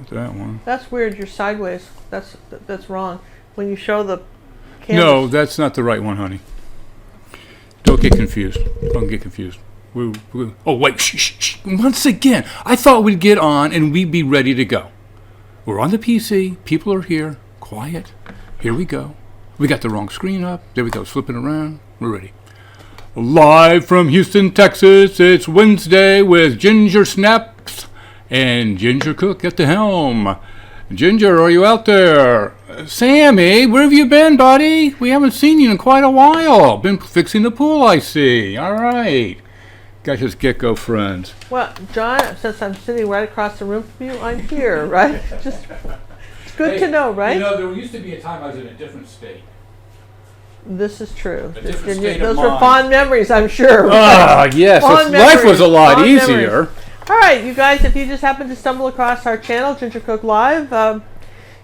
Not that one. That's weird. You're sideways. That's wrong. When you show the canvas. No, that's not the right one, honey. Don't get confused. Don't get confused. Oh, wait. Shh. Once again, I thought we'd get on and we'd be ready to go. We're on the PC. People are here. Quiet. Here we go. We got the wrong screen up. There we go. Flipping around. We're ready. Live from Houston, Texas, it's Wednesday with Ginger Snaps and Ginger Cook at the helm. Ginger, are you out there? Sammy, where have you been, buddy? We haven't seen you in quite a while. Been fixing the pool, I see. All right. Got his gecko friends. Well, John, since I'm sitting right across the room from you, I'm here, right? It's good to know, right? You know, there used to be a time I was in a different state. This is true. Those were fond memories, I'm sure. Ah, yes. Life was a lot easier. All right, you guys, if you just happen to stumble across our channel, Ginger Cook Live,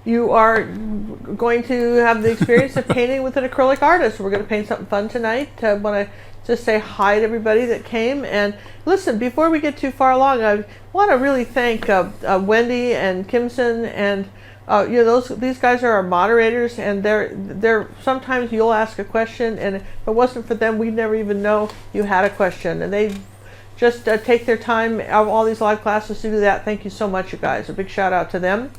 you are going to have the experience of painting with an acrylic artist. We're going to paint something fun tonight. I want to just say hi to everybody that came. And listen, before we get too far along, I want to really thank Wendy and Kimson and these guys are our moderators, and they're sometimes you'll ask a question, and if it wasn't for them, we'd never even know you had a question. And they just take their time of all these live classes to do that. Thank you so much, you guys. A big shout out to them.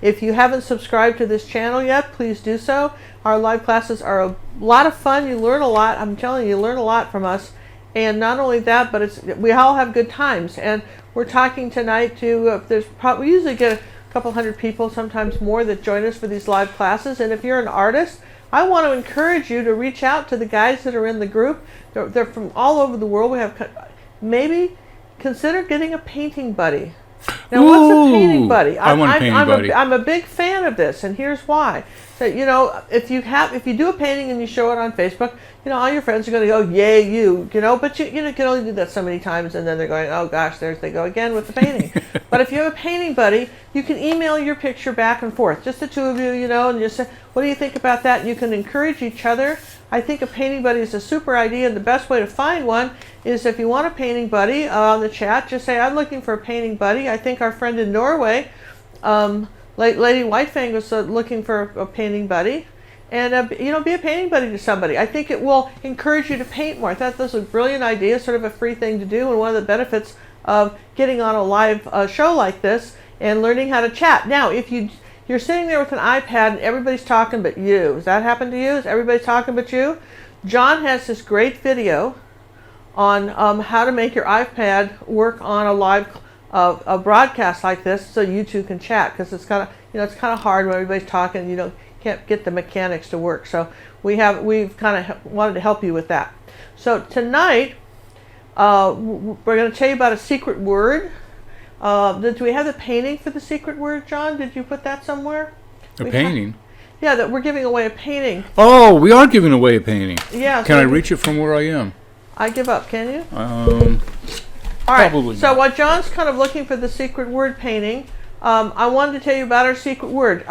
If you haven't subscribed to this channel yet, please do so. Our live classes are a lot of fun. You learn a lot. I'm telling you learn a lot from us. And not only that, but we all have good times. And we're talking tonight to we usually get a couple hundred people, sometimes more, that join us for these live classes. And if you're an artist, I want to encourage you to reach out to the guys that are in the group. They're from all over the world. We have maybe consider getting a painting buddy. Now, what's a painting buddy? I want a painting buddy. I'm a big fan of this, and here's why. So, if you do a painting and you show it on Facebook, all your friends are going to go, yay, but you can only do that so many times, and then they're going, oh gosh, there they go again with the painting. But if you have a painting buddy, you can email your picture back and forth, just the two of you, and just say, what do you think about that? And you can encourage each other. I think a painting buddy is a super idea, and the best way to find one is if you want a painting buddy on the chat, just say, I'm looking for a painting buddy. I think our friend in Norway, Lady Whitefang, was looking for a painting buddy. And, be a painting buddy to somebody. I think it will encourage you to paint more. I thought this was a brilliant idea, sort of a free thing to do, and one of the benefits of getting on a live show like this and learning how to chat. Now, if you're sitting there with an iPad and everybody's talking but you. Does that happen to you? Is everybody talking but you? John has this great video on how to make your iPad work on a live a broadcast like this, so you two can chat, because it's kind of hard when everybody's talking and you can't get the mechanics to work. So we've kind of wanted to help you with that. So tonight we're going to tell you about a secret word. Do we have the painting for the secret word, John? Did you put that somewhere? A painting? Yeah, that we're giving away a painting. Oh, we are giving away a painting. Yeah. Can I reach it from where I am? I give up. Can you? All right. Probably so not. while John's kind of looking for the secret word painting, I wanted to tell you about our secret word.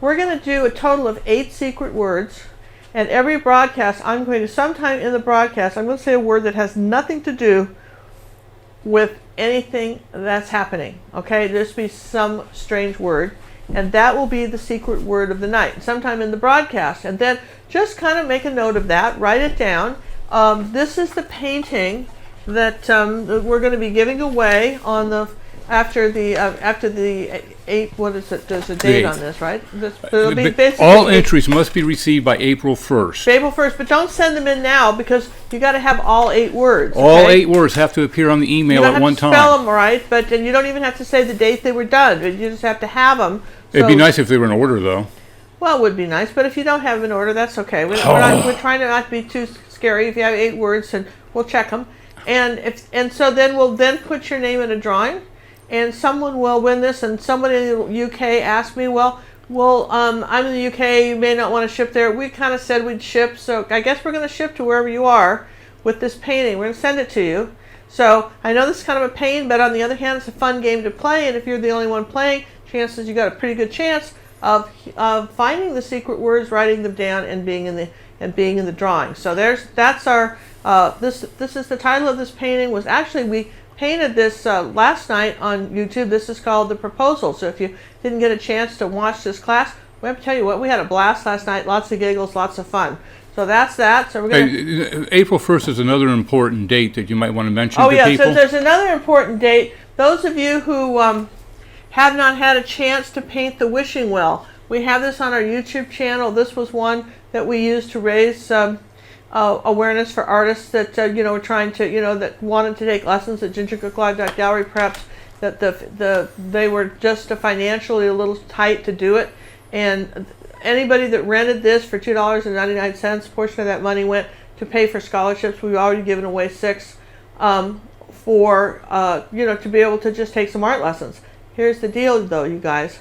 We're going to do a total of 8 secret words, and every broadcast, I'm going to sometime in the broadcast, I'm going to say a word that has nothing to do with anything that's happening. Okay, just be some strange word, and that will be the secret word of the night, sometime in the broadcast. And then just kind of make a note of that, write it down. This is the painting that we're going to be giving away on the after the 8. What is it? There's a date on this, right? It'll be basically all entries must be received by April 1st. April 1st, but don't send them in now, because you got to have all 8 words. All 8 words have to appear on the email at one time. You don't have to spell them right, and you don't even have to say the date they were done. You just have to have them. It'd be nice if they were in order, though. Well, it would be nice, but if you don't have them in order, that's okay. We're trying to not be too scary. If you have 8 words, and we'll check them, and so then we'll put your name in a drawing. And someone will win this, and somebody in the UK asked me, I'm in the UK, you may not want to ship there. We kind of said we'd ship, so I guess we're going to ship to wherever you are with this painting. We're going to send it to you. So I know this is kind of a pain, but on the other hand, it's a fun game to play, and if you're the only one playing, chances you got a pretty good chance of finding the secret words, writing them down, and being in the drawing. So that's our this is the title of this painting. Was actually painted this last night on YouTube. This is called The Proposal. So if you didn't get a chance to watch this class, we have to tell you what, we had a blast last night. Lots of giggles, lots of fun. So that's that. So we're going April 1st is another important date that you might want to mention to people. so there's another important date. Those of you who have not had a chance to paint the wishing well, we have this on our YouTube channel. This was one that we used to raise awareness for artists that were trying to, that wanted to take lessons at gingercooklive.gallery. Perhaps that they were just financially a little tight to do it, and anybody that rented this for $2.99, portion of that money went to pay for scholarships. We've already given away 6 for to be able to just take some art lessons. Here's the deal, though, you guys.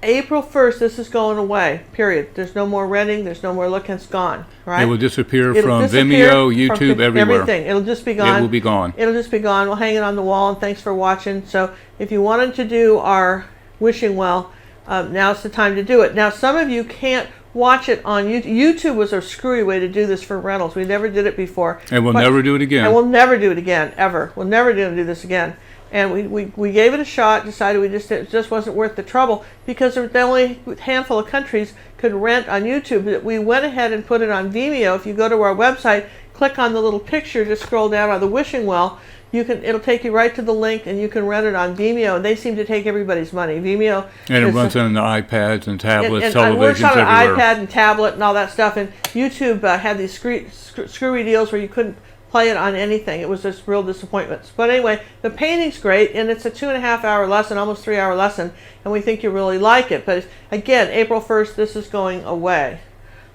April 1st, this is going away, period. There's no more renting. There's no more looking. It's gone, right? It will disappear from Vimeo, YouTube, everywhere. Everything. It'll just be gone. It will be gone. It'll just be gone. We'll hang it on the wall, and thanks for watching. So if you wanted to do our wishing well, now's the time to do it. Now, some of you can't watch it on YouTube. YouTube was a screwy way to do this for rentals. We never did it before. And we'll never do it again. And we'll never do it again, ever. We'll never do this again. And we gave it a shot, decided it just wasn't worth the trouble because the only handful of countries could rent on YouTube. We went ahead and put it on Vimeo. If you go to our website, click on the little picture, just scroll down on the wishing well, it'll take you right to the link, and you can rent it on Vimeo. And they seem to take everybody's money. Vimeo. And it runs on the iPads and tablets, and televisions, works on everywhere. an iPad and tablet and all that stuff. And YouTube had these screwy deals where you couldn't play it on anything. It was just real disappointments. But anyway, the painting's great, and it's a 2.5-hour lesson, almost 3-hour lesson, and we think you really like it. But again, April 1st, this is going away.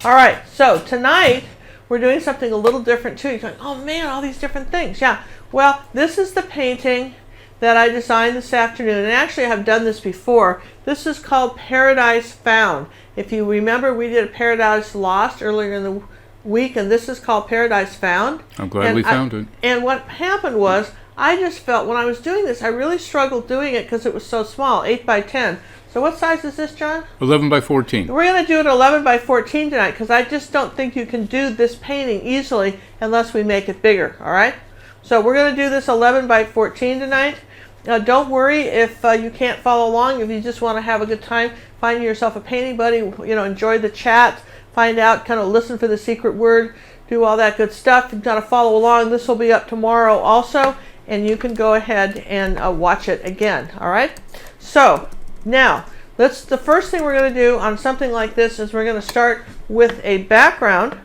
All right, so tonight we're doing something a little different too. You're going, oh man, all these different things. Yeah, well, this is the painting that I designed this afternoon, and actually I have done this before. This is called Paradise Found. If you remember, we did a Paradise Lost earlier in the week, and this is called Paradise Found. I'm glad we found it. And what happened was, I just felt when I was doing this, I really struggled doing it because it was so small, 8 by 10. So what size is this, John? 11 by 14. We're going to do it 11 by 14 tonight because I just don't think you can do this painting easily unless we make it bigger, all right? So we're going to do this 11 by 14 tonight. Don't worry if you can't follow along. If you just want to have a good time, find yourself a painting buddy, enjoy the chat, find out, kind of listen for the secret word, do all that good stuff. You've got to follow along. This will be up tomorrow also, and you can go ahead and watch it again, all right? So now, the first thing we're going to do on something like this is we're going to start with a background.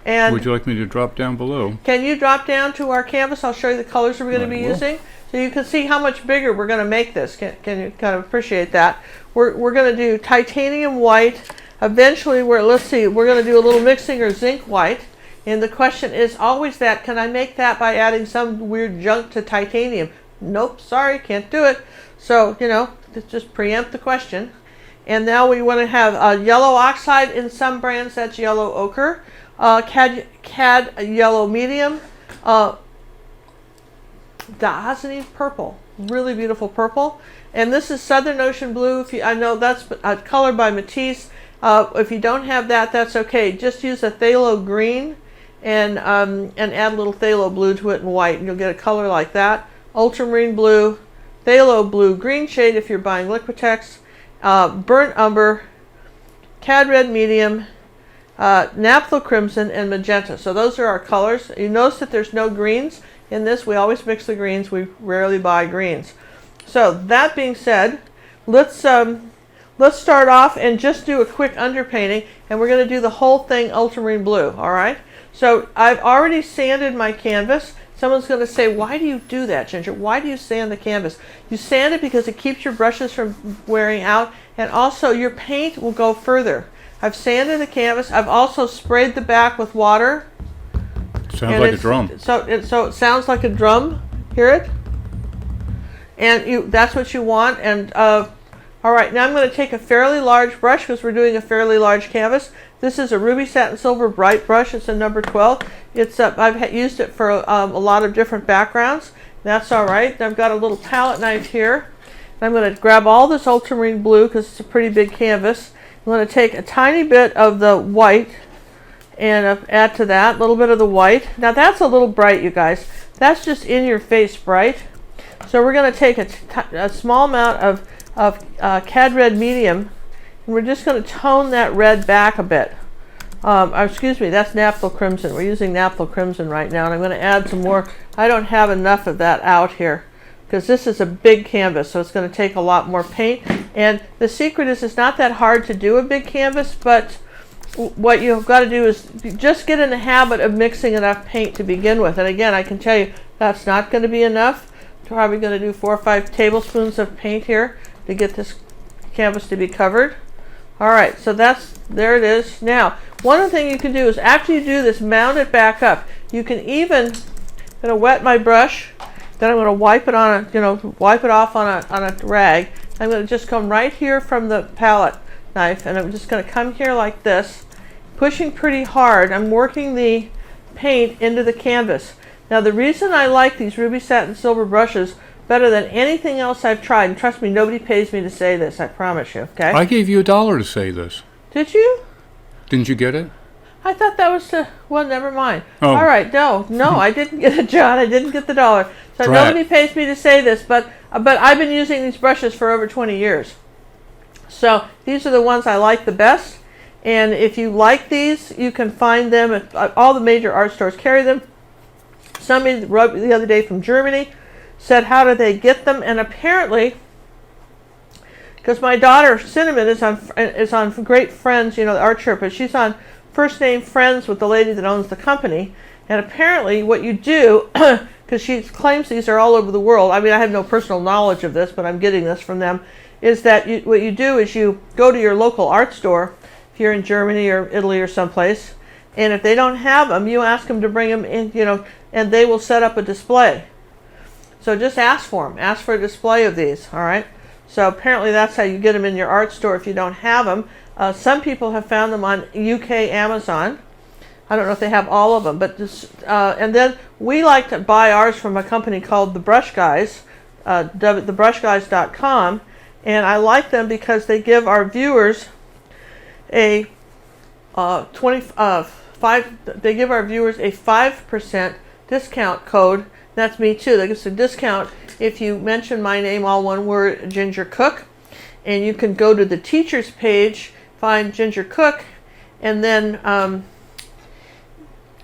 And would you like me to drop down below? Can you drop down to our canvas? I'll show you the colors we're going to be using, so you can see how much bigger we're going to make this. Can you kind of appreciate that? We're going to do titanium white. Eventually, we're going to do a little mixing or zinc white. And the question is always that, can I make that by adding some weird junk to titanium? Nope, sorry, can't do it. So, just preempt the question. And now we want to have yellow oxide. In some brands, that's yellow ochre. Cad yellow medium. Dazzling purple. Really beautiful purple. And this is Southern Ocean blue. I know that's colored by Matisse. If you don't have that, that's okay. Just use a phthalo green and add a little phthalo blue to it in white, and you'll get a color like that. Ultramarine blue, phthalo blue, green shade if you're buying Liquitex, burnt umber, cad red medium, naphtha crimson, and magenta. So those are our colors. You notice that there's no greens in this. We always mix the greens. We rarely buy greens. So that being said, let's start off and just do a quick underpainting, and we're going to do the whole thing ultramarine blue, all right? So I've already sanded my canvas. Someone's going to say, why do you do that, Ginger? Why do you sand the canvas? You sand it because it keeps your brushes from wearing out, and also your paint will go further. I've sanded the canvas. I've also sprayed the back with water. Sounds like a drum. So it sounds like a drum. Hear it? And that's what you want. And all right, now I'm going to take a fairly large brush because we're doing a fairly large canvas. This is a Ruby Satin Silver Bright brush. It's a number 12. I've used it for a lot of different backgrounds. That's all right. I've got a little palette knife here. And I'm going to grab all this ultramarine blue because it's a pretty big canvas. I'm going to take a tiny bit of the white and add to that a little bit of the white. Now that's a little bright, you guys. That's just in your face bright. So we're going to take a small amount of Cad Red Medium, and we're just going to tone that red back a bit. Excuse me, that's Naphtha Crimson. We're using Naphtha Crimson right now, and I'm going to add some more. I don't have enough of that out here because this is a big canvas, so it's going to take a lot more paint. And the secret is it's not that hard to do a big canvas, but what you've got to do is just get in the habit of mixing enough paint to begin with. And again, I can tell you that's not going to be enough. Probably going to do 4 or 5 tablespoons of paint here to get this canvas to be covered. All right, so there it is. Now, one thing you can do is after you do this, mount it back up. You can even, I'm going to wet my brush, then I'm going to wipe it on wipe it off on a rag. I'm going to just come right here from the palette knife, and I'm just going to come here like this, pushing pretty hard. I'm working the paint into the canvas. Now, the reason I like these ruby satin silver brushes better than anything else I've tried, and trust me, nobody pays me to say this, I promise you, okay? I gave you $1 to say this. Did you? Didn't you get it? I thought that was well, never mind. Oh. All right, no, I didn't get it, John. I didn't get the $1. So nobody pays me to say this, but I've been using these brushes for over 20 years. So these are the ones I like the best. And if you like these, you can find them at all the major art stores carry them. Somebody wrote me the other day from Germany, said how do they get them, and apparently, because my daughter Cinnamon is on Great Friends, the art Sherpa, she's on first name friends with the lady that owns the company, and apparently what you do, because she claims these are all over the world, I mean I have no personal knowledge of this, but I'm getting this from them, is that what you do is you go to your local art store, if you're in Germany or Italy or someplace, and if they don't have them, you ask them to bring them in, and they will set up a display. So just ask for them. Ask for a display of these, all right? So apparently that's how you get them in your art store if you don't have them. Some people have found them on UK Amazon. I don't know if they have all of them, but just, and then we like to buy ours from a company called The Brush Guys, thebrushguys.com, and I like them because they give our viewers a 5% discount code. That's me too. That gets a discount if you mention my name, all one word, Ginger Cook. And you can go to the teachers page, find Ginger Cook, and then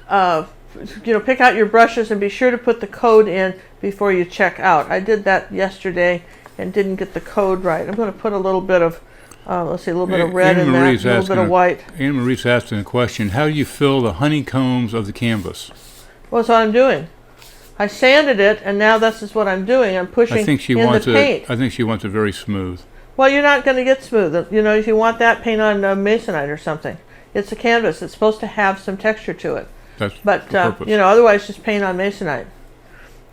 pick out your brushes and be sure to put the code in before you check out. I did that yesterday and didn't get the code right. I'm going to put a little bit of a little bit of red in that, a little bit of white. Anne Marie's asking a question. How do you fill the honeycombs of the canvas? Well, that's what I'm doing. I sanded it, and now this is what I'm doing. I'm pushing I think she in wants the paint. I think she wants it very smooth. Well, you're not going to get smooth. If you want that, paint on masonite or something. It's a canvas. It's supposed to have some texture to it. That's but the purpose. Otherwise just paint on masonite.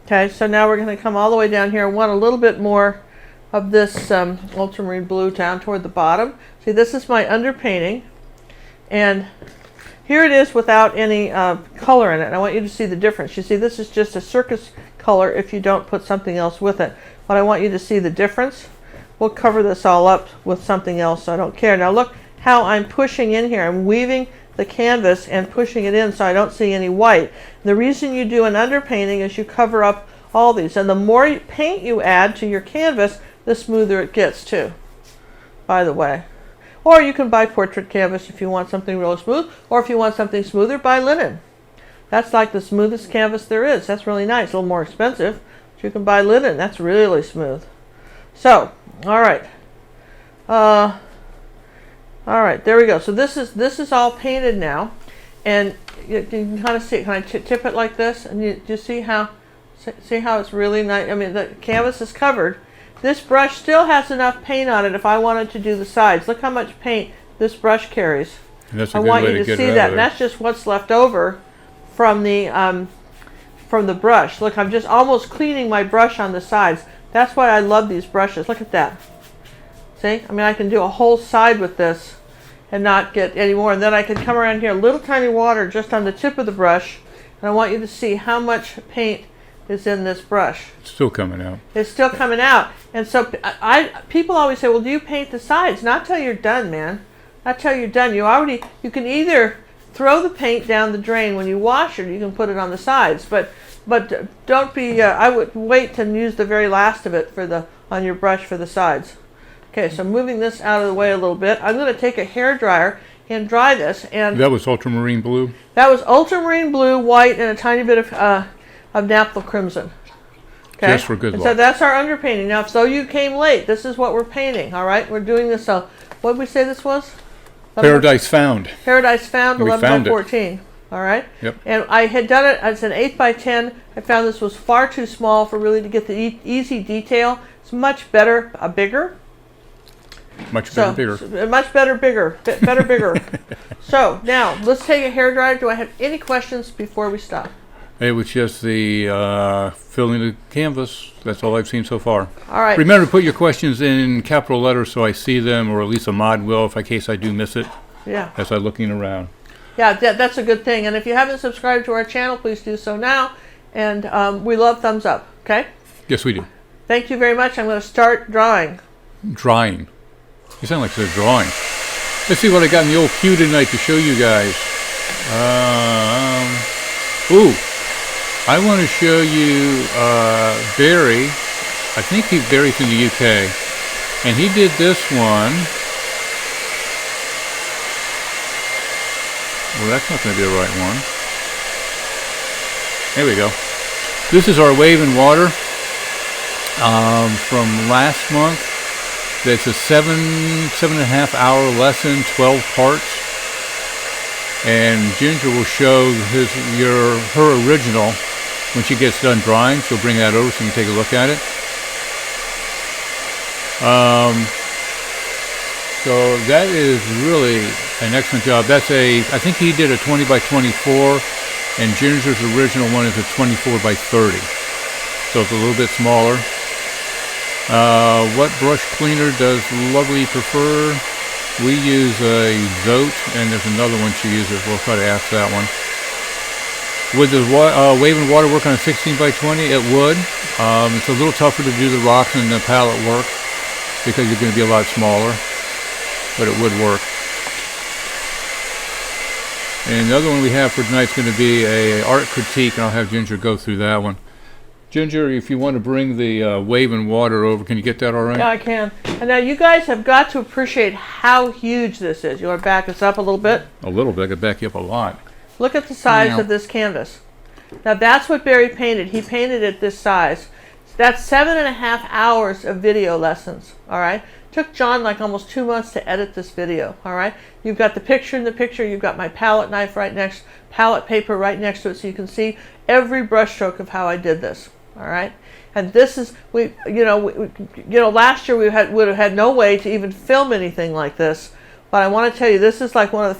Okay, so now we're going to come all the way down here. I want a little bit more of this ultramarine blue down toward the bottom. See, this is my underpainting, and here it is without any color in it. And I want you to see the difference. You see, this is just a circus color if you don't put something else with it. But I want you to see the difference. We'll cover this all up with something else, so I don't care. Now look how I'm pushing in here. I'm weaving the canvas and pushing it in so I don't see any white. The reason you do an underpainting is you cover up all these. And the more paint you add to your canvas, the smoother it gets too, by the way. Or you can buy portrait canvas if you want something real smooth, or if you want something smoother, buy linen. That's like the smoothest canvas there is. That's really nice. A little more expensive, but you can buy linen. That's really smooth. So, all right. All right, there we go. So this is all painted now, and you can kind of see it. Can I tip it like this? And you see how it's really nice. I mean, the canvas is covered. This brush still has enough paint on it if I wanted to do the sides. Look how much paint this brush carries. That's a I good want way you to to get see it out that, of and there. that's just what's left over from the brush. Look, I'm just almost cleaning my brush on the sides. That's why I love these brushes. Look at that. See? I mean, I can do a whole side with this and not get any more. And then I can come around here, a little tiny water just on the tip of the brush, and I want you to see how much paint is in this brush. It's still coming out. It's still coming out. And so people always say, well, do you paint the sides? Not till you're done, man. Not till you're done. You can either throw the paint down the drain when you wash it, or you can put it on the sides. But but don't be, I would wait to use the very last of it on your brush for the sides. Okay, so moving this out of the way a little bit, I'm going to take a hair dryer and dry this. And That was ultramarine blue? that was ultramarine blue, white, and a tiny bit of naphtha crimson. Okay? Just for good and luck. So that's our underpainting. Now, so you came late. This is what we're painting, all right? We're doing this, what did we say this was? Paradise Found. Paradise Found, We 11 found by it. 14. All right? Yep. And I had done it as an 8 by 10. I found this was far too small for really to get the easy detail. It's much better, bigger. Much better, bigger. Much better, bigger. Better, bigger. So now, let's take a hairdryer. Do I have any questions before we stop? It was just the filling the canvas. That's all I've seen so far. All right. Remember to put your questions in capital letters so I see them, or at least a mod will, if in case I do miss it Yeah. as I'm looking around. Yeah, that's a good thing. And if you haven't subscribed to our channel, please do so now. And we love thumbs up, okay? Yes, we do. Thank you very much. I'm going to start drawing. Drawing. You sound like they're drawing. Let's see what I got in the old queue tonight to show you guys. Ooh. I want to show you Barry. I think Barry's in the UK. And he did this one. Well, that's not going to be the right one. There we go. This is our Wave and Water from last month. That's a 7.5 hour lesson, 12 parts. And Ginger will show her original when she gets done drawing. She'll bring that over so you can take a look at it. So that is really an excellent job. I think he did a 20 by 24, and Ginger's original one is a 24 by 30. So it's a little bit smaller. What brush cleaner does Lovely prefer? We use a Zote, and there's another one she uses. We'll try to ask that one. Would the Wave and Water work on a 16 by 20? It would. It's a little tougher to do the rocks and the palette work because you're going to be a lot smaller, but it would work. And the other one we have for tonight is going to be a art critique, and I'll have Ginger go through that one. Ginger, if you want to bring the Wave and Water over, can you get that all right? Yeah, I can. And now you guys have got to appreciate how huge this is. You want to back this up a little bit? A little bit. I could back you up a lot. Look at the size of this canvas. Now that's what Barry painted. He painted it this size. That's 7.5 hours of video lessons, all right? Took John like almost 2 months to edit this video, all right? You've got the picture in the picture. You've got my palette knife palette paper right next to it so you can see every brush stroke of how I did this, all right? And this is, last year we would have had no way to even film anything like this. But I want to tell you, this is like one of the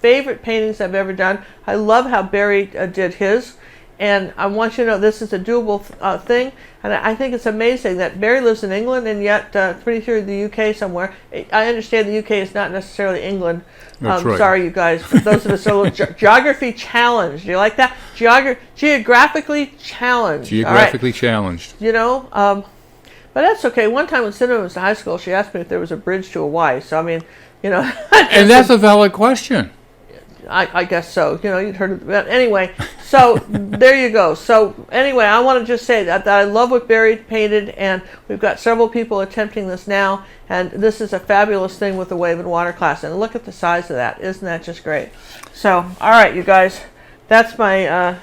favorite paintings I've ever done. I love how Barry did his. And I want you to know this is a doable thing. And I think it's amazing that Barry lives in England and yet pretty sure the UK somewhere. I understand the UK is not necessarily England. That's right. Sorry, you guys. For those of us who are a little geography challenged. Do you like that? Geographically challenged. Geographically challenged. But that's okay. One time when Cinema was in high school, she asked me if there was a bridge to Hawaii. So, I mean, And that's a valid question. I guess so. You'd heard of it. Anyway, so there you go. So anyway, I want to just say that I love what Barry painted, and we've got several people attempting this now, and this is a fabulous thing with the Wave and Water class. And look at the size of that. Isn't that just great? So, all right, you guys, that's my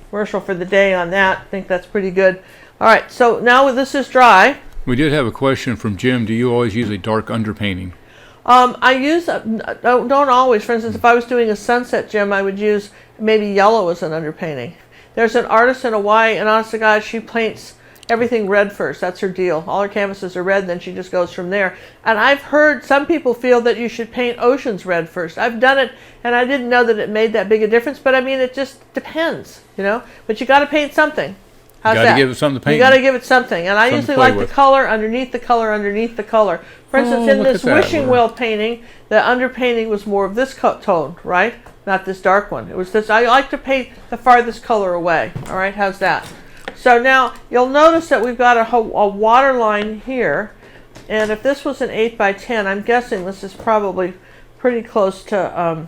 commercial for the day on that. I think that's pretty good. All right, so now this is dry. We did have a question from Jim. Do you always use a dark underpainting? I use, don't always. For instance, if I was doing a sunset, Jim, I would use maybe yellow as an underpainting. There's an artist in Hawaii, and honest to God, she paints everything red first. That's her deal. All her canvases are red, then she just goes from there. And I've heard some people feel that you should paint oceans red first. I've done it, and I didn't know that it made that big a difference, but I mean, it just depends, But you got to paint something. How's that? You got to give it something to paint. You got to give it something. And I usually like the color underneath the color underneath the color. For instance, in this wishing well painting, the underpainting was more of this tone, right? Not this dark one. It was this. I like to paint the farthest color away. All right, how's that? So now you'll notice that we've got a water line here. And if this was an 8 by 10, I'm guessing this is probably pretty close to,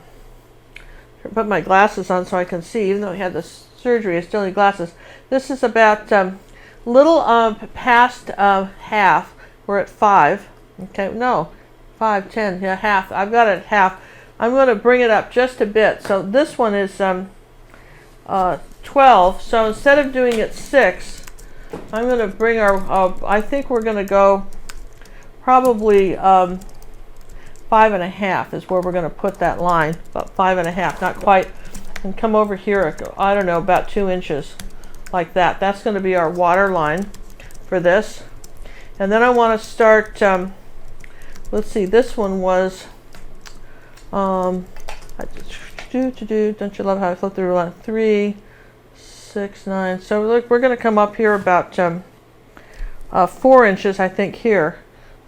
put my glasses on so I can see, even though I had this surgery. I still need glasses. This is about little past half. We're at 5. Okay, no, 5, 10, yeah, half. I've got it at half. I'm going to bring it up just a bit. So this one is 12. So instead of doing it 6, I'm going to bring our, I think we're going to go probably 5.5 is where we're going to put that line. About 5.5, not quite. And come over here, I don't know, about 2 inches like that. That's going to be our water line for this. And then I want to start, let's see, this one was, don't you love how I flip through line? 3, 6, 9. So look, we're going to come up here about 4 inches, I think, here.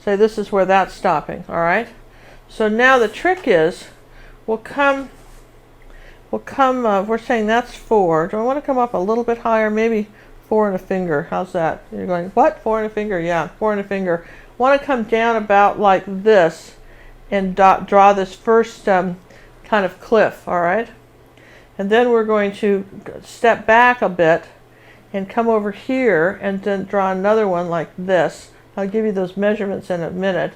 Say this is where that's stopping, all right? So now the trick is, we're saying that's 4. Do I want to come up a little bit higher? Maybe 4 and a finger. How's that? You're going, what? 4 and a finger? Yeah, 4 and a finger. Want to come down about like this and draw this first kind of cliff, all right? And then we're going to step back a bit and come over here and then draw another one like this. I'll give you those measurements in a minute.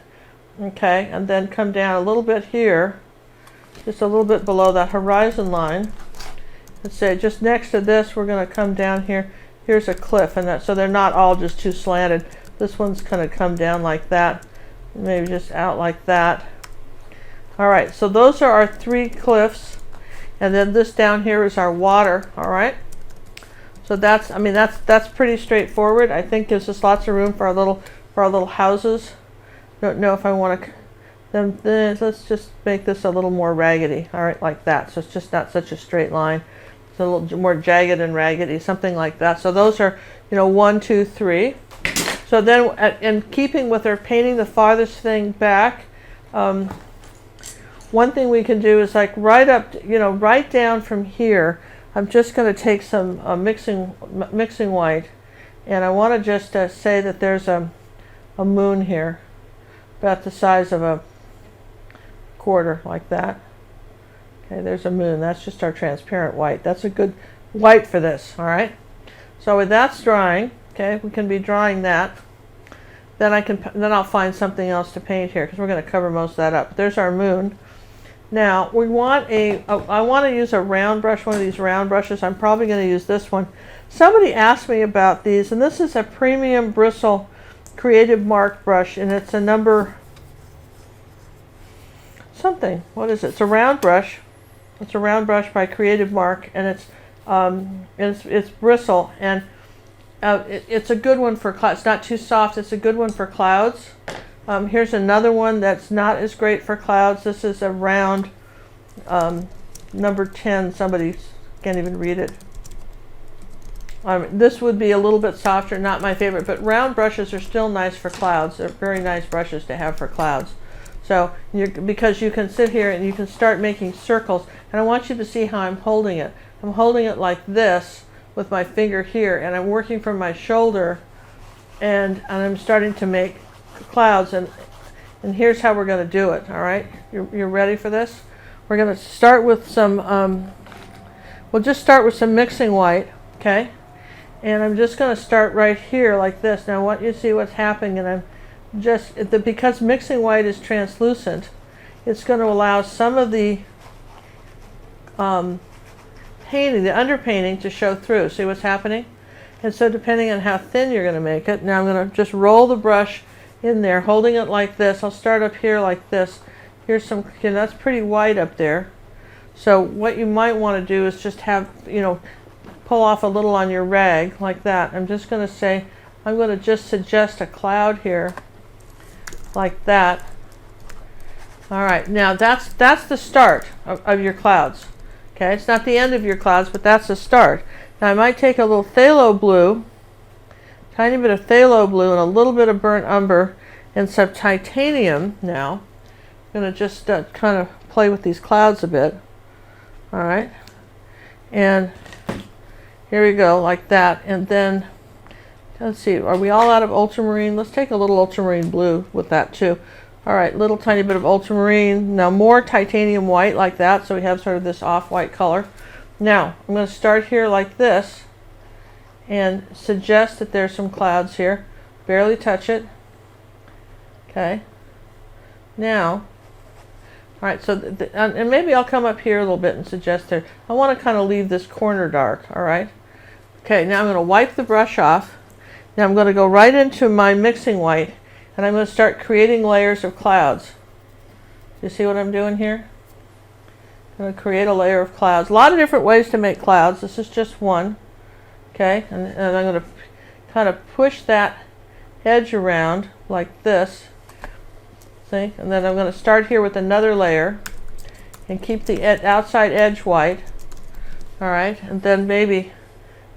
Okay, and then come down a little bit here, just a little bit below that horizon line. Let's say just next to this, we're going to come down here. Here's a cliff, and so they're not all just too slanted. This one's going to come down like that, maybe just out like that. All right, so those are our 3 cliffs, and then this down here is our water. All right, so that's, I mean, that's pretty straightforward. I think gives us lots of room for our little houses. Don't know if I want to. Then let's just make this a little more raggedy. All right, like that. So it's just not such a straight line. It's a little more jagged and raggedy, something like that. So those are, 1, 2, 3. So then, in keeping with our painting the farthest thing back, one thing we can do is like right up, right down from here. I'm just going to take some mixing white, and I want to just say that there's a moon here, about the size of a quarter, like that. Okay, there's a moon. That's just our transparent white. That's a good white for this. All right. So with that's drying, okay, we can be drying that. Then I'll find something else to paint here because we're going to cover most of that up. There's our moon. Now we want I want to use a round brush, one of these round brushes. I'm probably going to use this one. Somebody asked me about these, and this is a premium bristle Creative Mark brush, and it's a number something. What is it? It's a round brush. It's a round brush by Creative Mark, and it's bristle, and it's a good one for clouds. It's not too soft. It's a good one for clouds. Here's another one that's not as great for clouds. This is a round number 10. Somebody can't even read it. This would be a little bit softer, not my favorite, but round brushes are still nice for clouds. They're very nice brushes to have for clouds. So because you can sit here and you can start making circles, and I want you to see how I'm holding it. I'm holding it like this with my finger here, and I'm working from my shoulder, and I'm starting to make clouds, and here's how we're going to do it. All right, you're ready for this? We're going to start with some, we'll just start with some mixing white, okay? And I'm just going to start right here like this. Now I want you to see what's happening, and I'm just, because mixing white is translucent, it's going to allow some of the painting, the underpainting, to show through. See what's happening? And so depending on how thin you're going to make it, now I'm going to just roll the brush in there, holding it like this. I'll start up here like this. Here's some, that's pretty white up there. So what you might want to do is just have, pull off a little on your rag like that. I'm just going to say, I'm going to just suggest a cloud here like that. All right, now that's the start of your clouds. Okay, it's not the end of your clouds, but that's the start. Now I might take a little phthalo blue, tiny bit of phthalo blue, and a little bit of burnt umber and some titanium. Now I'm going to just kind of play with these clouds a bit. All right, and here we go, like that. And then let's see, are we all out of ultramarine? Let's take a little ultramarine blue with that too. All right, little tiny bit of ultramarine. Now more titanium white like that, so we have sort of this off-white color. Now, I'm going to start here like this and suggest that there's some clouds here. Barely touch it. Okay. Now, all right, so, and maybe I'll come up here a little bit and suggest there. I want to kind of leave this corner dark, all right? Okay, now I'm going to wipe the brush off. Now I'm going to go right into my mixing white, and I'm going to start creating layers of clouds. You see what I'm doing here? I'm going to create a layer of clouds. A lot of different ways to make clouds. This is just one. Okay, and I'm going to kind of push that edge around like this. See? And then I'm going to start here with another layer and keep the outside edge white. All right, and then maybe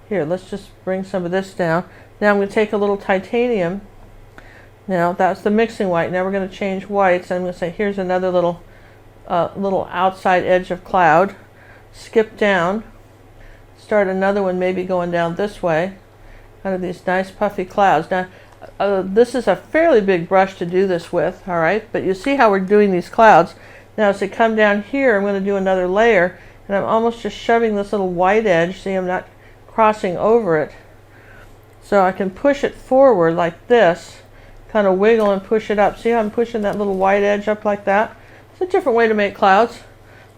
here, let's just bring some of this down. Now I'm going to take a little titanium. Now that's the mixing white. Now we're going to change whites. I'm going to say here's another little outside edge of cloud. Skip down. Start another one maybe going down this way. Kind of these nice puffy clouds. Now this is a fairly big brush to do this with, all right? But you see how we're doing these clouds. Now as they come down here, I'm going to do another layer, and I'm almost just shoving this little white edge. See, I'm not crossing over it. So I can push it forward like this, kind of wiggle and push it up. See how I'm pushing that little white edge up like that? It's a different way to make clouds,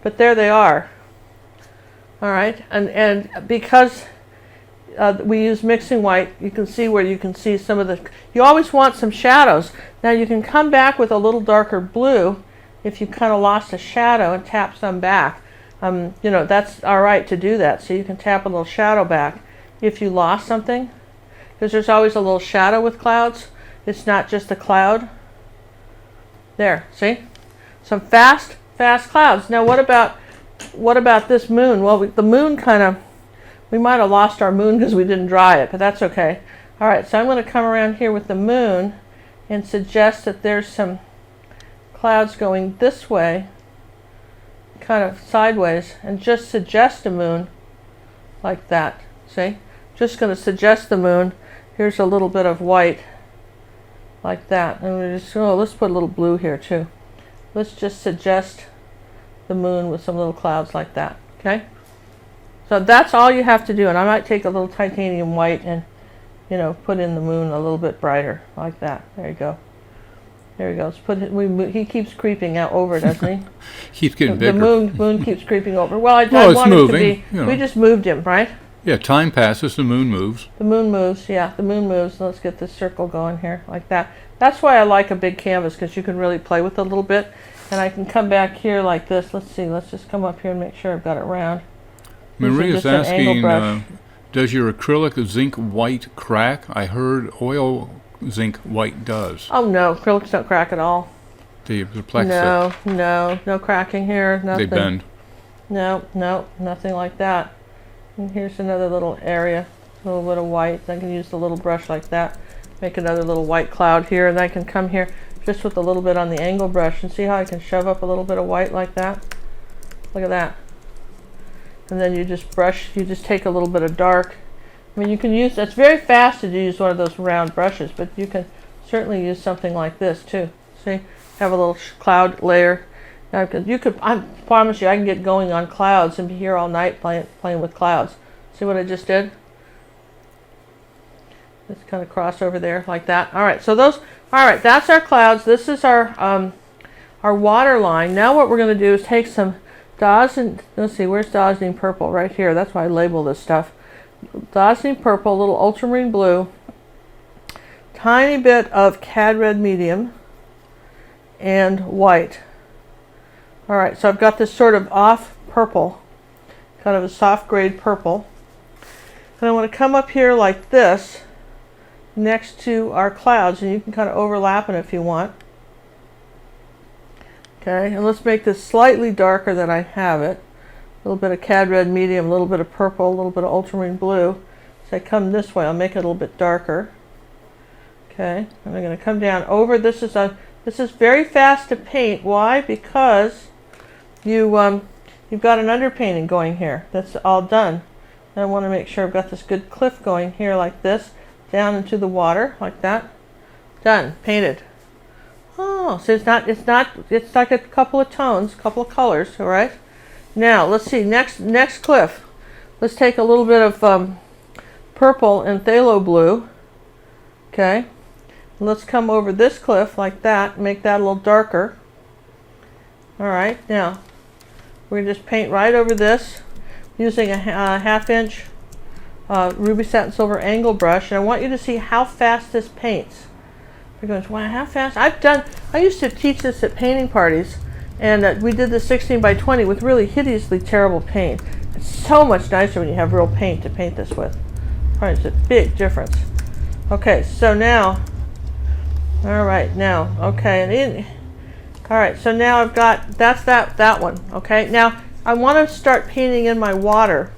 but there they are. All right, and because we use mixing white, you can see where you can see some of the, you always want some shadows. Now you can come back with a little darker blue if you kind of lost a shadow and tap some back. You know, that's all right to do that. So you can tap a little shadow back if you lost something, because there's always a little shadow with clouds. It's not just a cloud. There, see? Some fast clouds. Now what about this moon? Well, the moon kind of, we might have lost our moon because we didn't dry it, but that's okay. All right, so I'm going to come around here with the moon and suggest that there's some clouds going this way, kind of sideways, and just suggest a moon like that. See? Just going to suggest the moon. Here's a little bit of white like that. And we just, oh, let's put a little blue here too. Let's just suggest the moon with some little clouds like that. Okay? So that's all you have to do. And I might take a little titanium white and, you know, put in the moon a little bit brighter like that. There you go. There he goes. He keeps creeping out over, doesn't he? Keeps getting bigger. The moon keeps creeping over. Well, I it's want moving, him to be. you know. We just moved him, right? Yeah, time passes, the moon moves. The moon moves. Yeah, the moon moves. Let's get this circle going here like that. That's why I like a big canvas, because you can really play with it a little bit. And I can come back here like this. Let's see. Let's just come up here and make sure I've got it round. Maria's asking, does your acrylic zinc white crack? I heard oil zinc white does. Oh no, acrylics don't crack at all. The plexi. No cracking here. Nothing. They bend. No, nothing like that. And here's another little area, a little bit of white. I can use the little brush like that, make another little white cloud here, and I can come here just with a little bit on the angle brush and see how I can shove up a little bit of white like that. Look at that. And then you just brush, you just take a little bit of dark. I mean, you can use, it's very fast to use one of those round brushes, but you can certainly use something like this too. See, have a little cloud layer. Now, I promise you, I can get going on clouds and be here all night playing with clouds. See what I just did? Just kind of cross over there like that. All right, so those, all right, that's our clouds. This is our water line. Now what we're going to do is take some Dazzling, let's see, where's Dazzling Purple? Right here. That's why I label this stuff. Dazzling Purple, a little ultramarine blue, tiny bit of Cad Red Medium, and white. All right, so I've got this sort of off purple, kind of a soft grade purple. And I want to come up here like this next to our clouds, and you can kind of overlap it if you want. Okay, and let's make this slightly darker than I have it. A little bit of Cad Red Medium, a little bit of purple, a little bit of ultramarine blue. So I come this way, I'll make it a little bit darker. Okay, and I'm going to come down over. This is very fast to paint. Why? Because you've got an underpainting going here. That's all done. And I want to make sure I've got this good cliff going here like this, down into the water like that. Done, painted. Oh, so it's like a couple of tones, a couple of colors, all right? Now, let's see, next cliff. let's take a little bit of purple and phthalo blue. Okay. And let's come over this cliff like that, make that a little darker. All right, now we're going to just paint right over this using a half-inch ruby satin silver angle brush, and I want you to see how fast this paints. You're going, wow, how fast? I used to teach this at painting parties, and we did the 16 by 20 with really hideously terrible paint. It's so much nicer when you have real paint to paint this with. Right, it's a big difference. Okay, so now, all right, now, okay, all right, so now I've got, that's that one, okay? Now, I want to start painting in my water.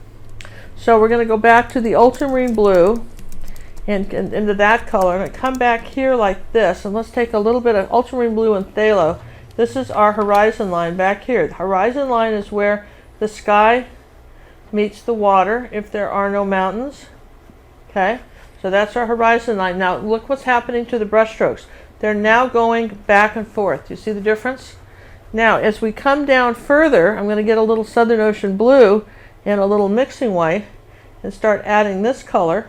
So we're going to go back to the ultramarine blue and into that color, and I come back here like this, and let's take a little bit of ultramarine blue and phthalo. This is our horizon line back here. The horizon line is where the sky meets the water if there are no mountains, okay? So that's our horizon line. Now look what's happening to the brush strokes. They're now going back and forth. You see the difference? Now as we come down further, I'm going to get a little Southern Ocean blue and a little mixing white and start adding this color.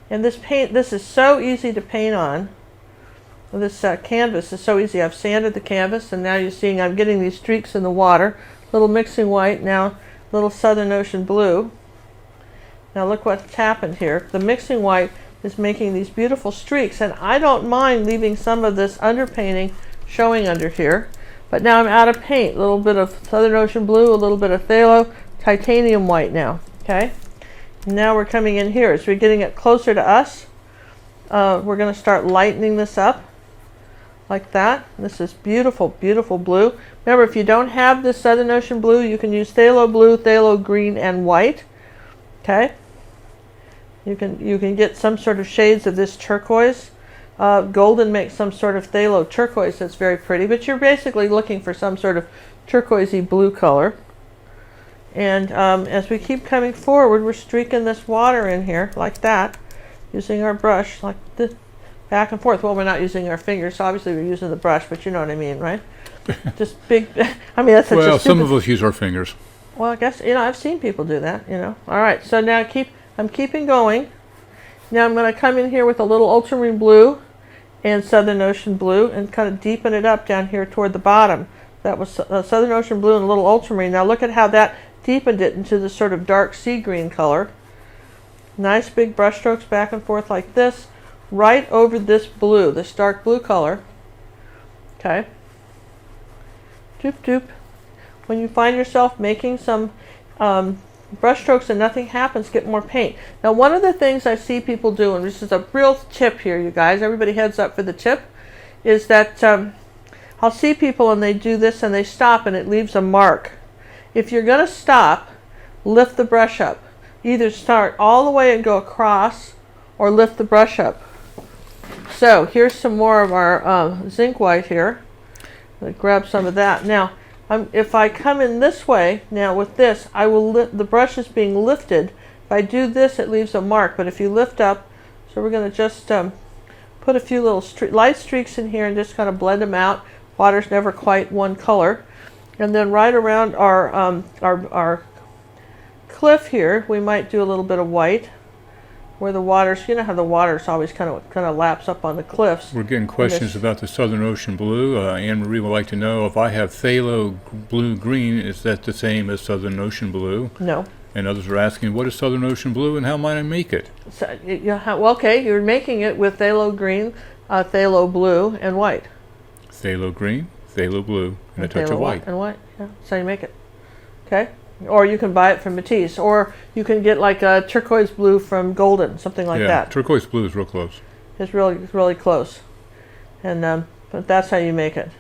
And this paint, this is so easy to paint on. This canvas is so easy. I've sanded the canvas, and now you're seeing I'm getting these streaks in the water. Little mixing white, now little Southern Ocean blue. Now look what's happened here. The mixing white is making these beautiful streaks, and I don't mind leaving some of this underpainting showing under here. But now I'm out of paint. A little bit of Southern Ocean blue, a little bit of phthalo, titanium white now. Okay. Now we're coming in here. As we're getting it closer to us, we're going to start lightening this up like that. This is beautiful, beautiful blue. Remember, if you don't have this Southern Ocean blue, you can use phthalo blue, phthalo green, and white. Okay. You can get some sort of shades of this turquoise. Golden makes some sort of phthalo turquoise that's very pretty, but you're basically looking for some sort of turquoisey blue color. And as we keep coming forward, we're streaking this water in here like that, using our brush like this, back and forth. Well, we're not using our fingers, so obviously we're using the brush, but you know what I mean, right? Just big, I mean, that's such well, a some stupid, of us use our fingers. well, I guess, I've seen people do that, All right, so now I'm keeping going. Now I'm going to come in here with a little ultramarine blue and Southern Ocean blue and kind of deepen it up down here toward the bottom. That was Southern Ocean blue and a little ultramarine. Now look at how that deepened it into this sort of dark sea green color. Nice big brush strokes back and forth like this, right over this blue, this dark blue color. Okay. Doop doop. When you find yourself making some brush strokes and nothing happens, get more paint. Now one of the things I see people do, and this is a real tip here, you guys, everybody heads up for the tip, is that I'll see people and they do this and they stop and it leaves a mark. If you're going to stop, lift the brush up. Either start all the way and go across or lift the brush up. So here's some more of our zinc white here. Let's grab some of that. Now if I come in this way, now with this, I will the brush is being lifted. If I do this, it leaves a mark, but if you lift up, so we're going to just put a few little light streaks in here and just kind of blend them out. Water's never quite one color. And then right around our cliff here, we might do a little bit of white where the water's, you know how the water's always kind of laps up on the cliffs. We're getting questions about the Southern Ocean blue. Anne Marie would like to know if I have phthalo blue green, is that the same as Southern Ocean blue? No. And others are asking, what is Southern Ocean blue and how might I make it? So, well, okay, you're making it with phthalo green, phthalo blue, and white. Phthalo green, phthalo blue, and a touch of white. And white, yeah. That's how you make it. Okay? Or you can buy it from Matisse. Or you can get like a turquoise blue from Golden, something like that. Turquoise blue is real close. It's really close. And but that's how you make it.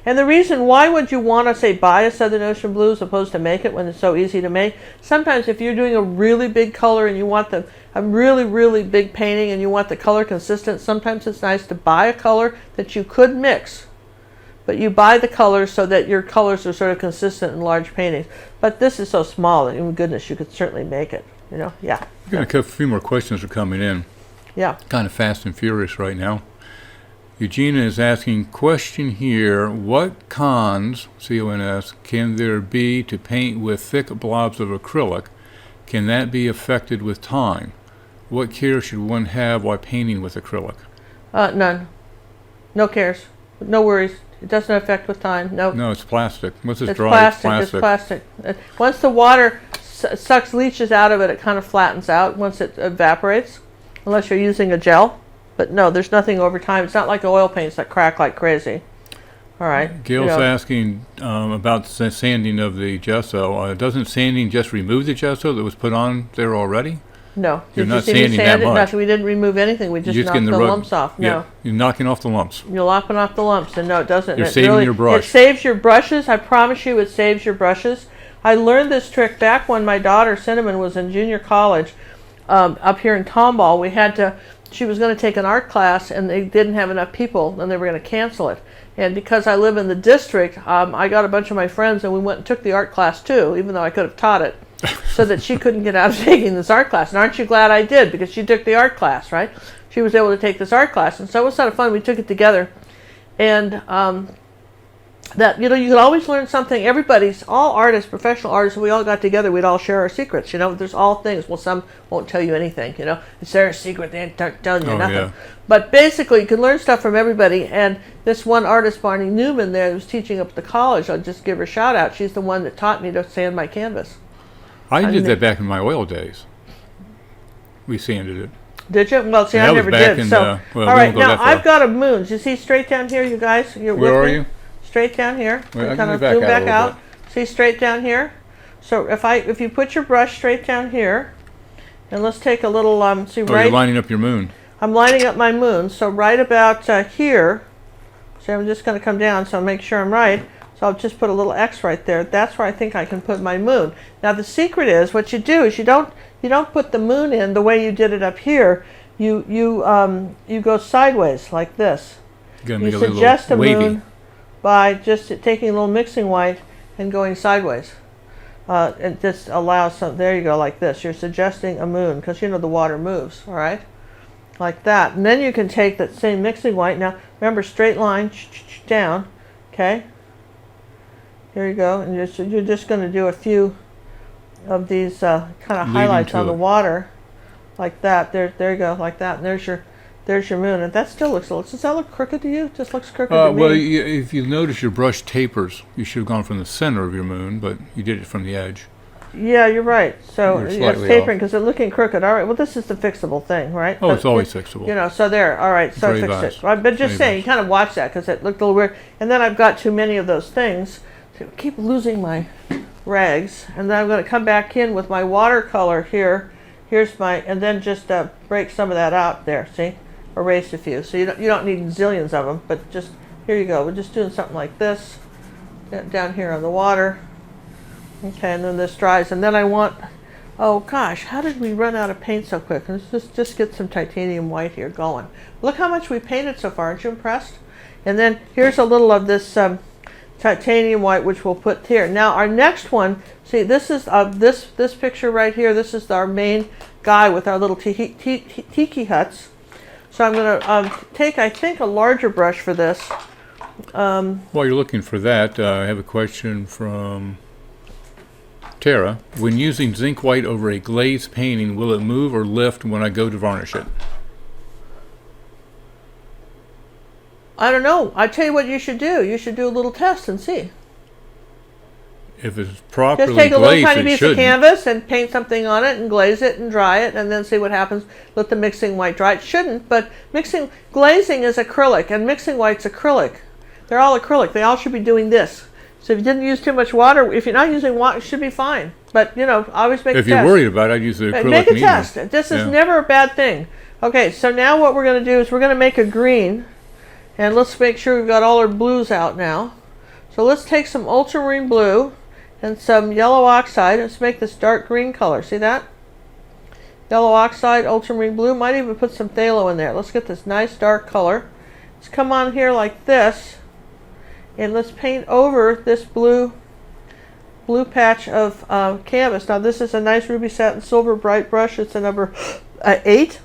And the reason, why would you want to, say, buy a Southern Ocean blue as opposed to make it when it's so easy to make? Sometimes if you're doing a really big color and you want a really big painting and you want the color consistent, sometimes it's nice to buy a color that you could mix. But you buy the colors so that your colors are sort of consistent in large paintings. But this is so small that, oh goodness, you could certainly make it. Yeah. We're going a few more questions are coming in. Yeah. Kind of fast and furious right now. Eugenia is asking, question here, what cons, C-O-N-S, can there be to paint with thick blobs of acrylic? Can that be affected with time? What care should one have while painting with acrylic? None. No cares. No worries. It doesn't affect with time. No. No, it's plastic. Once it's It's dry, plastic. it's plastic. It's plastic. Once the water sucks, leaches out of it, it kind of flattens out once it evaporates, unless you're using a gel. But no, there's nothing over time. It's not like oil paints that crack like crazy. All right. Gail's asking about the sanding of the gesso. Doesn't sanding just remove the gesso that was put on there already? No. You're Did not you see me sanding sand that it? much. Nothing. We didn't remove anything. We just You're knocked getting the rub- lumps off. Yeah, No. you're knocking off the lumps. You're lopping off the lumps, and no, it doesn't. You're It saving really, your brush. It saves your brushes. I promise you, it saves your brushes. I learned this trick back when my daughter Cinnamon was in junior college, up here in Tomball. She was going to take an art class, and they didn't have enough people, and they were going to cancel it. And because I live in the district, I got a bunch of my friends, and we went and took the art class too, even though I could have taught it, so that she couldn't get out of taking this art class. And aren't you glad I did? Because she took the art class, right? She was able to take this art class, and so it was sort of fun. We took it together, and that you could always learn something. All artists, professional artists, we all got together, we'd all share our secrets. There's all things. Well, some won't tell you anything. It's their secret. They ain't telling you nothing. Yeah. But basically, you can learn stuff from everybody. And this one artist, Barney Newman, there, was teaching up at the college. I'll just give her a shout out. She's the one that taught me to sand my canvas. I did that back in my oil days. We sanded it. Did you? Well, see, Yeah, I that was never back did. in, So, well, all we right, won't go now that far. I've got a moon. You see straight down here, you guys? You're Where with are me? you? Straight down here. Wait, I kind can of go zoom back out a back little out. See straight down here. So if you put your brush straight down here, and let's take a little see Oh, right. you're lining up your moon. I'm lining up my moon. So right about here. So I'm just going to come down. So I'll make sure I'm right. So I'll just put a little X right there. That's where I think I can put my moon. Now the secret is what you do is you don't put the moon in the way you did it up here. You go sideways like this. You suggest a moon by just taking a little mixing white and going sideways. It just allows some. There you go, like this. You're suggesting a moon because the water moves. All right, like that. And then you can take that same mixing white. Now remember, straight line down. Okay. Here you go, and you're just going to do a few of these kind of highlights on the water, like that. There you go, like that. And there's your moon, and that still looks. Does that look crooked to you? It just looks crooked to me. Well, if you notice your brush tapers, you should have gone from the center of your moon, but you did it from the edge. Yeah, you're right. So You're it's slightly tapering off. because it's looking crooked. All right. Well, this is the fixable thing, right? Oh, But it's always fixable. So there. All right. So I Very fixed nice. it. Right, but just Very saying, nice. you kind of watch that because it looked a little weird. And then I've got too many of those things. So I keep losing my rags, and then I'm going to come back in with my watercolor here. Here's and then just break some of that out there. See, erase a few. So you don't need zillions of them, but just here you go. We're just doing something like this down here on the water. Okay, and then this dries, and then I want. Oh gosh, how did we run out of paint so quick? Let's just get some titanium white here going. Look how much we painted so far. Aren't you impressed? And then here's a little of this. Titanium white, which we'll put here. Now our next one, see, this is this picture right here. This is our main guy with our little tiki huts. So I'm going to take, I think, a larger brush for this. While you're looking for that, I have a question from Tara. When using zinc white over a glazed painting, will it move or lift when I go to varnish it? I don't know. I tell you what you should do. You should do a little test and see. If it's properly Just take a little glazed, tiny it piece of shouldn't. canvas and paint something on it and glaze it and dry it and then see what happens. Let the mixing white dry. It shouldn't, but glazing is acrylic and mixing white's acrylic. They're all acrylic. They all should be doing this. So if you didn't use too much water, if you're not using water, it should be fine. But, always make a test. If you're worried about it, I'd use the acrylic Make a medium. test. This is never a bad thing. Okay, so now what we're going to do is we're going to make a green. And let's make sure we've got all our blues out now. So let's take some ultramarine blue and some yellow oxide. Let's make this dark green color. See that? Yellow oxide, ultramarine blue. Might even put some phthalo in there. Let's get this nice dark color. Let's come on here like this. And let's paint over this blue patch of canvas. Now this is a nice ruby satin silver bright brush. It's a number 8.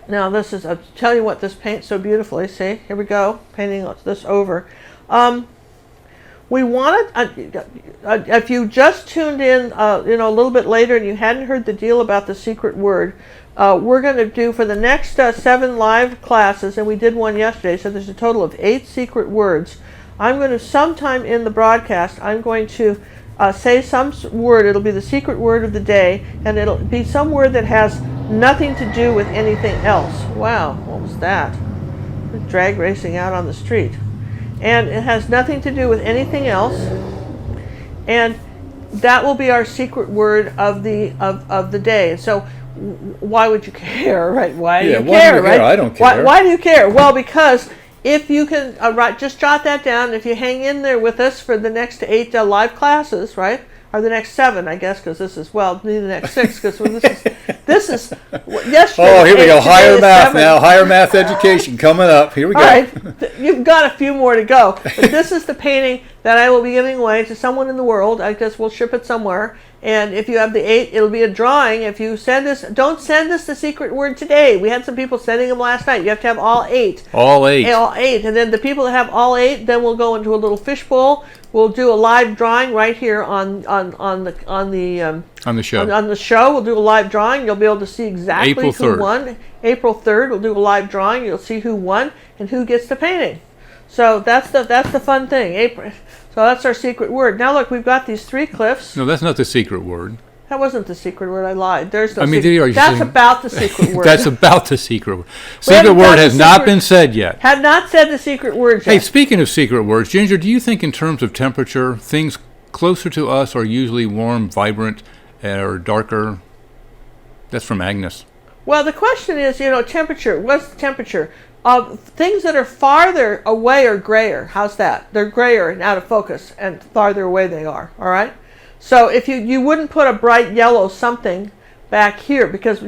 Now this is, I'll tell you what, this paints so beautifully. See, here we go, painting this over. we wanted, if you just tuned in, a little bit later and you hadn't heard the deal about the secret word, we're going to do for the next 7 live classes, and we did one yesterday, so there's a total of 8 secret words. I'm going to, sometime in the broadcast, I'm going to say some word. It'll be the secret word of the day, and it'll be some word that has nothing to do with anything else. Wow, what was that? Drag racing out on the street. And it has nothing to do with anything else. And that will be our secret word of the day. So why would you care, right? Why do you care, right? I don't care. Why do you care? Well, because if you can, just jot that down. If you hang in there with us for the next 8 live classes, right? Or the next 7, I guess, because this is, the next 6, because this is yesterday. Oh, here we go. Higher math now. Higher math education coming up. Here we go. All right. You've got a few more to go. But this is the painting that I will be giving away to someone in the world. I guess we'll ship it somewhere. And if you have the 8, it'll be a drawing. If you send us, don't send us the secret word today. We had some people sending them last night. You have to have all 8. All 8. All 8. And then the people that have all 8, then we'll go into a little fishbowl. We'll do a live drawing right here on the show. On the show, we'll do a live drawing. You'll be able to see exactly April who 3rd. won. April 3rd, we'll do a live drawing. You'll see who won and who gets the painting. So that's the fun thing. April. So that's our secret word. Now look, we've got these 3 cliffs. No, that's not the secret word. That wasn't the secret word. I lied. There's no. That's about the secret word. That's about the secret word. Secret word has not been said yet. Have not said the secret word yet. Hey, speaking of secret words, Ginger, do you think in terms of temperature, things closer to us are usually warm, vibrant, or darker? That's from Agnes. Well, the question is, temperature. What's the temperature? Things that are farther away are grayer. How's that? They're grayer and out of focus, and farther away they are. All right. So if you wouldn't put a bright yellow something back here, because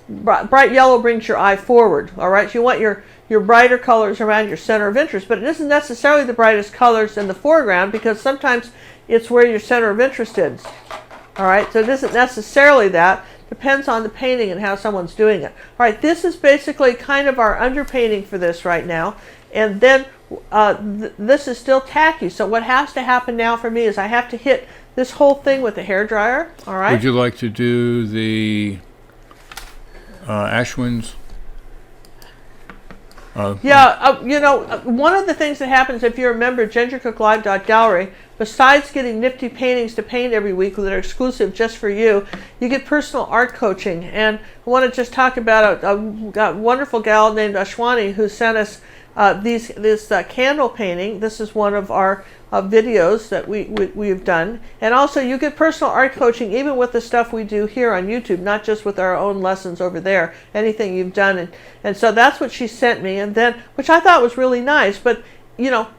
bright yellow brings your eye forward. All right. So you want your brighter colors around your center of interest, but it isn't necessarily the brightest colors in the foreground, because sometimes it's where your center of interest is. All right. So it isn't necessarily that. Depends on the painting and how someone's doing it. All right, this is basically kind of our underpainting for this right now. And then this is still tacky. So what has to happen now for me is I have to hit this whole thing with a hairdryer. All right. Would you like to do the Ashwin's? One of the things that happens if you're a member of GingerCookLive.gallery, besides getting nifty paintings to paint every week that are exclusive just for you, you get personal art coaching. And I want to just talk about a wonderful gal named Ashwani who sent us this candle painting. This is one of our videos that we've done. And also you get personal art coaching even with the stuff we do here on YouTube, not just with our own lessons over there, anything you've done. And so that's what she sent me, and then, which I thought was really nice. But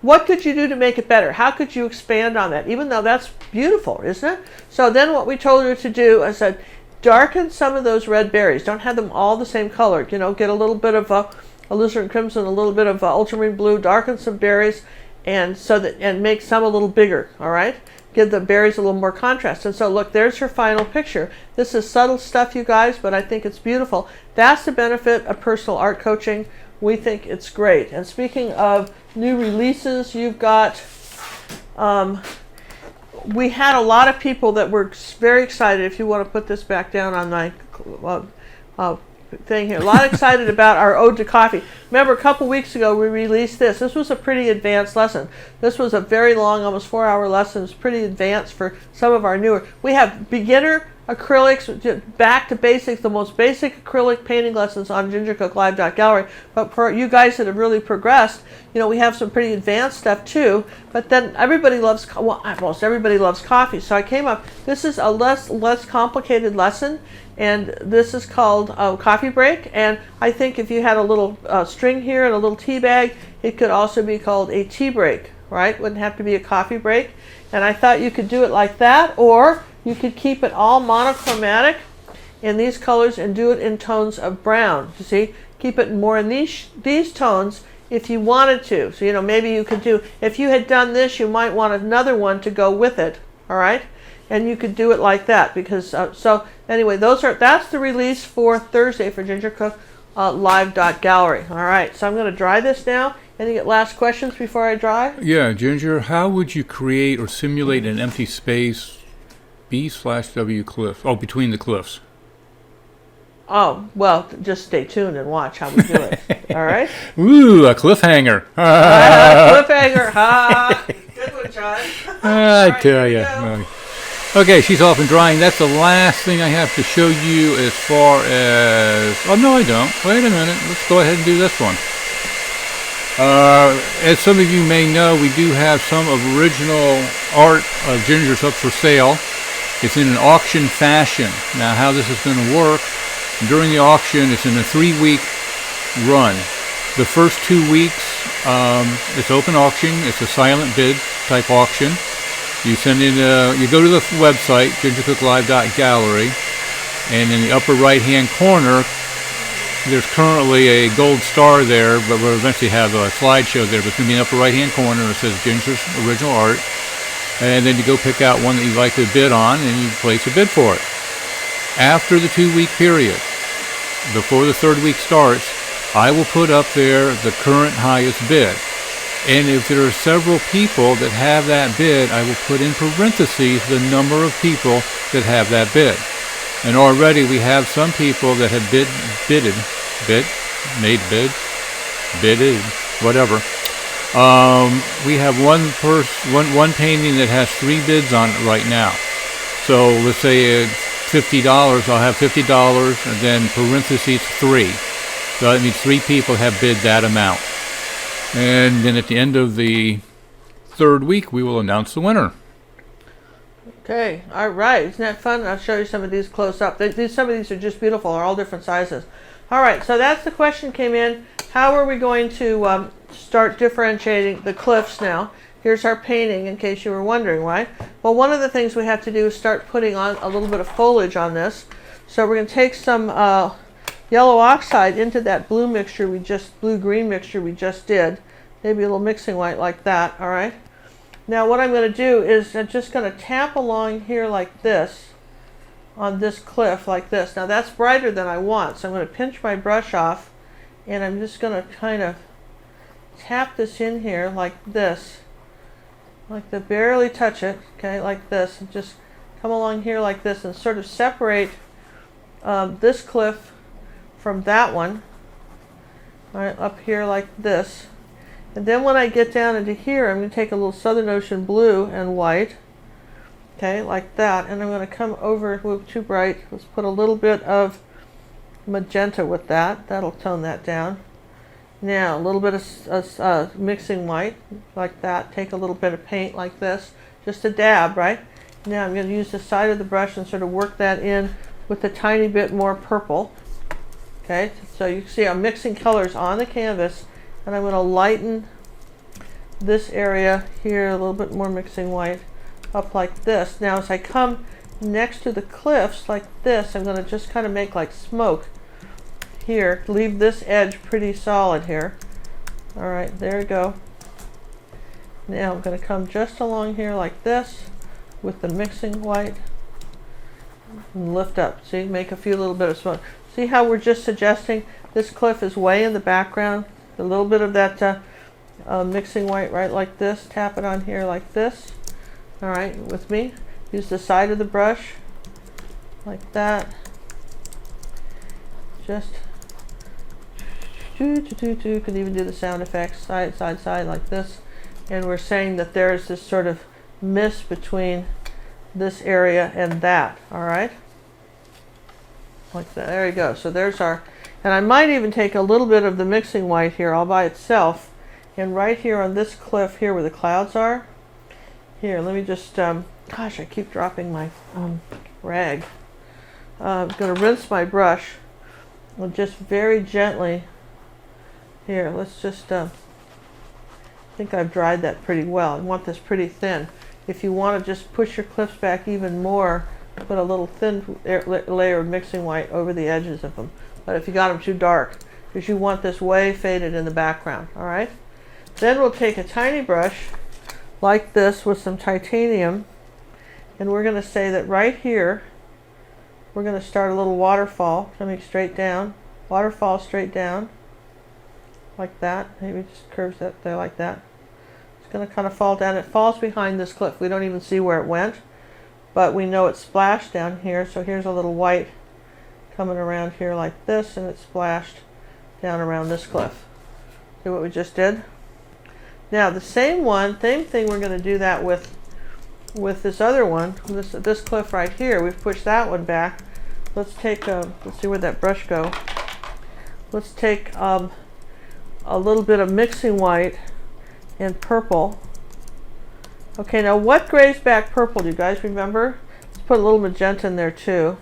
what could you do to make it better? How could you expand on that? Even though that's beautiful, isn't it? So then what we told her to do, I said, darken some of those red berries. Don't have them all the same color. Get a little bit of alizarin crimson, a little bit of ultramarine blue, darken some berries, and make some a little bigger. All right, give the berries a little more contrast. And so look, there's her final picture. This is subtle stuff, you guys, but I think it's beautiful. That's the benefit of personal art coaching. We think it's great. And speaking of new releases, you've got we had a lot of people that were very excited. If you want to put this back down on my thing here, a lot excited about our Ode to Coffee. Remember, a couple weeks ago we released this. This was a pretty advanced lesson. This was a very long, almost 4-hour lesson. It's pretty advanced for some of our newer. We have beginner acrylics, back to basics, the most basic acrylic painting lessons on GingerCookLive.gallery. But for you guys that have really progressed, we have some pretty advanced stuff too. But then most everybody loves coffee. So I came up, this is a less complicated lesson, and this is called Coffee Break. And I think if you had a little string here and a little tea bag, it could also be called a tea break, right? Wouldn't have to be a coffee break. And I thought you could do it like that, or you could keep it all monochromatic in these colors and do it in tones of brown. You see, keep it more in these tones if you wanted to. So maybe you could do, if you had done this, you might want another one to go with it. All right, and you could do it like that, because so anyway, that's the release for Thursday for GingerCookLive.gallery. All right, so I'm going to dry this now, Any last questions before I dry? Yeah, Ginger, how would you create or simulate an empty space B/W cliff? Oh, between the cliffs. Oh, well, just stay tuned and watch how we do it. All right? Ooh, a cliffhanger. Cliffhanger. Ha! Good one, John. I tell you. Okay, she's off and drying. That's the last thing I have to show you as far as... Oh, no, I don't. Wait a minute. Let's go ahead and do this one. As some of you may know, we do have some original art of Ginger's up for sale. It's in an auction fashion. Now, how this is going to work, during the auction, it's in a 3-week run. The first 2 weeks, it's open auction. It's a silent bid type auction. You send in, you go to the website, gingercooklive.gallery, and in the upper right-hand corner, there's currently a gold star there, but we'll eventually have a slideshow there. But it's going to be in the upper right-hand corner. It says Ginger's Original Art. And then you go pick out one that you'd like to bid on, and you place a bid for it. After the 2-week period, before the 3rd week starts, I will put up there the current highest bid. And if there are several people that have that bid, I will put in parentheses the number of people that have that bid. And already we have some people that have bidded, whatever. We have one painting that has 3 bids on it right now. So let's say it's $50. I'll have $50 and then parentheses 3. So that means 3 people have bid that amount. And then at the end of the 3rd week, we will announce the winner. Okay, all right. Isn't that fun? I'll show you some of these close up. Some of these are just beautiful. They're all different sizes. All right, so that's the question came in. How are we going to start differentiating the cliffs now? Here's our painting, in case you were wondering why. Well, one of the things we have to do is start putting on a little bit of foliage on this. So we're going to take some yellow oxide into that blue-green mixture we just did. Maybe a little mixing white like that, all right? Now what I'm going to do is I'm just going to tap along here like this, on this cliff like this. Now that's brighter than I want, so I'm going to pinch my brush off, and I'm just going to kind of tap this in here like this, like to barely touch it, okay, like this, and just come along here like this and sort of separate this cliff from that one, all right, up here like this. And then when I get down into here, I'm going to take a little Southern Ocean blue and white, okay, like that, and I'm going to come over, too bright, let's put a little bit of magenta with that, that'll tone that down. Now a little bit of mixing white, like that, take a little bit of paint like this, just a dab, right? Now I'm going to use the side of the brush and sort of work that in with a tiny bit more purple. Okay, so you see I'm mixing colors on the canvas, and I'm going to lighten this area here, a little bit more mixing white, up like this. Now as I come next to the cliffs like this, I'm going to just kind of make like smoke here, leave this edge pretty solid here. All right, there we go. Now I'm going to come just along here like this with the mixing white and lift up. See, make a few little bit of smoke. See how we're just suggesting this cliff is way in the background? A little bit of that mixing white right like this. Tap it on here like this. All right, with me. Use the side of the brush like that. Just could even do the sound effects, side, side, side like this. And we're saying that there's this sort of mist between this area and that. All right, like that. There you go. So there's our, and I might even take a little bit of the mixing white here all by itself, and right here on this cliff here where the clouds are, here, let me just, gosh, I keep dropping my rag. I'm going to rinse my brush and just very gently, here, let's just, I think I've dried that pretty well. I want this pretty thin. If you want to just push your cliffs back even more, put a little thin layer of mixing white over the edges of them. But if you got them too dark, because you want this way faded in the background, all right? Then we'll take a tiny brush like this with some titanium, and we're going to say that right here, we're going to start a little waterfall coming straight down, waterfall straight down, like that. Maybe just curves that there like that. It's going to kind of fall down. It falls behind this cliff. We don't even see where it went, but we know it splashed down here. So here's a little white coming around here like this, and it splashed down around this cliff. See what we just did? Now the same thing, we're going to do that with this other one, this cliff right here. We've pushed that one back. Let's take let's see where that brush go. Let's take a little bit of mixing white and purple. Okay, now what grays back purple? Do you guys remember? Let's put a little magenta in there too.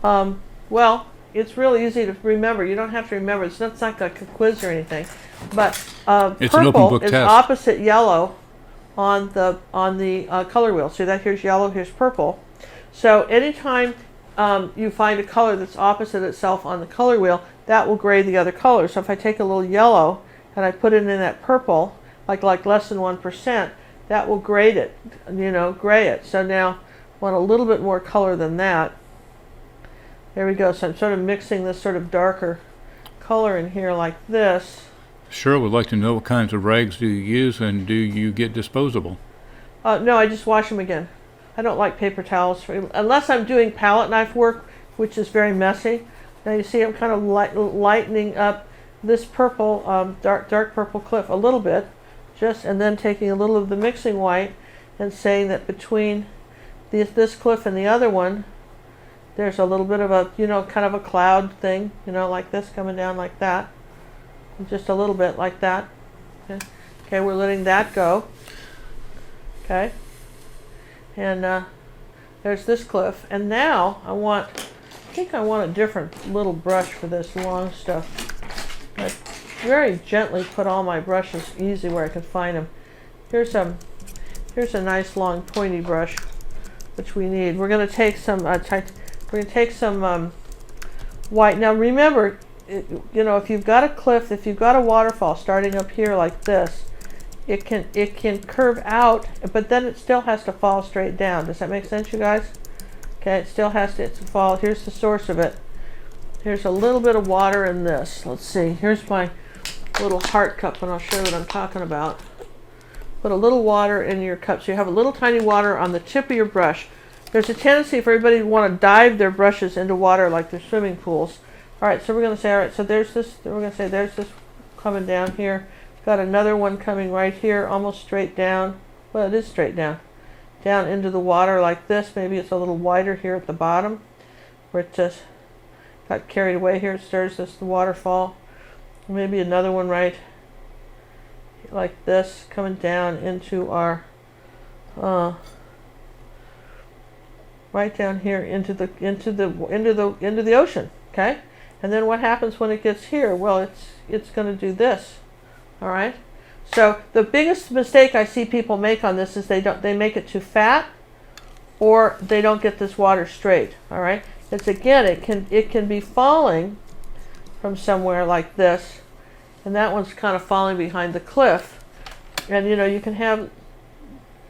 Well, it's really easy to remember. You don't have to remember. It's not like a quiz or anything. But it's an open purple book is test. opposite yellow on the color wheel. See that? Here's yellow, here's purple. So anytime you find a color that's opposite itself on the color wheel, that will gray the other color. So if I take a little yellow and I put it in that purple, like less than 1%, that will grade it, gray it. So now I want a little bit more color than that. There we go. So I'm sort of mixing this sort of darker color in here like this. Cheryl would like to know what kinds of rags do you use, and do you get disposable? No, I just wash them again. I don't like paper towels unless I'm doing palette knife work, which is very messy. Now you see I'm kind of lightening up this purple, dark purple cliff a little bit, and then taking a little of the mixing white and saying that between this cliff and the other one, there's a little bit of a, kind of a cloud thing, like this coming down like that. Just a little bit like that. Okay, we're letting that go. Okay. And there's this cliff. And now I think I want a different little brush for this long stuff. I very gently put all my brushes easy where I can find them. Here's a nice long pointy brush, which we need. We're going to take some white. Now remember, if you've got a cliff, if you've got a waterfall starting up here like this, it can curve out, but then it still has to fall straight down. Does that make sense, you guys? Okay, it still has to fall. Here's the source of it. Here's a little bit of water in this. Let's see. Here's my little heart cup, and I'll show you what I'm talking about. Put a little water in your cup, so you have a little tiny water on the tip of your brush. There's a tendency for everybody to want to dive their brushes into water like they're swimming pools. All right, so we're going to say, all right, so there's this. We're going to say there's this coming down here. Got another one coming right here, almost straight down. Well, it is straight down. Down into the water like this. Maybe it's a little wider here at the bottom, where it just got carried away here. It stirs this waterfall. Maybe another one right like this, coming down into our right down here into the ocean. Okay, and then what happens when it gets here? Well, it's going to do this. All right. So the biggest mistake I see people make on this is they make it too fat, or they don't get this water straight. All right. It's again, it can be falling from somewhere like this, and that one's kind of falling behind the cliff, and you can have,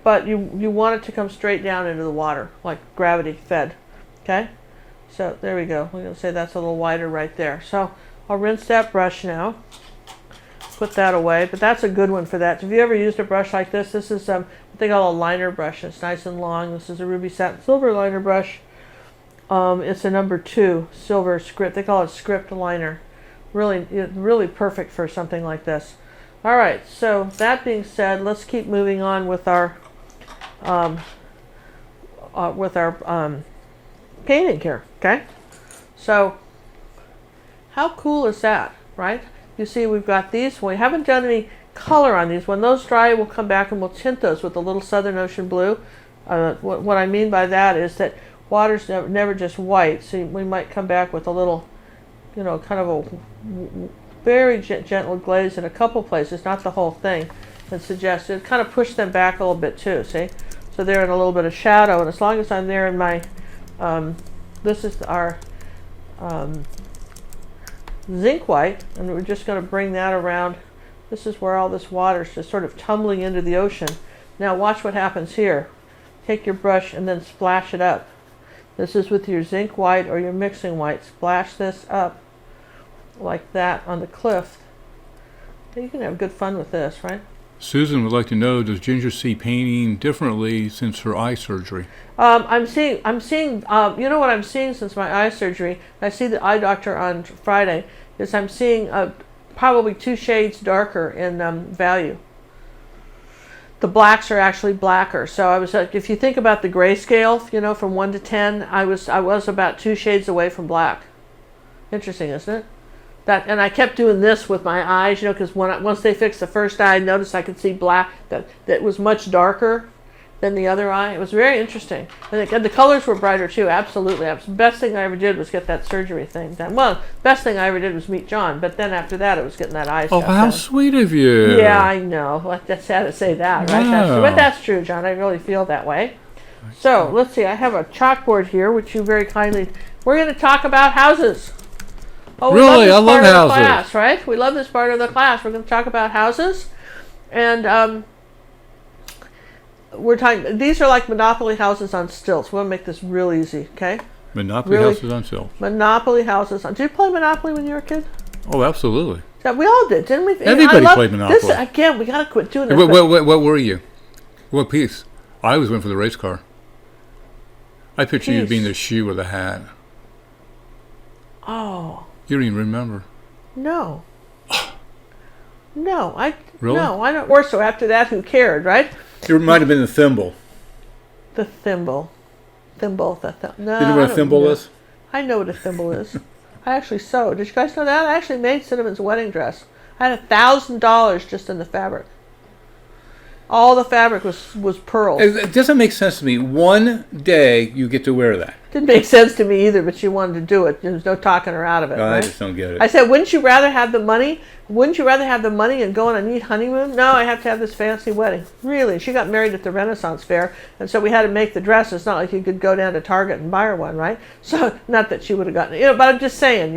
but you want it to come straight down into the water like gravity fed. Okay. So there we go. We're going to say that's a little wider right there. So I'll rinse that brush now. Put that away, but that's a good one for that. Have you ever used a brush like this? This is what they call a liner brush. It's nice and long. This is a ruby satin silver liner brush. It's a number 2 silver script. They call it script liner. Really perfect for something like this. All right. So that being said, let's keep moving on with our painting here. Okay. So how cool is that, right? You see we've got these. We haven't done any color on these. When those dry, we'll come back and we'll tint those with a little Southern Ocean blue. What I mean by that is that water's never just white, so we might come back with a little, kind of a very gentle glaze in a couple places, not the whole thing, and suggest it. Kind of push them back a little bit too, see? So they're in a little bit of shadow, and as long as I'm there in my, this is our zinc white, and we're just going to bring that around. This is where all this water is just sort of tumbling into the ocean. Now watch what happens here. Take your brush and then splash it up. This is with your zinc white or your mixing white. Splash this up like that on the cliff. You can have good fun with this, right? Susan would like to know, does Ginger see painting differently since her eye surgery? I'm seeing, you know what I'm seeing since my eye surgery? I see the eye doctor on Friday, is I'm seeing probably 2 shades darker in value. The blacks are actually blacker. So I was, if you think about the grayscale, you know, from 1 to 10, I was about 2 shades away from black. Interesting, isn't it? And I kept doing this with my eyes, you know, because once they fixed the first eye, I noticed I could see black that was much darker than the other eye. It was very interesting. And the colors were brighter too, absolutely. The best thing I ever did was get that surgery thing done. Well, best thing I ever did was meet John, but then after that it was getting that eye stuff how done. sweet of you. Yeah, I know. Well, that's sad to say that, right? Wow. But that's true, John. I really feel that way. So, let's see. I have a chalkboard here, which you very kindly... We're going to talk about houses. Oh, Really? I love part of the houses. class, right? We love this part of the class. We're going to talk about houses. And we're talking... These are like Monopoly houses on stilts. We'll make this real easy, okay? Monopoly houses on sale. Monopoly houses on... Did you play Monopoly when you were a kid? Oh, absolutely. Yeah, we all did, didn't we? Everybody played Monopoly. This, again, we got to quit doing this. What were you? What piece? I always went for the race car. I picture you being the shoe or the hat. Oh. You don't even remember. No. No, Really? No, I don't. Or so after that, who cared, right? It might have been the thimble. The thimble. No, You know what a thimble is? I know what a thimble is. I actually sewed. Did you guys know that? I actually made Cinnamon's wedding dress. I had $1,000 just in the fabric. All the fabric was pearls. It doesn't make sense to me. One day you get to wear that. Didn't make sense to me either, but she wanted to do it. There was no talking her out of it. I right? just don't get it. I said, wouldn't you rather have the money? Wouldn't you rather have the money and go on a neat honeymoon? No, I have to have this fancy wedding. Really? She got married at the Renaissance Fair, and so we had to make the dress. It's not like you could go down to Target and buy her one, right? So, not that she would have gotten it, but I'm just saying,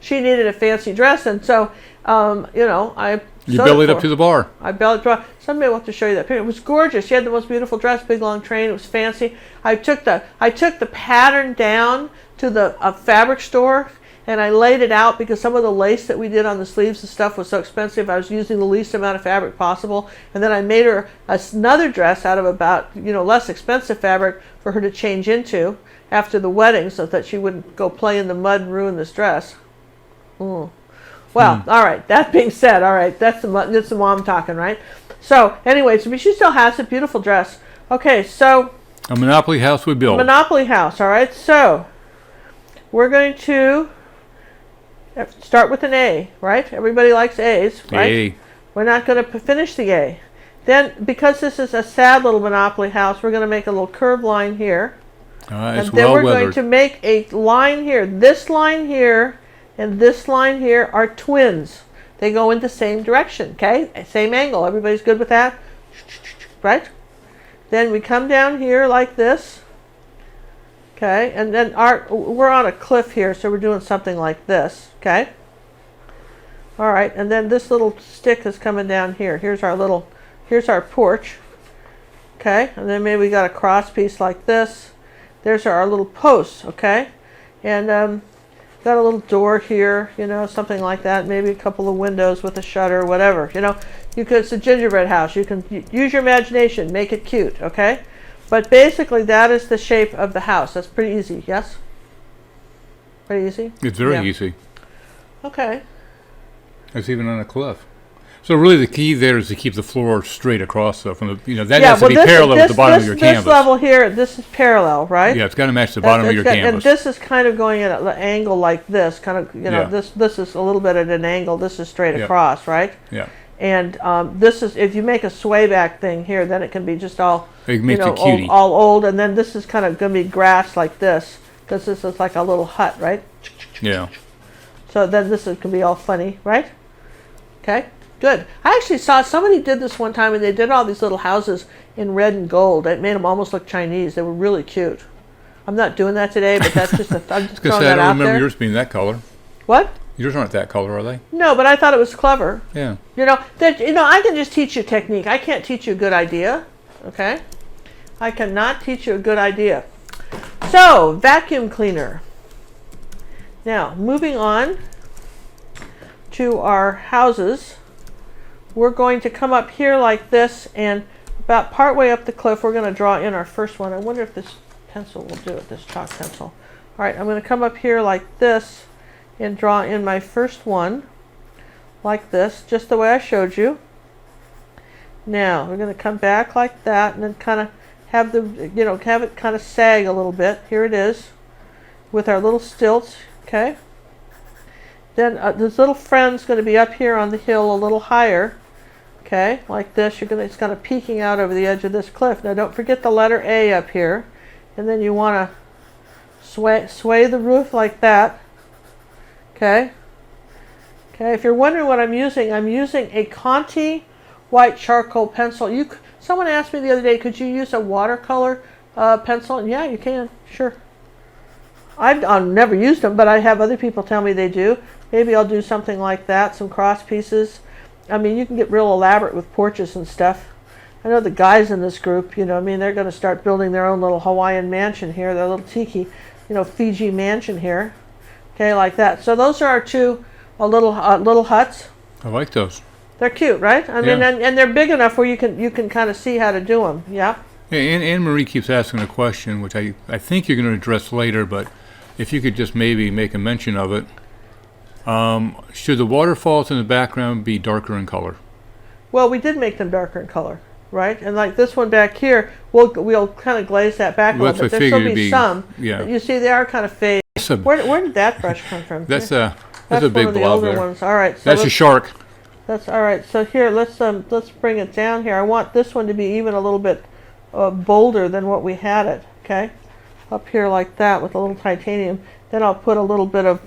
she needed a fancy dress, and so, You bellied up to the bar. I bellied up. Someday we'll have to show you that picture. It was gorgeous. She had the most beautiful dress, big long train. It was fancy. I took the pattern down to the fabric store and I laid it out because some of the lace that we did on the sleeves and stuff was so expensive. I was using the least amount of fabric possible, and then I made her another dress out of about less expensive fabric for her to change into after the wedding, so that she wouldn't go play in the mud and ruin this dress. Well, all right. That being said, all right, that's the mom talking, right? So, anyway, she still has a beautiful dress. Okay, so a Monopoly house we built. Monopoly house, all right. So we're going to start with an A, right? Everybody likes A's, right? A. We're not going to finish the A. Then, because this is a sad little Monopoly house, we're going to make a little curved line here. It's and then we're going well-weathered. to make a line here. This line here and this line here are twins. They go in the same direction, okay? Same angle. Everybody's good with that? Right? Then we come down here like this. Okay, and then we're on a cliff here, so we're doing something like this, okay? All right, and then this little stick is coming down here. Here's our porch, okay? And then maybe we got a cross piece like this. There's our little posts, okay? And got a little door here, something like that. Maybe a couple of windows with a shutter, whatever. It's a gingerbread house. You can use your imagination, make it cute, okay? But basically, that is the shape of the house. That's pretty easy, yes? Pretty easy? It's very easy. Okay. It's even on a cliff. So really, the key there is to keep the floor straight across. So from the that has to be parallel with the bottom of your canvas. This level here, this is parallel, right? Yeah, it's got to match the bottom of your canvas. And this is kind of going at an angle like this, kind of. This is a little bit at an angle. This is straight across, right? Yeah. And this is, if you make a sway back thing here, then it can be just all, it makes it cutie. all old. And then this is kind of going to be grass like this, because this is like a little hut, right? Yeah. So then this can be all funny, right? Okay, good. I actually saw somebody did this one time, and they did all these little houses in red and gold. It made them almost look Chinese. They were really cute. I'm not doing that today, but that's just I'm just throwing that out there. I don't remember yours being that color. What? Yours aren't that color, are they? No, but I thought it was clever. Yeah. I can just teach you technique. I can't teach you a good idea. Okay? I cannot teach you a good idea. So, vacuum cleaner. Now, moving on. to our houses. We're going to come up here like this, and about partway up the cliff, we're going to draw in our first one. I wonder if this pencil will do it, this chalk pencil. All right, I'm going to come up here like this and draw in my first one like this, just the way I showed you. Now, we're going to come back like that and then kind of have have it kind of sag a little bit. Here it is with our little stilts, okay? Then this little friend's going to be up here on the hill a little higher. Okay, like this. It's kind of peeking out over the edge of this cliff. Now don't forget the letter A up here. And then you want to sway the roof like that. Okay. Okay, if you're wondering what I'm using a Conti white charcoal pencil. Someone asked me the other day, could you use a watercolor pencil? And yeah, you can, sure. I've never used them, but I have other people tell me they do. Maybe I'll do something like that, some cross pieces. I mean, you can get real elaborate with porches and stuff. I know the guys in this group, they're going to start building their own little Hawaiian mansion here, their little tiki, Fiji mansion here. Okay, like that. So those are our two little huts. I like those. They're cute, right? I mean, and they're big enough where you can kind of see how to do them. Yeah. Yeah, Anne Marie keeps asking a question, which I think you're going to address later, but if you could just maybe make a mention of it. Should the waterfalls in the background be darker in color? Well, we did make them darker in color, right? And like this one back here, we'll kind of glaze that back a little bit. There'll still be some. Yeah. You see, they are kind of faded. Where did that brush come from? That's a big one of the blob older there. Ones. All right. So that's a shark. That's all right. So here, let's bring it down here. I want this one to be even a little bit bolder than what we had it. Okay, up here like that with a little titanium. Then I'll put a little bit of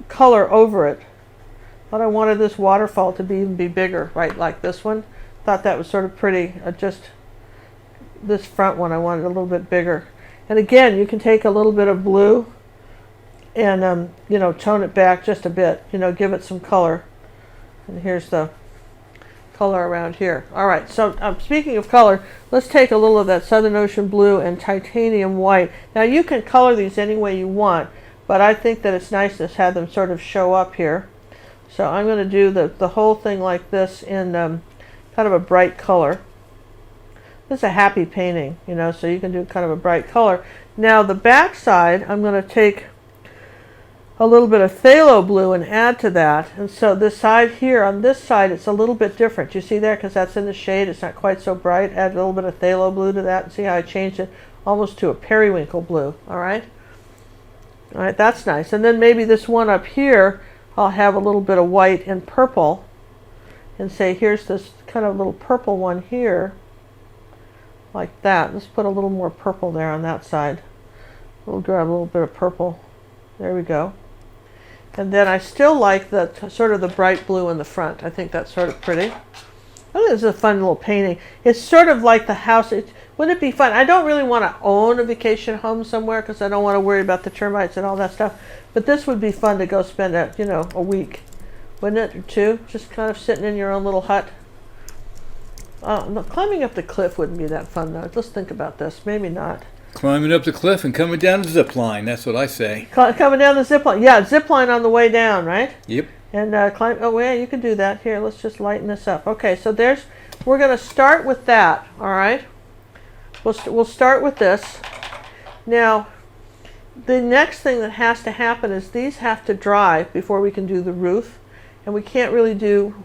color over it. But I wanted this waterfall to even be bigger, right? Like this one. Thought that was sort of pretty. Just this front one, I wanted a little bit bigger. And again, you can take a little bit of blue and tone it back just a bit. Give it some color. And here's the color around here. All right. So speaking of color, let's take a little of that Southern Ocean blue and titanium white. Now you can color these any way you want, but I think that it's nice to have them sort of show up here. So I'm going to do the whole thing like this in kind of a bright color. This is a happy painting, so you can do kind of a bright color. Now the back side, I'm going to take a little bit of phthalo blue and add to that. And so this side here, on this side, it's a little bit different. You see there? Because that's in the shade. It's not quite so bright. Add a little bit of phthalo blue to that. And see how I changed it almost to a periwinkle blue. All right? All right, that's nice. And then maybe this one up here, I'll have a little bit of white and purple. And say, here's this kind of little purple one here. Like that. Let's put a little more purple there on that side. We'll grab a little bit of purple. There we go. And then I still like the sort of the bright blue in the front. I think that's sort of pretty. I think this is a fun little painting. It's sort of like the house. Wouldn't it be fun? I don't really want to own a vacation home somewhere because I don't want to worry about the termites and all that stuff. But this would be fun to go spend a week, wouldn't it, or two? Just kind of sitting in your own little hut. No, climbing up the cliff wouldn't be that fun though. Let's think about this. Maybe not. Climbing up the cliff and coming down the zip line. That's what I say. Coming down the zip line. Yeah, zip line on the way down, right? Yep. And climb. Oh, yeah, you can do that. Here, let's just lighten this up. Okay, so we're going to start with that, all right? We'll start with this. Now, the next thing that has to happen is these have to dry before we can do the roof. And we can't really do,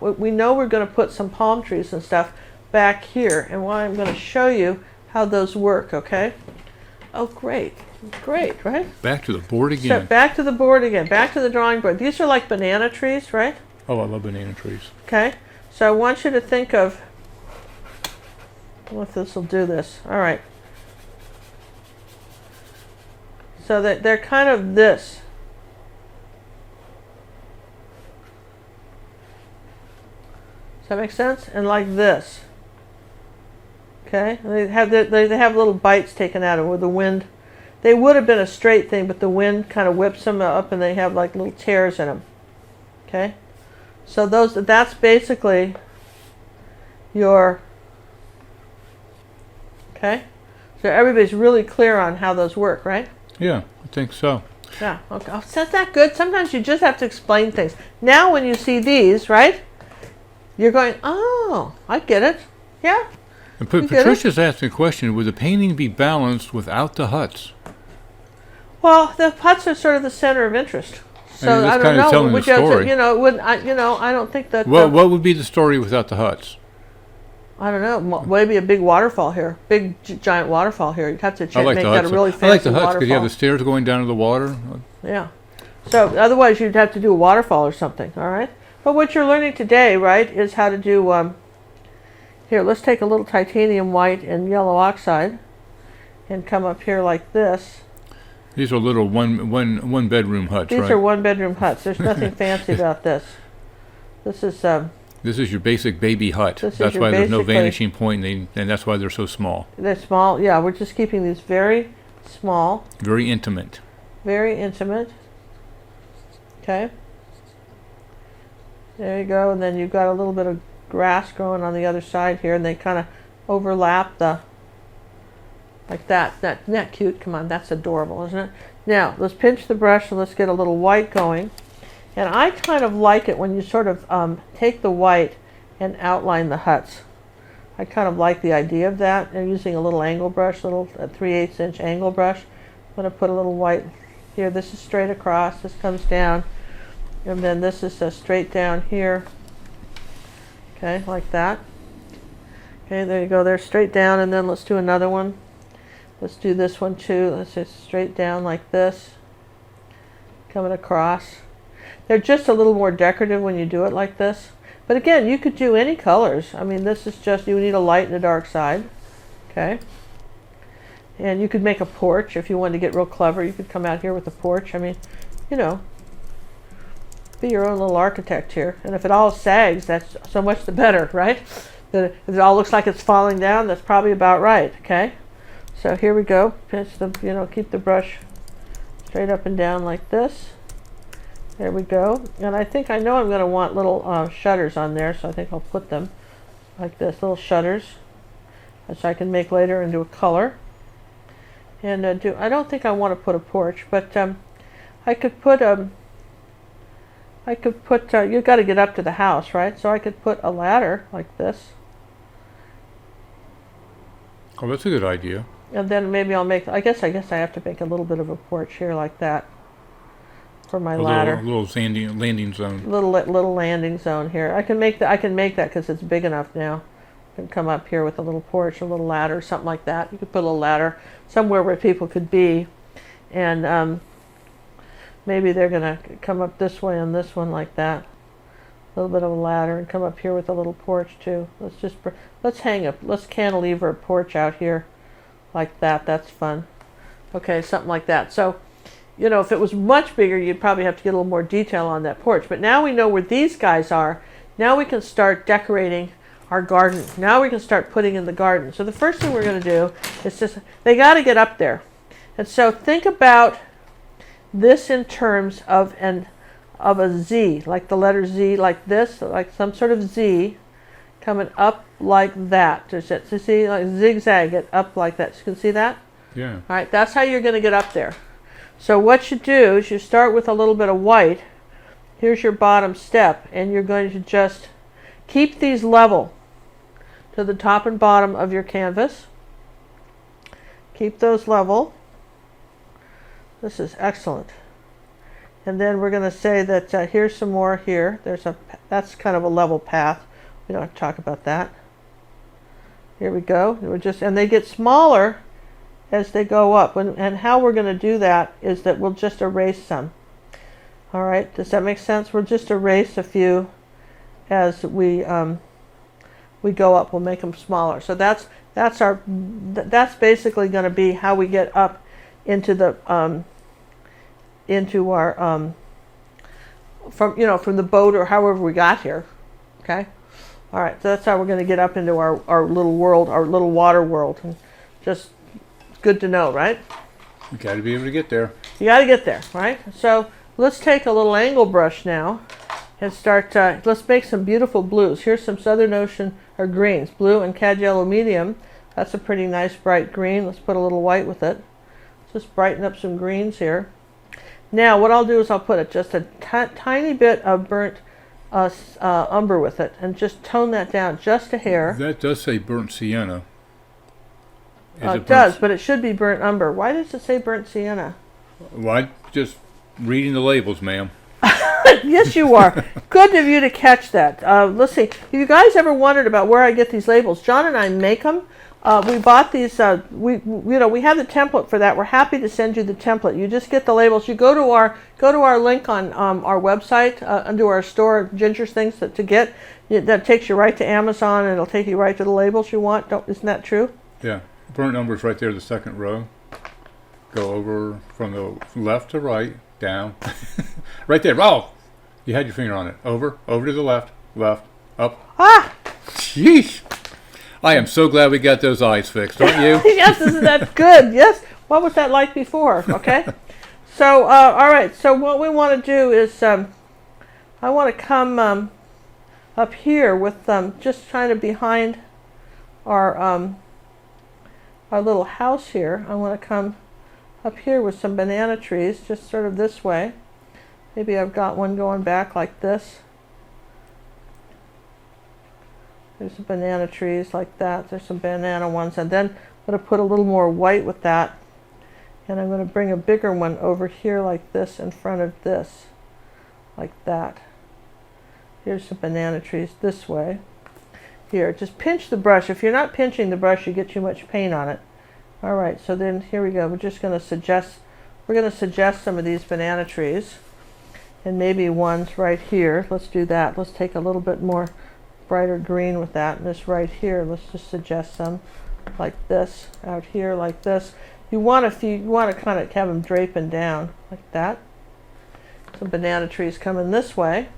we know we're going to put some palm trees and stuff back here. And why I'm going to show you how those work, okay? Oh, great. Great, right? Back to the board again. So back to the board again. Back to the drawing board. These are like banana trees, right? Oh, I love banana trees. Okay. So I want you to think of, if this will do this. All right. So that they're kind of this. Does that make sense? And like this. Okay, and they have little bites taken out of them where the wind. They would have been a straight thing, but the wind kind of whips them up, and they have like little tears in them. Okay, so that's basically your. Okay, so everybody's really clear on how those work, right? Yeah, I think so. Yeah, okay. Oh, so that good? Sometimes you just have to explain things. Now when you see these, right, you're going, oh, I get it. Yeah. And Patricia's asking a question, would the painting be balanced without the huts? Well, the huts are sort of the center of interest. So I don't know. Telling the story. I don't think that. What would be the story without the huts? I don't know. Maybe a big waterfall here, big giant waterfall here. You'd have to make that a really fancy waterfall. I like the huts because you have the stairs going down to the water. Yeah. So otherwise, you'd have to do a waterfall or something. All right. But what you're learning today, right, is how to do. Here, let's take a little titanium white and yellow oxide, and come up here like this. These are little one bedroom huts, right? These are 1-bedroom huts. There's nothing fancy about this. This is your basic baby hut. That's why there's no vanishing point, and that's why they're so small. They're small. Yeah, we're just keeping these very small. Very intimate. Very intimate. Okay. There you go. And then you've got a little bit of grass growing on the other side here, and they kind of overlap like that. Isn't that cute? Come on, that's adorable, isn't it? Now, let's pinch the brush and let's get a little white going. And I kind of like it when you sort of take the white and outline the huts. I kind of like the idea of that. I'm using a little angle brush, a 3/8 inch angle brush. I'm going to put a little white here. This is straight across. This comes down. And then this is straight down here. Okay, like that. Okay, there you go. They're straight down. And then let's do another one. Let's do this one too. Let's just straight down like this. Coming across. They're just a little more decorative when you do it like this. But again, you could do any colors. I mean, this is just, you need a light and a dark side. Okay. And you could make a porch if you wanted to get real clever. You could come out here with a porch. I mean, you know, be your own little architect here. And if it all sags, that's so much the better, right? If it all looks like it's falling down, that's probably about right. Okay. So here we go. Pinch the, keep the brush straight up and down like this. There we go. And I think I know I'm going to want little shutters on there, so I think I'll put them like this, little shutters, which I can make later into a color. And I don't think I want to put a porch, but I could put you've got to get up to the house, right? So I could put a ladder like this. Oh, that's a good idea. And then maybe I'll make, I guess I have to make a little bit of a porch here like that for my ladder. Little landing zone. Little landing zone here. I can make that because it's big enough now. I can come up here with a little porch, a little ladder, something like that. You could put a little ladder somewhere where people could be, and maybe they're gonna come up this way on this one like that. A little bit of a ladder, and come up here with a little porch too. Let's cantilever a porch out here like that. That's fun. Okay, something like that. So, if it was much bigger, you'd probably have to get a little more detail on that porch. But now we know where these guys are. Now we can start decorating our garden. Now we can start putting in the garden. So the first thing we're going to do is they got to get up there. And so think about this in terms of a Z, like the letter Z, like this, like some sort of Z coming up like that. So see, like zigzag it up like that. So you can see that? Yeah. All right, that's how you're going to get up there. So what you do is you start with a little bit of white. Here's your bottom step, and you're going to just keep these level to the top and bottom of your canvas. Keep those level. This is excellent. And then we're going to say that here's some more here. That's kind of a level path. We don't have to talk about that. Here we go. And they get smaller as they go up. And how we're going to do that is that we'll just erase some. All right, does that make sense? We'll just erase a few as we go up. We'll make them smaller. So that's basically going to be how we get up into the into our from the boat or however we got here. Okay. All right, so that's how we're going to get up into our little world, our little water world. And just good to know, right? You got to be able to get there. You got to get there, right? So let's take a little angle brush now and start. Let's make some beautiful blues. Here's some Southern Ocean or greens, blue and cad yellow medium. That's a pretty nice bright green. Let's put a little white with it. Just brighten up some greens here. Now what I'll do is I'll put just a tiny bit of burnt umber with it, and just tone that down just a hair. That does say burnt sienna. It does, but it should be burnt umber. Why does it say burnt sienna? Well, I'm just reading the labels, ma'am. Yes, you are. Good of you to catch that. Let's see. Have you guys ever wondered about where I get these labels? John and I make them. We bought these. We have the template for that. We're happy to send you the template. You just get the labels. You go to our link on our website under our store, Ginger's Things to get. That takes you right to Amazon, and it'll take you right to the labels you want. Isn't that true? Yeah. Burnt number's right there, the second row. Go over from the left to right, down. Right there. Oh, you had your finger on it. Over to the left, up. Ah! Sheesh. I am so glad we got those eyes fixed, aren't you? Yes, isn't that good? Yes. What was that like before? Okay. So, all right. So what we want to do is, I want to come up here with just kind of behind our little house here. I want to come up here with some banana trees, just sort of this way. Maybe I've got one going back like this. There's some banana trees like that. There's some banana ones. And then I'm going to put a little more white with that. And I'm going to bring a bigger one over here like this in front of this. Like that. Here's some banana trees this way. Here, just pinch the brush. If you're not pinching the brush, you get too much paint on it. All right, so then here we go. We're going to suggest some of these banana trees. And maybe ones right here. Let's do that. Let's take a little bit more brighter green with that. And this right here, let's just suggest some like this, out here like this. You want to kind of have them draping down like that. Some banana trees coming this way.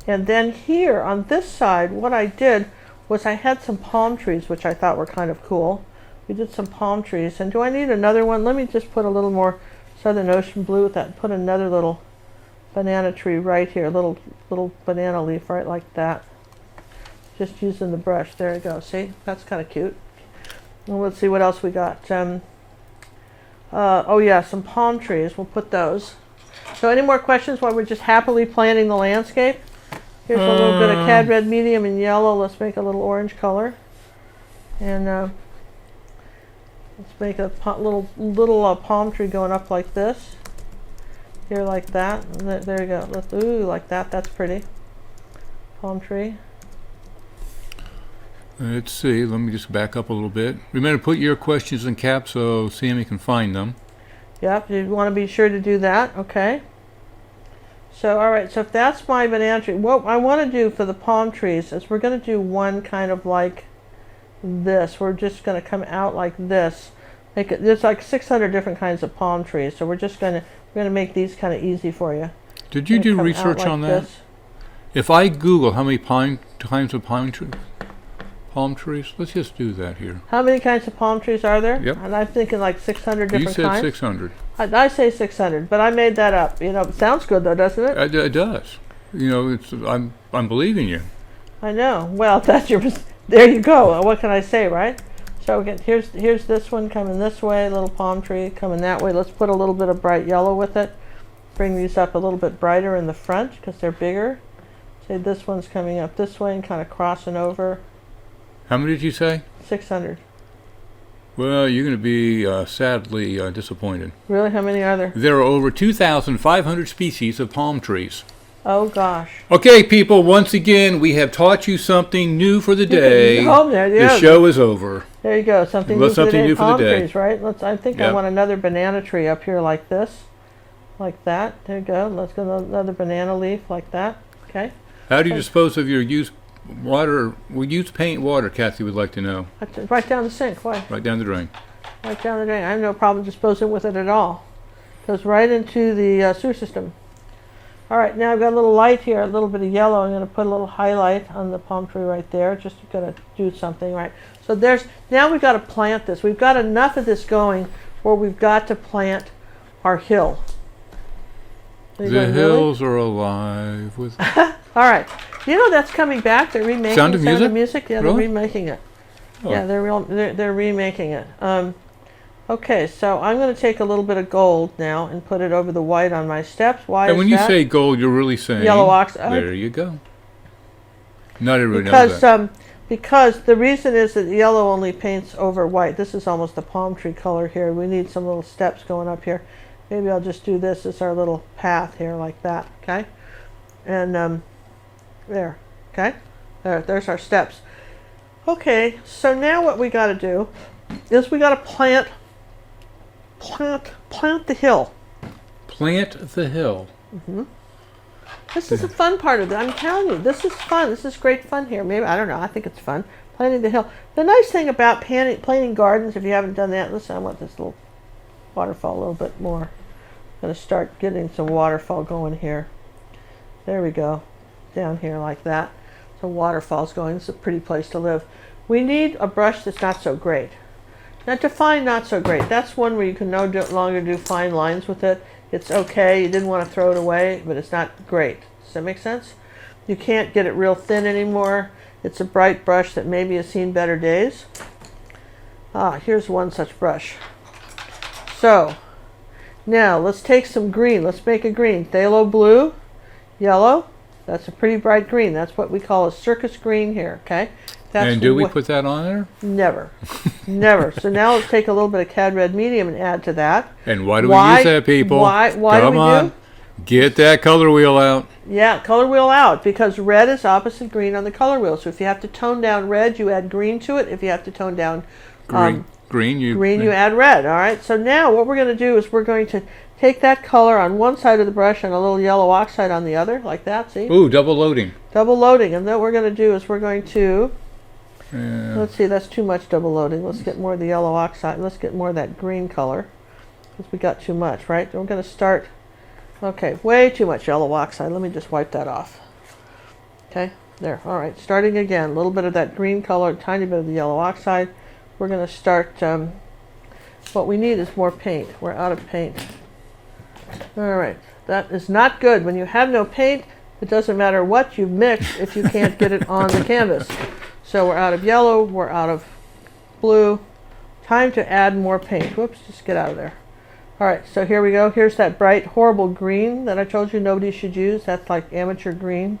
And then here on this side, what I did was I had some palm trees, which I thought were kind of cool. We did some palm trees. And do I need another one? Let me just put a little more Southern Ocean blue with that and put another little banana tree right here, little banana leaf right like that. Just using the brush. There you go. See? That's kind of cute. And let's see what else we got. Oh yeah, some palm trees. We'll put those. So any more questions while we're just happily planting the landscape? Here's a little bit of cad red medium and yellow. Let's make a little orange color. And let's make a little palm tree going up like this. Here like that. And there you go. Ooh, like that. That's pretty. Palm tree. Let's see. Let me just back up a little bit. Remember to put your questions in caps so Sammy can find them. Yep, you want to be sure to do that. Okay. So, all right. So if that's my banana tree, what I want to do for the palm trees is we're going to do one kind of like this. We're just going to come out like this. There's like 600 different kinds of palm trees. So we're going to make these kind of easy for you. Did you do research on that? If I Google how many kinds of palm trees, let's just do that here. How many kinds of palm trees are there? Yep. And I'm thinking like 600 different kinds. You said 600. I say 600, but I made that up. You know, it sounds good though, doesn't it? It does. You know, I'm believing you. I know. Well, that's your. There you go. What can I say, right? So again, here's this one coming this way, little palm tree coming that way. Let's put a little bit of bright yellow with it. Bring these up a little bit brighter in the front because they're bigger. Say this one's coming up this way and kind of crossing over. How many did you say? 600. Well, you're going to be sadly disappointed. Really? How many are there? There are over 2,500 species of palm trees. Oh, gosh. Okay, people, once again, we have taught you something new for the day. The show is over. There you go. Something new for the day. Trees, right? I think I want another banana tree up here like this. Like that. There you go. Let's go another banana leaf like that. Okay. How do you dispose of your used water? Used paint water, Kathy would like to know. Right down the sink. Why? Right down the drain. Right down the drain. I have no problem disposing with it at all. Goes right into the sewer system. All right, now I've got a little light here, a little bit of yellow. I'm going to put a little highlight on the palm tree right there. Just going to do something, right? So now we've got to plant this. We've got enough of this going where we've got to plant our hill. The hills are alive with... All right. You know that's coming back. They're remaking Sound of Music? Yeah, really? They're remaking it. Oh. Yeah, they're remaking it. Okay, so I'm going to take a little bit of gold now and put it over the white on my steps. Why And is when you that? say gold, you're really saying Yellow oxide. There you go. Not everybody knows that. Because the reason is that yellow only paints over white. This is almost a palm tree color here. We need some little steps going up here. Maybe I'll just do this as our little path here like that, okay? And there, okay? There's our steps. Okay, so now what we got to do is we got to plant the hill. Plant the hill. This is a fun part of it. I'm telling you, this is fun. This is great fun here. Maybe, I don't know, I think it's fun. Planting the hill. The nice thing about planting gardens, if you haven't done that, listen, I want this little waterfall a little bit more. I'm going to start getting some waterfall going here. There we go. Down here like that. Some waterfalls going. This is a pretty place to live. We need a brush that's not so great. Now define not so great. That's one where you can no longer do fine lines with it. It's okay. You didn't want to throw it away, but it's not great. Does that make sense? You can't get it real thin anymore. It's a bright brush that maybe has seen better days. Here's one such brush. So now let's take some green. Let's make a green. Phthalo blue, yellow. That's a pretty bright green. That's what we call a circus green here, okay? That's and do we put that on there? Never. Never. So now let's take a little bit of cad red medium and add to that. And why do we use that, people? Why Come do we on. do? Get that color wheel out. Yeah, color wheel out, because red is opposite green on the color wheel. So if you have to tone down red, you add green to it. If you have to tone down green, you add red. All right. So now what we're going to do is we're going to take that color on one side of the brush and a little yellow oxide on the other, like that. See? Ooh, double loading. Double loading. And then what we're going to do is we're going to, let's see, that's too much double loading. Let's get more of the yellow oxide. Let's get more of that green color, because we got too much, right? We're going to start, okay, way too much yellow oxide. Let me just wipe that off. Okay, there. All right, starting again. A little bit of that green color, a tiny bit of the yellow oxide. We're going to start, what we need is more paint. We're out of paint. All right, that is not good. When you have no paint, it doesn't matter what you mix if you can't get it on the canvas. So we're out of yellow, we're out of blue. Time to add more paint. Whoops, just get out of there. All right, so here we go. Here's that bright, horrible green that I told you nobody should use. That's like amateur green.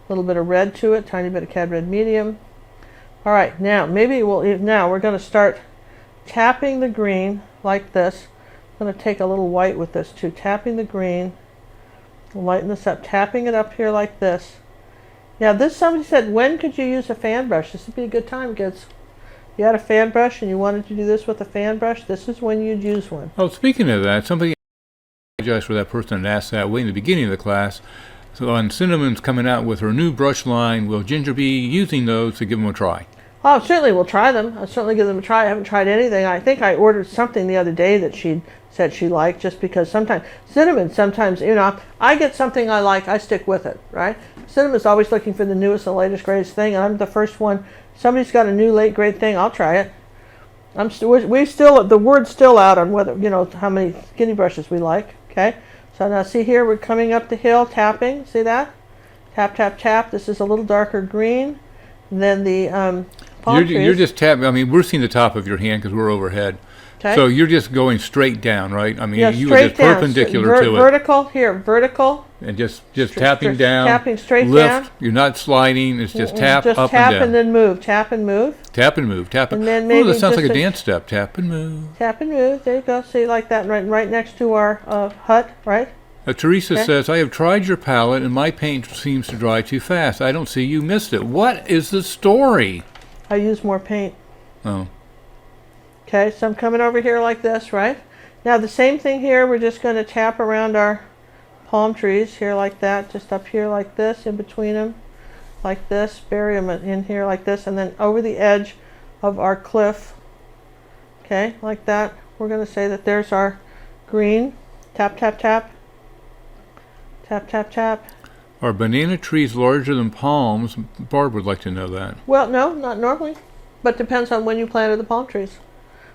A little bit of red to it, tiny bit of cad red medium. All right, now we're going to start tapping the green like this. I'm going to take a little white with this too. Tapping the green, lighten this up, tapping it up here like this. Now somebody said, when could you use a fan brush? This would be a good time, kids. If you had a fan brush and you wanted to do this with a fan brush, this is when you'd use one. Oh, speaking of that, somebody, I apologize for that person that asked that way in the beginning of the class. So on Cinnamon's coming out with her new brush line, will Ginger be using those to give them a try? Oh, certainly we'll try them. I'll certainly give them a try. I haven't tried anything. I think I ordered something the other day that she said she liked, just because sometimes I get something I like, I stick with it, right? Cinnamon's always looking for the newest and latest, greatest thing, and I'm the first one. Somebody's got a new, late, great thing, I'll try it. The word's still out on whether, how many skinny brushes we like, okay? So now see here, we're coming up the hill, tapping, see that? Tap, tap, tap. This is a little darker green than the palm trees. You're just tapping, I mean, we're seeing the top of your hand because we're overhead. Okay. So you're just going straight down, right? I mean, Yeah, you were just down. perpendicular to it. Vertical, here, vertical. And just tapping down. Tapping straight lift. down. You're not sliding. It's just tap just up tap and down. and then move. Tap and move. Tap and move. Tap And then oh, maybe that sounds like a just dance step. Tap and move. Tap and move. There you go. See, like that, right next to our hut, right? Teresa says, I have tried your palette and my paint seems to dry too fast. I don't see you missed it. What is the story? I use more paint. Oh. Okay, so I'm coming over here like this, right? Now the same thing here, we're just going to tap around our palm trees here like that, just up here like this, in between them, like this, bury them in here like this, and then over the edge of our cliff, okay, like that. We're going to say that there's our green. Tap, tap, tap. Tap, tap, tap. Are banana trees larger than palms? Barb would like to know that. Well, no, not normally, but depends on when you planted the palm trees.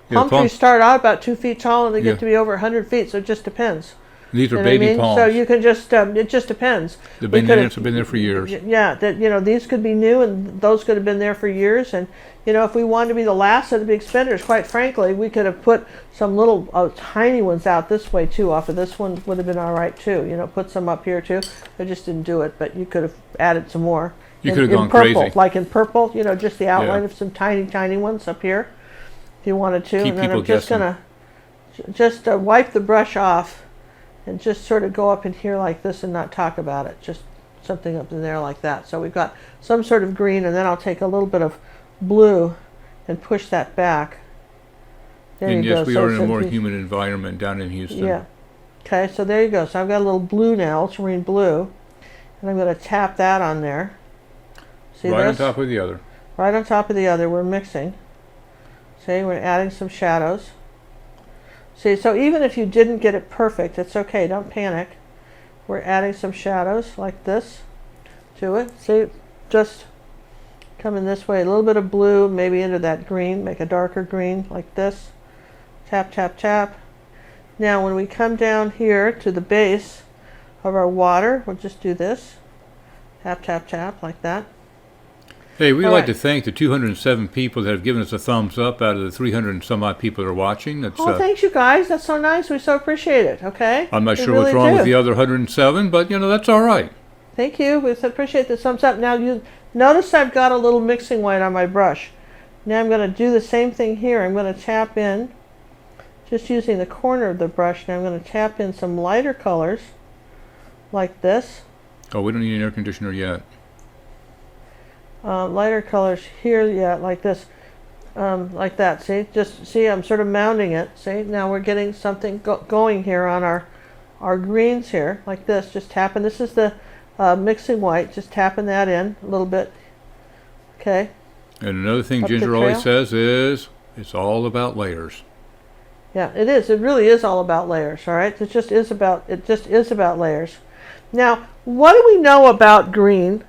Yeah, Palm trees start out about 2 feet tall and they Yeah. get to be over 100 feet, so it just depends. These are You know what I baby mean? palms. So you can just, it just depends. They've We been could've- there, have been there for years. Yeah, that, you know, these could be new and those could have been there for years. And, you know, if we wanted to be the last of the big spenders, quite frankly, we could have put some little tiny ones out this way too. Off of this one would have been all right too. You know, put some up here too. I just didn't do it, but you could have added some more. You could have gone purple, crazy. like in purple, you know, just the outline Yeah. of some tiny ones up here, if you wanted to. Keep And then people I'm just guessing. gonna just wipe the brush off and just sort of go up in here like this and not talk about it. Just something up in there like that. So we've got some sort of green, and then I'll take a little bit of blue and push that back. There And you yes, go. we So are in a it's more humid environment down in Houston. yeah. Okay, so there you go. So I've got a little blue now, ultramarine blue, and I'm going to tap that on there. See Right this? on top of the other. Right on top of the other, we're mixing. See, we're adding some shadows. See, so even if you didn't get it perfect, it's okay, don't panic. We're adding some shadows like this to it. See, just coming this way, a little bit of blue, maybe into that green, make a darker green like this. Tap, tap, tap. Now when we come down here to the base of our water, we'll just do this. Tap, tap, tap, like that. Hey, we'd All like right. to thank the 207 people that have given us a thumbs up out of the 300 and some odd people that are watching. That's, Oh, thanks you guys. That's so nice. We so appreciate it. Okay. I'm not We sure really what's wrong with do. the other 107, but, you know, that's all right. Thank you. We so appreciate the thumbs up. Now you notice I've got a little mixing white on my brush. Now I'm going to do the same thing here. I'm going to tap in, just using the corner of the brush. Now I'm going to tap in some lighter colors, like this. Oh, we don't need an air conditioner yet. Lighter colors here, yeah, like this, like that. See, just see, I'm sort of mounding it. See, now we're getting something going here on our greens here, like this. Just tapping. This is the mixing white. Just tapping that in a little bit. Okay. And another thing Up the Ginger always trail. says is, it's all about layers. Yeah, it is. It really is all about layers. All right. It just is about layers. Now, what do we know about green?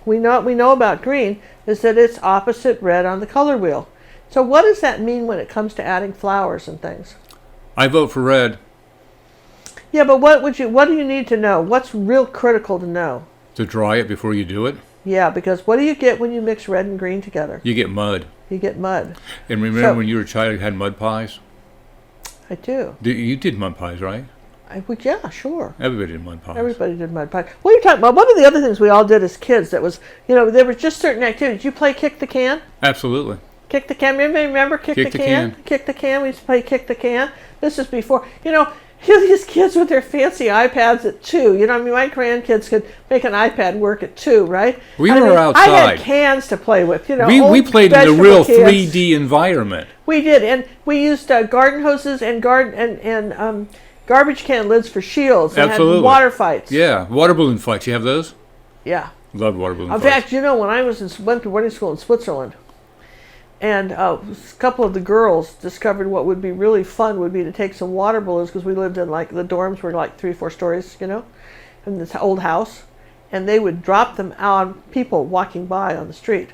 We know about green is that it's opposite red on the color wheel. So what does that mean when it comes to adding flowers and things? I vote for red Yeah, but what do you need to know? What's real critical to know? to dry it before you do it. Yeah, because what do you get when you mix red and green together? You get mud. You get mud. And remember So- when you were a child, you had mud pies? I do. You did mud pies, right? Yeah, sure. Everybody did mud pies. Everybody did mud pie. What are you talking about? One of the other things we all did as kids that was, you know, there were just certain activities. You play kick the can? Absolutely. Kick the can. Remember kick the can? Kick the can. We used to play kick the can. This is before, you know, here are these kids with their fancy iPads at 2. You know, I mean, my grandkids could make an iPad work at 2, right? We I were mean, I outside. had cans to play with, you know. We old played in the vegetable real cans. 3D environment. We did, and we used garden hoses and garbage can lids for shields. And Absolutely. had water fights. Yeah, water balloon fights. You have those? Yeah. Love water balloon In fights. fact, you know, when I went to boarding school in Switzerland, and a couple of the girls discovered what would be really fun would be to take some water balloons, because we lived in, like, the dorms were like 3 or 4 stories, you know, in this old house, and they would drop them on people walking by on the street.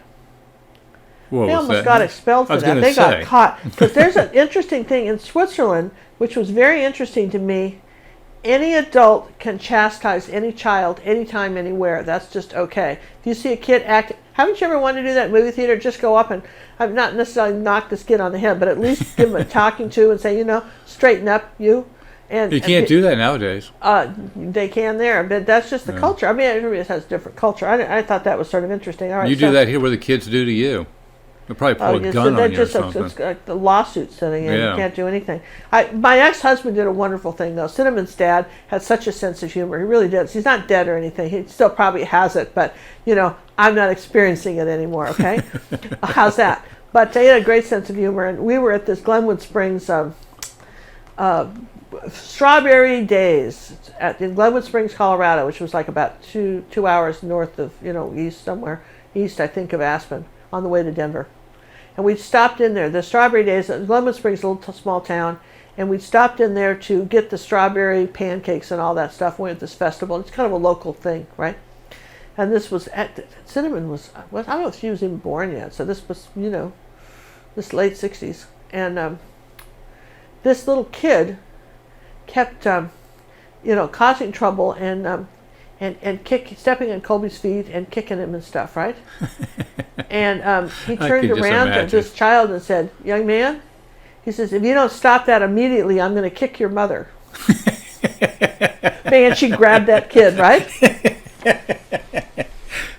What They was almost that? got expelled I for was that. gonna They say. got caught. Because there's an interesting thing in Switzerland, which was very interesting to me. Any adult can chastise any child anytime, anywhere. That's just okay. If you see a kid act, haven't you ever wanted to do that in movie theater? Just go up and, I'm not necessarily knock this kid on the head, but at least give him a talking to and say, you know, straighten up, you. And You can't do that nowadays. They can there, but that's just the culture. I mean, everybody has different culture. I thought that was sort of interesting. All right, You do that here where the kids do to you. They'll probably pull a yes, gun so on you or it's something. like the lawsuit sitting in. Yeah. You can't do anything. My ex-husband did a wonderful thing, though. Cinnamon's dad had such a sense of humor. He really did. He's not dead or anything. He still probably has it, but, you know, I'm not experiencing it anymore, okay? How's that? But he had a great sense of humor, and we were at this Glenwood Springs Strawberry Days in Glenwood Springs, Colorado, which was like about two hours north of, you know, east, I think, of Aspen, on the way to Denver. And we stopped in there. The Strawberry Days, Glenwood Springs is a little small town, and we stopped in there to get the strawberry pancakes and all that stuff. We went to this festival. It's kind of a local thing, right? And this was Cinnamon was, I don't know if she was even born yet. So this was, you know, this late 60s. And this little kid kept causing trouble and stepping on Colby's feet and kicking him and stuff, right? And he turned around to this child and said, "Young man," he says, "if you don't stop that immediately, I'm going to kick your mother." Man, she grabbed that kid, right?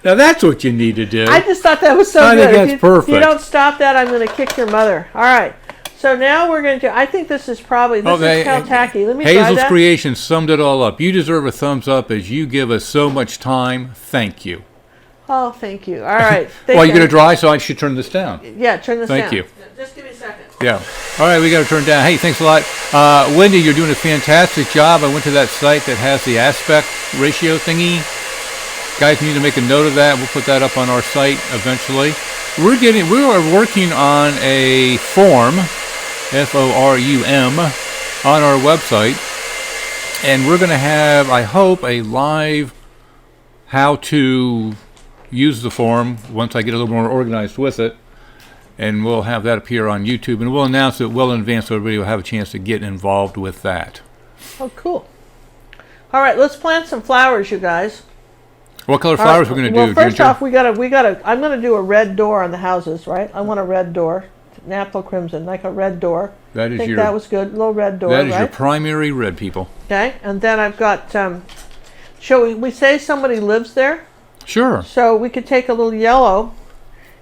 Now that's what you need to do. I just thought that was so good. I think that's perfect. If you don't stop that, I'm going to kick your mother. All right. So now we're going to. I think this is probably. This is how tacky. Let me try Hazel's that. creation summed it all up. You deserve a thumbs up as you give us so much time. Thank you. Oh, thank you. All right. Well, you're going to dry, so I should turn this down. Yeah, turn this down. Thank you. Just give me a second. Yeah. All right, we got to turn down. Hey, thanks a lot. Wendy, you're doing a fantastic job. I went to that site that has the aspect ratio thingy. Guys need to make a note of that. We'll put that up on our site eventually. We are working on a form, FORUM, on our website. And we're going to have, I hope, a live how to use the form once I get a little more organized with it. And we'll have that appear on YouTube. And we'll announce it well in advance so everybody will have a chance to get involved with that. Oh, cool. All right, let's plant some flowers, you guys. What color flowers we're going to do? Well, first off, we gotta. I'm going to do a red door on the houses, right? I want a red door, naphtha crimson, like a red door. That is that was good, little red door. That is right? your primary red, people. Okay, and then I've got. Shall we say somebody lives there? Sure. So we could take a little yellow,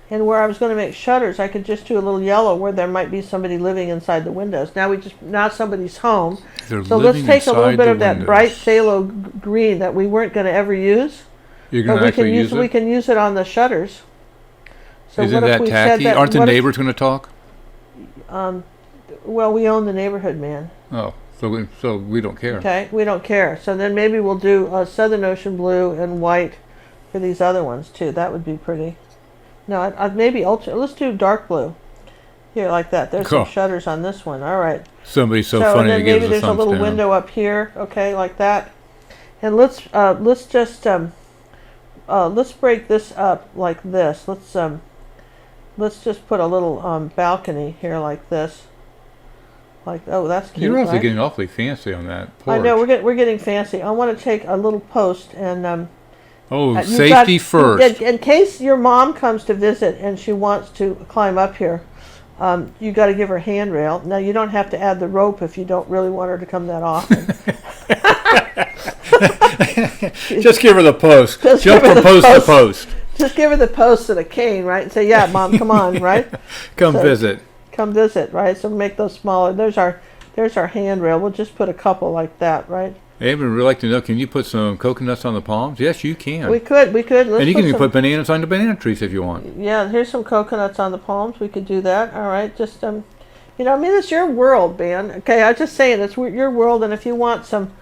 and where I was going to make shutters, I could just do a little yellow where there might be somebody living inside the windows. Now somebody's home. So let's take a little bit of that bright phthalo green that we weren't going to ever use. You're going to actually use it? We can use it on the shutters. So isn't that tacky? Aren't the neighbors going to talk? Well, we own the neighborhood, man. Oh, so we don't care. Okay, we don't care. So then maybe we'll do Southern Ocean blue and white for these other ones too. That would be pretty. No, maybe let's do dark blue. Here, like that. There's some shutters on this one. All right. Somebody's so funny to give us a thumbs down. Maybe there's a little window up here. Okay, like that. And let's just let's break this up like this. Let's just put a little balcony here like this. Like, oh, that's cute. You're also getting awfully fancy on that porch. I know, we're getting fancy. I want to take a little post and safety first. In case your mom comes to visit and she wants to climb up here, you got to give her handrail. Now you don't have to add the rope if you don't really want her to come that often. Just give her the post. Jump from post to post. Just give her the post and a cane, right? And say, "Yeah, Mom, come on, right? Come visit." Come visit, right? So make those smaller. There's our handrail. We'll just put a couple like that, right? I would really like to know, can you put some coconuts on the palms? Yes, you can. We could. And you can even put bananas on the banana trees if you want. Yeah, here's some coconuts on the palms. We could do that. All right, just it's your world, man. Okay, I'm just saying it's your world, and if you want some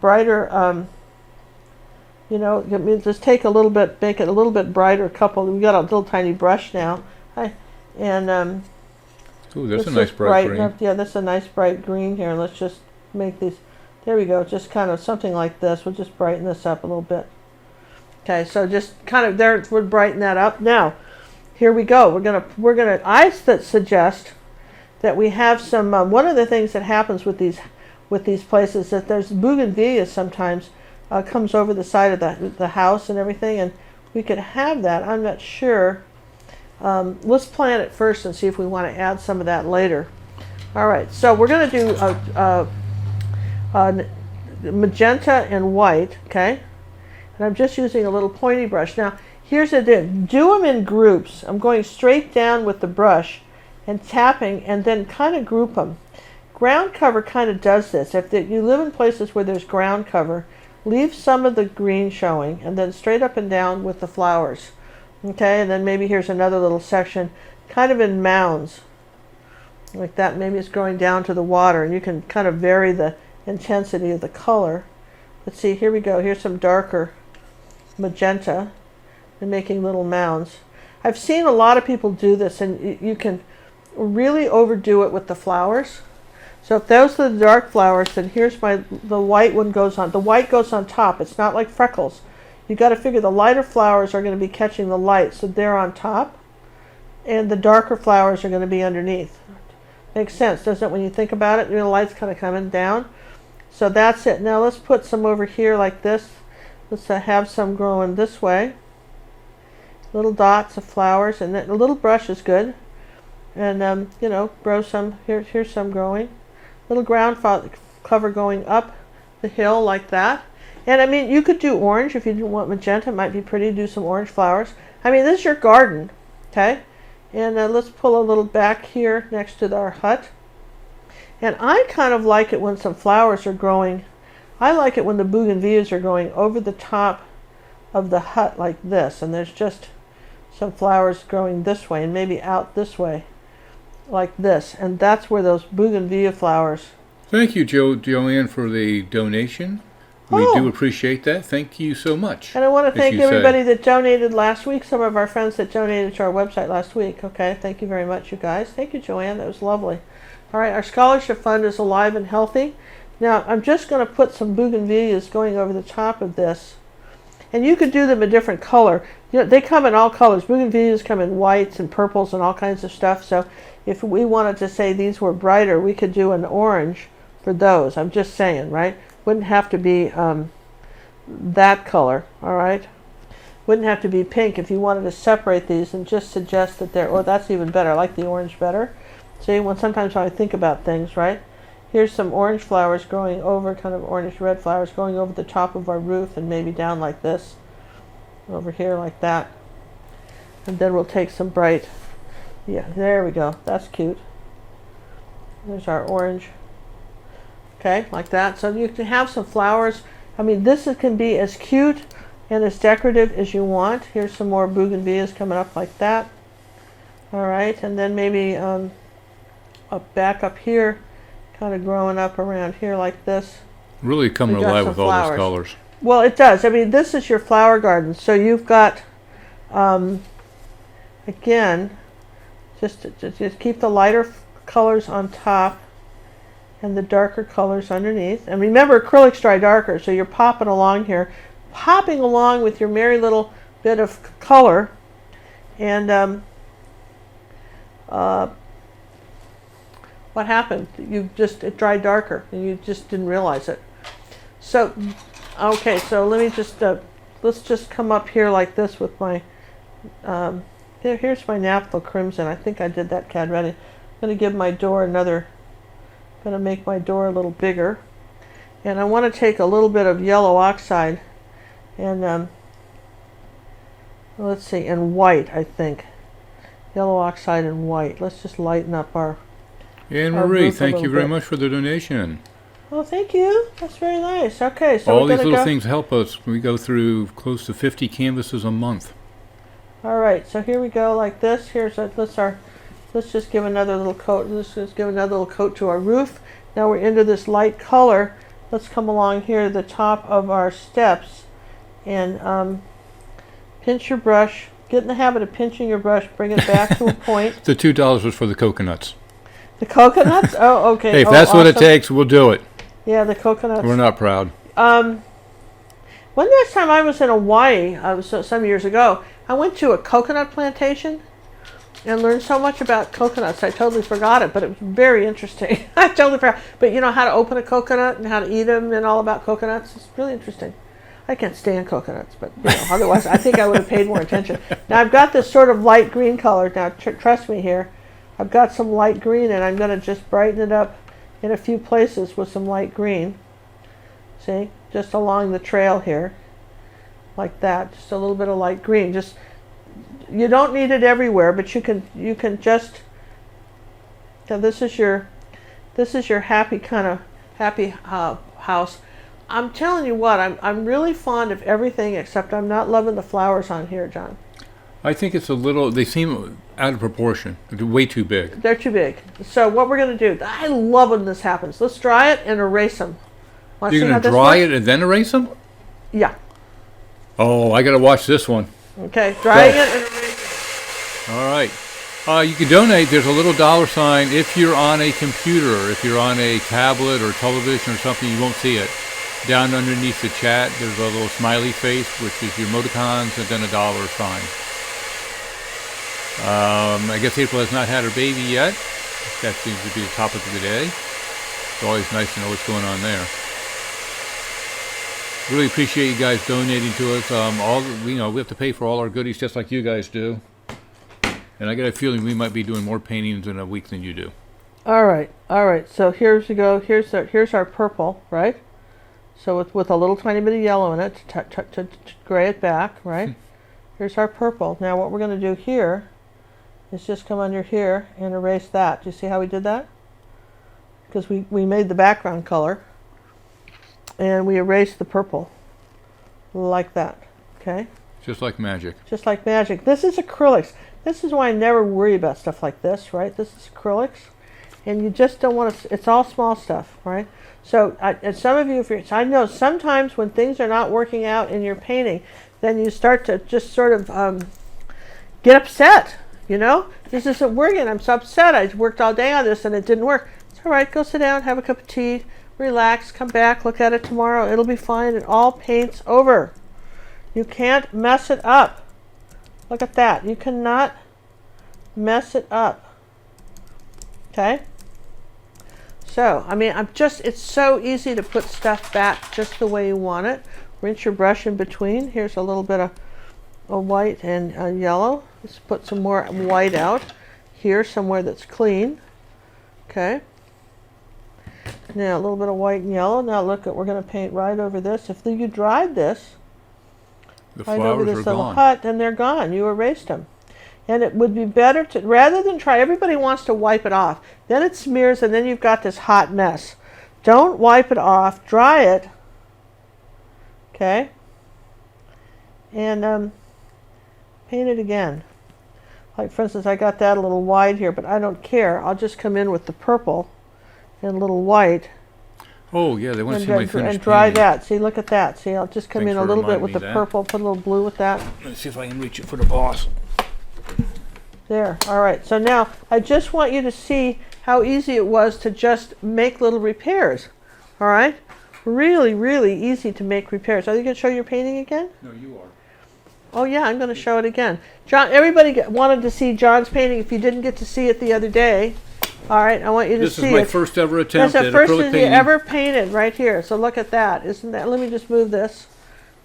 brighter, just take a little bit, make it a little bit brighter. We got a little tiny brush now, Ooh, that's a nice bright green. Yeah, that's a nice bright green here. Let's just make these. There we go. Just kind of something like this. We'll just brighten this up a little bit. Okay, so just kind of there. We'll brighten that up. Now, here we go. We're gonna. I suggest that we have some. One of the things that happens with these places that there's bougainvilleas sometimes comes over the side of the house and everything, and we could have that. I'm not sure. Let's plant it first and see if we want to add some of that later. All right, so we're going to do magenta and white, okay? And I'm just using a little pointy brush. Now, here's the deal. Do them in groups. I'm going straight down with the brush and tapping and then kind of group them. Ground cover kind of does this. If you live in places where there's ground cover, leave some of the green showing and then straight up and down with the flowers. Okay, and then maybe here's another little section, kind of in mounds, like that. Maybe it's going down to the water, and you can kind of vary the intensity of the color. Let's see, here we go. Here's some darker magenta, and making little mounds. I've seen a lot of people do this, and you can really overdo it with the flowers. So if those are the dark flowers, then here's the white one goes on. The white goes on top. It's not like freckles. You got to figure the lighter flowers are going to be catching the light, so they're on top, and the darker flowers are going to be underneath. Makes sense, doesn't it? When you think about it, the light's kind of coming down. So that's it. Now let's put some over here like this. Let's have some growing this way. Little dots of flowers, and then a little brush is good. And you know, grow some. Here's some growing. Little ground cover going up the hill like that. And I mean, you could do orange if you didn't want magenta. It might be pretty to do some orange flowers. I mean, this is your garden, okay? And let's pull a little back here next to our hut. And I kind of like it when some flowers are growing. I like it when the bougainvilleas are going over the top of the hut like this. And there's just some flowers growing this way and maybe out this way like this. And that's where those bougainvillea flowers. Thank you, Joanne, for the donation. We do appreciate that. Thank you so much. And I want to thank everybody that donated last week, some of our friends that donated to our website last week. Okay, thank you very much, you guys. Thank you, Joanne. That was lovely. All right, our scholarship fund is alive and healthy. Now, I'm just going to put some bougainvilleas going over the top of this. And you could do them a different color. You know, they come in all colors. Bougainvilleas come in whites and purples and all kinds of stuff. So if we wanted to say these were brighter, we could do an orange for those. I'm just saying, right? Wouldn't have to be that color, all right? Wouldn't have to be pink if you wanted to separate these and just suggest that they're, oh, that's even better. I like the orange better. See, sometimes when I think about things, right? Here's some orange flowers growing over, kind of orange-red flowers going over the top of our roof and maybe down like this. Over here like that. And then we'll take some bright, yeah, there we go. That's cute. There's our orange. Okay, like that. So you can have some flowers. I mean, this can be as cute and as decorative as you want. Here's some more bougainvilleas coming up like that. All right, and then maybe up back up here, kind of growing up around here like this. Really coming alive with all those colors. Well, it does. I mean, this is your flower garden. So you've got, again, just keep the lighter colors on top and the darker colors underneath. And remember, acrylics dry darker, so you're popping along here, popping along with your merry little bit of color. And what happened? It dried darker, and you just didn't realize it. So, okay, so let me just, let's just come up here like this with my, here's my naphtha crimson. I think I did that CAD ready. I'm going to give my door going to make my door a little bigger. And I want to take a little bit of yellow oxide and, let's see, and white, I think. Yellow oxide and white. Let's just lighten up our Anne Marie, thank you very much for the donation. Oh, thank you. That's very nice. Okay, so all these little things help us. We go through close to 50 canvases a month. All right, so here we go like this. Let's just give another little coat. Let's just give another little coat to our roof. Now we're into this light color. Let's come along here to the top of our steps and pinch your brush. Get in the habit of pinching your brush. Bring it back to a point. The $2 was for the coconuts. The coconuts? Oh, okay. Hey, if that's awesome. What it takes, we'll do it. Yeah, the coconuts. We're not proud. One last time I was in Hawaii, some years ago, I went to a coconut plantation and learned so much about coconuts. I totally forgot it, but it was very interesting. I totally forgot. But you know how to open a coconut and how to eat them and all about coconuts? It's really interesting. I can't stand coconuts, but you know, otherwise I think I would have paid more attention. Now I've got this sort of light green color. Now trust me here. I've got some light green and I'm going to just brighten it up in a few places with some light green. See? Just along the trail here. Like that. Just a little bit of light green. Just, you don't need it everywhere, but you can just, now this is your happy house. I'm telling you what, I'm really fond of everything except I'm not loving the flowers on here, John. I think it's a little, they seem out of proportion. They're way too big. They're too big. So what we're going to do, I love when this happens. Let's dry it and erase them. You're going to dry it and then erase them? Yeah. Oh, I got to watch this one. Okay, drying it and erasing it. All right. You can donate. There's a little $sign if you're on a computer, if you're on a tablet or television or something, you won't see it. Down underneath the chat, there's a little smiley face, which is your emoticons, and then a $sign. I guess April has not had her baby yet. That seems to be the topic of the day. It's always nice to know what's going on there. Really appreciate you guys donating to us. We have to pay for all our goodies just like you guys do. And I got a feeling we might be doing more paintings in a week than you do. All right. So here's we go. Here's our purple, right? So with a little tiny bit of yellow in it to gray it back, right? Here's our purple. Now what we're going to do here is just come under here and erase that. Do you see how we did that? Because we made the background color and we erased the purple like that, okay? Just like magic. Just like magic. This is acrylics. This is why I never worry about stuff like this, right? This is acrylics. And you just don't want to, it's all small stuff, right? So, and some of you, I know sometimes when things are not working out in your painting, then you start to just sort of get upset, you know? This isn't working, I'm so upset. I worked all day on this and it didn't work. It's all right, go sit down, have a cup of tea, relax, come back, look at it tomorrow. It'll be fine. It all paints over. You can't mess it up. Look at that. You cannot mess it up. Okay? So, I mean, it's so easy to put stuff back just the way you want it. Rinse your brush in between. Here's a little bit of white and yellow. Let's put some more white out here somewhere that's clean. Okay. Now a little bit of white and yellow. Now look, we're going to paint right over this. If you dried this right over this little hut, then they're gone. You erased them. And it would be better to, rather than try, everybody wants to wipe it off. Then it smears and then you've got this hot mess. Don't wipe it off. Dry it. Okay? And paint it again. Like for instance, I got that a little wide here, but I don't care. I'll just come in with the purple and a little white. Oh yeah, they want to see my finished and dry painting. that. See, look at that. See, I'll just come Thanks in a for little bit reminding with the me that. purple, put a little blue with that. Let's see if I can reach it for the boss. There. All right. So now I just want you to see how easy it was to just make little repairs. All right? Really, really easy to make repairs. Are you going to show your painting again? No, you are. Oh yeah, I'm going to show it again. John, everybody wanted to see John's painting. If you didn't get to see it the other day, all right, I want you to see it. This is my first ever attempt That's at the first acrylic thing painting. you ever painted right here. So look at that. Isn't that? Let me just move this.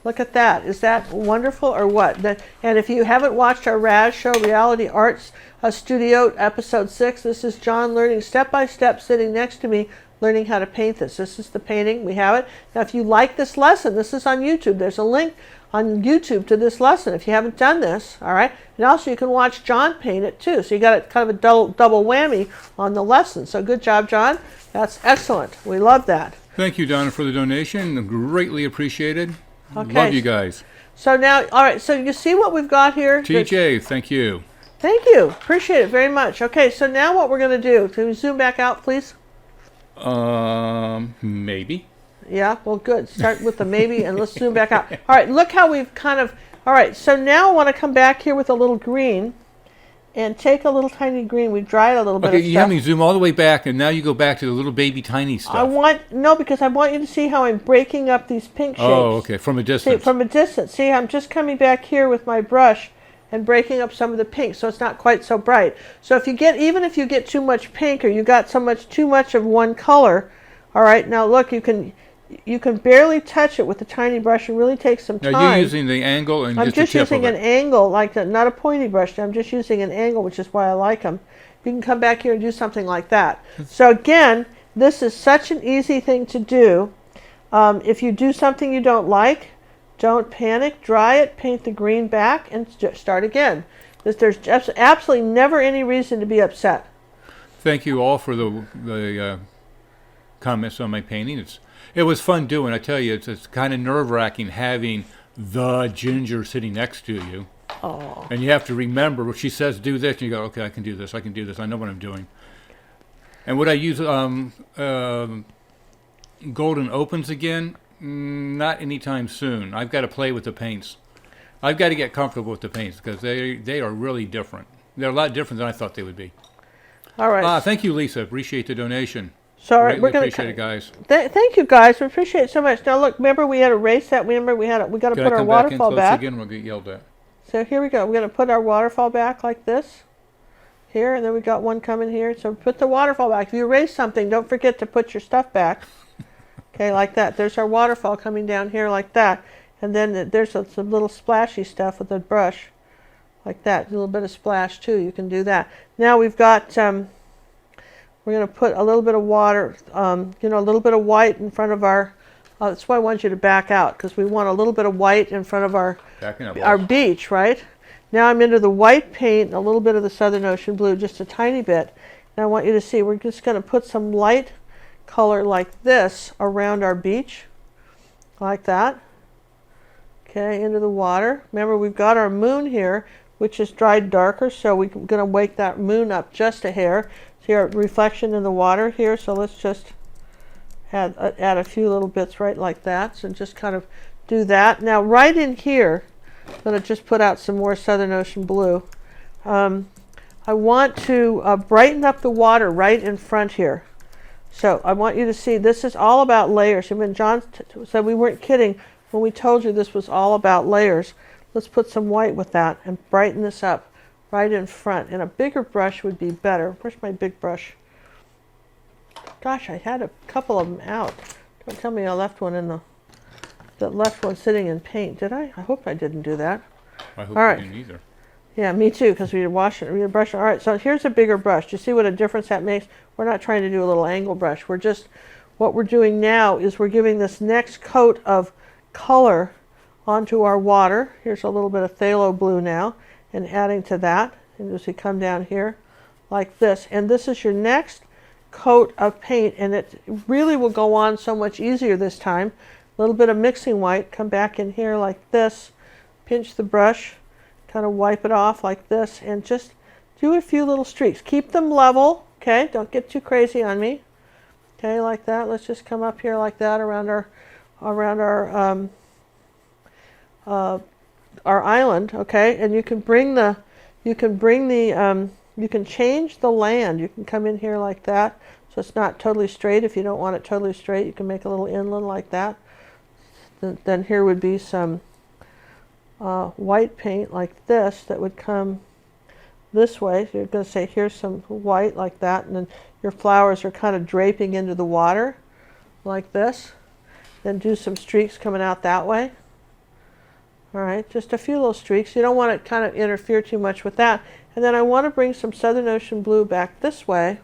Look at that. Is that wonderful or what? And if you haven't watched our Raz show, Reality Arts Studio, episode 6, this is John learning step by step, sitting next to me, learning how to paint this. This is the painting. We have it. Now, if you like this lesson, this is on YouTube. There's a link on YouTube to this lesson if you haven't done this, all right? And also you can watch John paint it too. So you got kind of a double whammy on the lesson. So good job, John. That's excellent. We love that. Thank you, Donna, for the donation. Greatly appreciated. Okay. Love you guys. So now, all right, so you see what we've got here? TJ, thank you. Thank you. Appreciate it very much. Okay, so now what we're going to do, can we zoom back out, please? Maybe. Yeah, well, good. Start with the maybe and let's zoom back out. All right, look how we've kind of, all right, so now I want to come back here with a little green and take a little tiny green. We dried a little bit Okay, of you stuff. have me zoom all the way back, and now you go back to the little baby tiny stuff. Because I want you to see how I'm breaking up these pink shapes. Oh, okay, from a See, distance. from a distance. See, I'm just coming back here with my brush and breaking up some of the pink so it's not quite so bright. So if you get, even if you get too much pink or you got too much of one color, all right, now look, you can barely touch it with a tiny brush and really take some time. Now you're using the angle and I'm just just the tip using of an it. angle, like that, not a pointy brush. I'm just using an angle, which is why I like them. You can come back here and do something like that. So again, this is such an easy thing to do. If you do something you don't like, don't panic, dry it, paint the green back, and start again. There's just absolutely never any reason to be upset. Thank you all for the comments on my painting. It was fun doing. I tell you, it's kind of nerve-wracking having the ginger sitting next to you. Oh. And you have to remember, if she says do this, and you go, okay, I can do this, I know what I'm doing. And would I use golden opens again? Not anytime soon. I've got to play with the paints. I've got to get comfortable with the paints because they are really different. They're a lot different than I thought they would be. All right. Thank you, Lisa. Appreciate the donation. Sorry, Greatly appreciate it, guys. Thank you, guys. We appreciate it so much. Now, look, remember we had to erase that. We got to put our waterfall back. Again, we'll get yelled at. So here we go. We're going to put our waterfall back like this. Here, and then we got one coming here. So put the waterfall back. If you erase something, don't forget to put your stuff back. Okay, like that. There's our waterfall coming down here like that. And then there's some little splashy stuff with the brush. Like that. A little bit of splash too. You can do that. Now we've got, we're going to put a little bit of water, you know, a little bit of white in front of our, that's why I want you to back out, because we want a little bit of white in front of our beach, right? Now I'm into the white paint, and a little bit of the Southern Ocean blue, just a tiny bit. Now I want you to see, we're just going to put some light color like this around our beach, like that. Okay, into the water. Remember, we've got our moon here, which is dried darker, so we're going to wake that moon up just a hair. See our reflection in the water here, so let's just add a few little bits right like that. So just kind of do that. Now right in here, I'm going to just put out some more Southern Ocean blue. I want to brighten up the water right in front here. So I want you to see, this is all about layers. I mean, John said we weren't kidding when we told you this was all about layers. Let's put some white with that and brighten this up right in front. And a bigger brush would be better. Where's my big brush? Gosh, I had a couple of them out. Don't tell me I left one in the left one sitting in paint. Did I? I hope I didn't do that. I hope you didn't either. Yeah, me too, because we wash it, we brush it. All right, so here's a bigger brush. Do you see what a difference that makes? We're not trying to do a little angle brush. We're just, what we're doing now is we're giving this next coat of color onto our water. Here's a little bit of phthalo blue now, and adding to that. And as we come down here, like this. And this is your next coat of paint, and it really will go on so much easier this time. A little bit of mixing white, come back in here like this, pinch the brush, kind of wipe it off like this, and just do a few little streaks. Keep them level, okay? Don't get too crazy on me. Okay, like that. Let's just come up here like that around our island, okay? And you can change the land. You can come in here like that, so it's not totally straight. If you don't want it totally straight, you can make a little inland like that. Then here would be some white paint like this that would come this way. So you're going to say, here's some white like that, and then your flowers are kind of draping into the water like this. Then do some streaks coming out that way. All right, just a few little streaks. You don't want to kind of interfere too much with that. And then I want to bring some Southern Ocean blue back this way,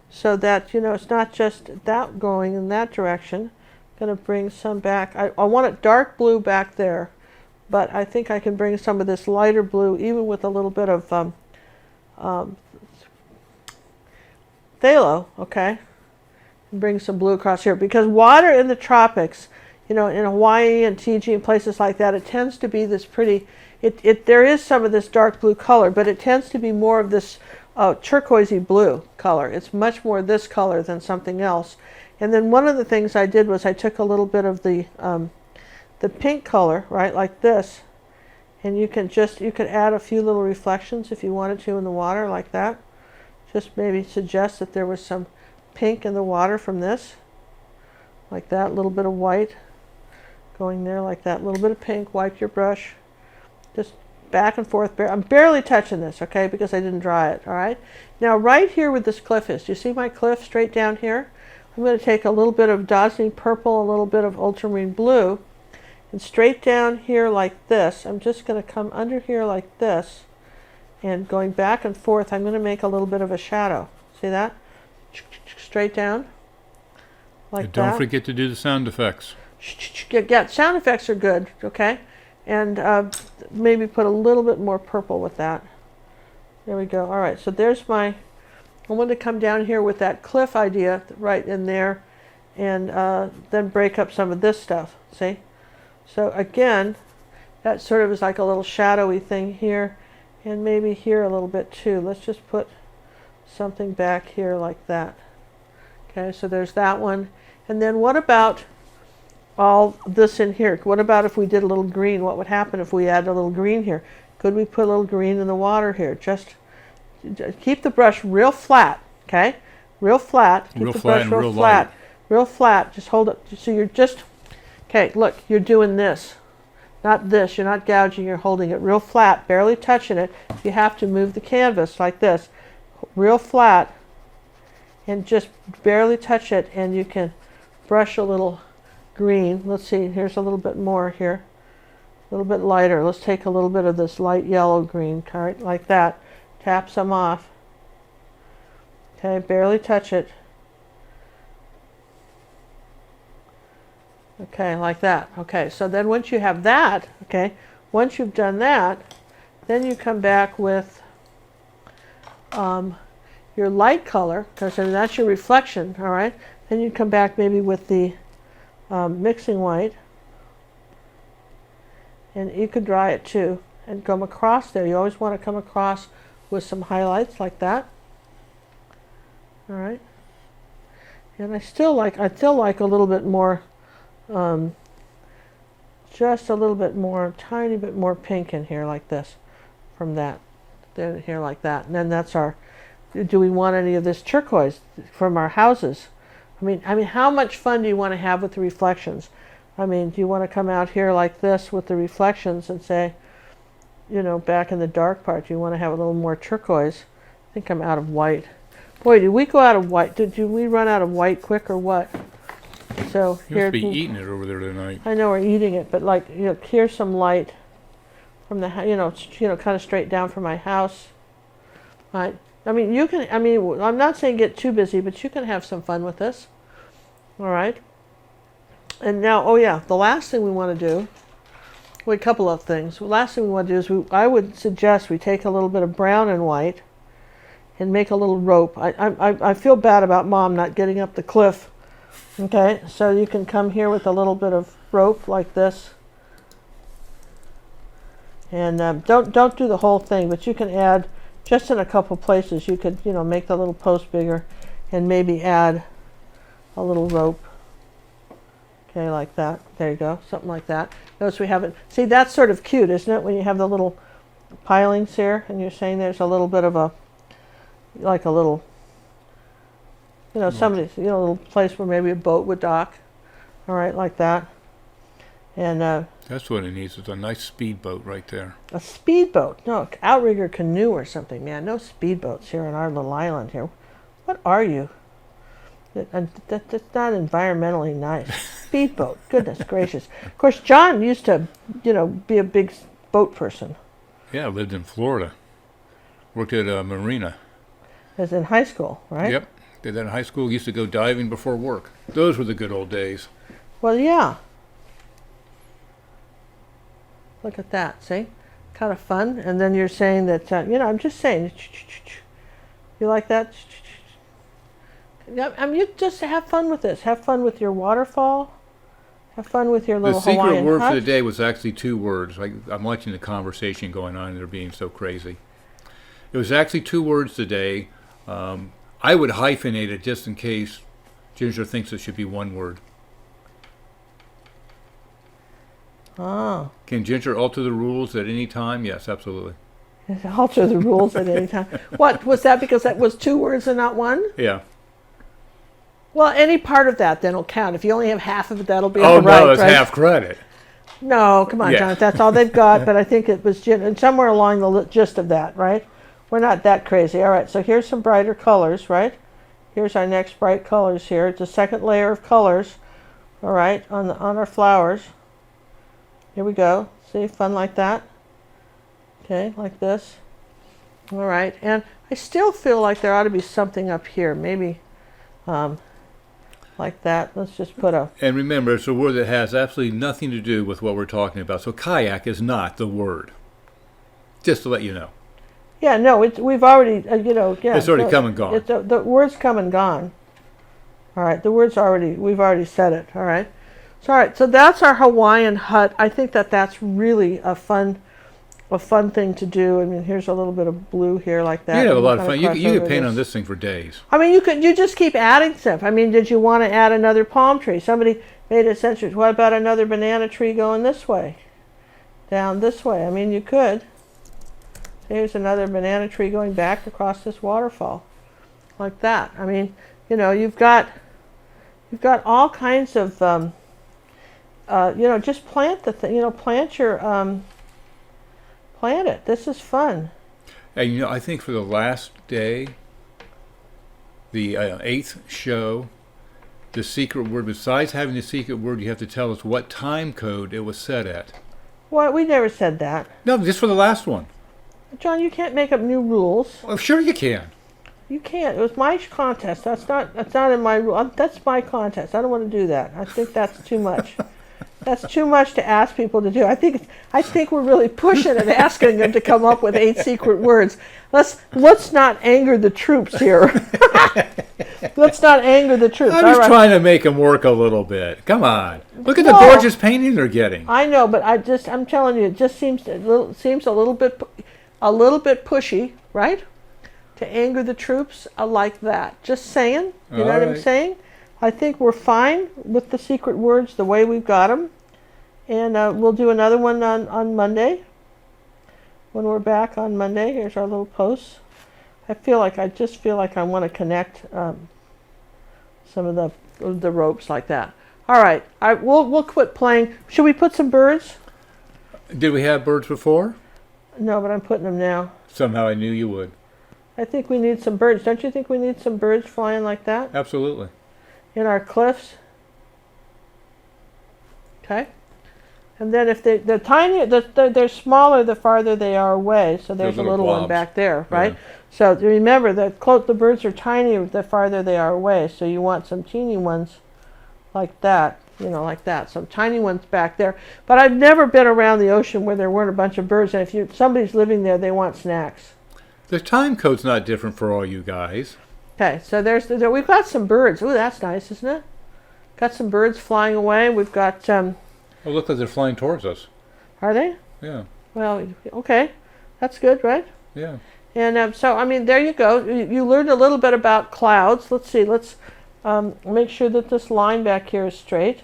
so that, you know, it's not just that going in that direction. I'm going to bring some back. I want it dark blue back there, but I think I can bring some of this lighter blue, even with a little bit of phthalo, okay? And bring some blue across here, because water in the tropics, you know, in Hawaii and Fiji and places like that, it tends to be this pretty, there is some of this dark blue color, but it tends to be more of this turquoisey blue color. It's much more this color than something else. And then one of the things I did was I took a little bit of the pink color, right, like this, and you could add a few little reflections if you wanted to in the water like that. Just maybe suggest that there was some pink in the water from this, like that. A little bit of white going there like that. A little bit of pink. Wipe your brush. Just back and forth. I'm barely touching this, okay, because I didn't dry it, all right? Now right here where this cliff is, do you see my cliff straight down here? I'm going to take a little bit of Dazzling Purple, a little bit of Ultramarine Blue, and straight down here like this, I'm just going to come under here like this, and going back and forth, I'm going to make a little bit of a shadow. See that? Straight down, like and that. Don't forget to do the sound effects. Yeah, sound effects are good, okay? And maybe put a little bit more purple with that. There we go. All right, so there's I want to come down here with that cliff idea right in there, and then break up some of this stuff, see? So again, that sort of is like a little shadowy thing here, and maybe here a little bit too. Let's just put something back here like that. Okay, so there's that one. And then what about all this in here? What about if we did a little green? What would happen if we added a little green here? Could we put a little green in the water here? Just keep the brush real flat, okay? Real flat. Keep the brush real flat. Real flat. Just hold it. So you're just, okay, look, you're doing this. Not this. You're not gouging. You're holding it real flat, barely touching it. You have to move the canvas like this. Real flat. And just barely touch it, and you can brush a little green. Let's see, here's a little bit more here. A little bit lighter. Let's take a little bit of this light yellow green, right, like that. Tap some off. Okay, barely touch it. Okay, like that. Okay, so then once you have that, okay, once you've done that, then you come back with your light color, because that's your reflection, all right? Then you come back maybe with the mixing white, and you could dry it too, and come across there. You always want to come across with some highlights like that. All right. And I still like a little bit more, just a little bit more, tiny bit more pink in here like this, from that, then here like that, and then that's our. Do we want any of this turquoise from our houses? I mean, how much fun do you want to have with the reflections? I mean, do you want to come out here like this with the reflections and say, you know, back in the dark part, do you want to have a little more turquoise? I think I'm out of white. Boy, did we go out of white? Did we run out of white quick or what? So You must be eating it over there tonight. I know we're eating it, but like, you know, here's some light from the, you know, kind of straight down from my house. Right? I mean, you can, I mean, I'm not saying get too busy, but you can have some fun with this. All right? And now, oh yeah, the last thing we want to do, well, a couple of things. The last thing we want to do is I would suggest we take a little bit of brown and white and make a little rope. I feel bad about Mom not getting up the cliff. Okay, so you can come here with a little bit of rope like this. And don't do the whole thing, but you can add, just in a couple places, you could, you know, make the little post bigger and maybe add a little rope. Okay, like that. There you go, something like that. Notice we haven't, see, that's sort of cute, isn't it, when you have the little pilings here and you're saying there's a little bit of a, like a little, you know, somebody, you know, a little place where maybe a boat would dock. All right, like that. And that's what it needs, is a nice speedboat right there. a speedboat. No, outrigger canoe or something, man. No speedboats here on our little island here. What are you? That's not environmentally nice. Speedboat. Goodness gracious. Of course, John used to, you know, be a big boat person. Yeah, I lived in Florida. Worked at a marina. As in high school, right? Yep. Did that in high school. Used to go diving before work. Those were the good old days. Well, yeah. Look at that. See? Kind of fun. And then you're saying that, you know, I'm just saying. You like that? I mean, you just have fun with this. Have fun with your waterfall. Have fun with your little Hawaiian The secret word hut. for the day was actually 2 words. I'm watching the conversation going on and they're being so crazy. It was actually 2 words today. I would hyphenate it just in case Ginger thinks it should be 1 word. Oh. Can Ginger alter the rules at any time? Yes, absolutely. Alter the rules at any time. What, was that because that was 2 words and not 1? Yeah. Well, any part of that then will count. If you only have half of it, that'll be Oh, all right, no, that's right? half credit. No, come on, Yeah. John. That's all they've got. But I think it was and somewhere along the gist of that, right? We're not that crazy. All right, so here's some brighter colors, right? Here's our next bright colors here. It's a second layer of colors, all right, on our flowers. Here we go. See, fun like that. Okay, like this. All right, and I still feel like there ought to be something up here, maybe like that. Let's just put a... And remember, it's a word that has absolutely nothing to do with what we're talking about. So kayak is not the word. Just to let you know. Yeah, no, we've already, you know, yeah. It's already come and gone. The word's come and gone. All right, the word's we've already said it, all right. So, all right, so that's our Hawaiian hut. I think that's really a fun thing to do. I mean, here's a little bit of blue here like that. You have a lot of fun. You could could paint on this thing for days. I mean, you just keep adding stuff. I mean, did you want to add another palm tree? Somebody made a sentence. What about another banana tree going this way? Down this way. I mean, you could. Here's another banana tree going back across this waterfall. Like that. I mean, you know, you've got all kinds of, you know, just plant the thing, you know, plant it. This is fun. And, you know, I think for the last day, the 8th show, the secret word, besides having the secret word, you have to tell us what time code it was set at. What? We never said that. No, just for the last one. John, you can't make up new rules. Well, sure you can. You can't. It was my contest. That's not in my rule. That's my contest. I don't want to do that. I think that's too much. That's too much to ask people to do. I think we're really pushing and asking them to come up with 8 secret words. Let's not anger the troops here. Let's not anger the troops. I'm just trying to make them work a little bit. Come on. Look at the gorgeous painting they're getting. I know, but I'm telling you, it just seems a little bit pushy, right? To anger the troops like that. Just saying. You know what I'm saying? I think we're fine with the secret words the way we've got them. And we'll do another one on Monday. When we're back on Monday, here's our little posts. I just feel like I want to connect some of the ropes like that. All right, we'll quit playing. Should we put some birds? Did we have birds before? No, but I'm putting them now. Somehow I knew you would. I think we need some birds. Don't you think we need some birds flying like that? Absolutely. In our cliffs. Okay. And then if they're tiny, they're smaller the farther they are away. So there's a little one back there, right? Yeah. So remember, the birds are tiny the farther they are away. So you want some teeny ones like that, like that. Some tiny ones back there. But I've never been around the ocean where there weren't a bunch of birds. And if somebody's living there, they want snacks. The time code's not different for all you guys. Okay, so we've got some birds. Ooh, that's nice, isn't it? Got some birds flying away. We've got... Oh, look like they're flying towards us. Are they? Yeah. Well, okay. That's good, right? Yeah. And so, I mean, there you go. You learned a little bit about clouds. Let's see. Let's make sure that this line back here is straight.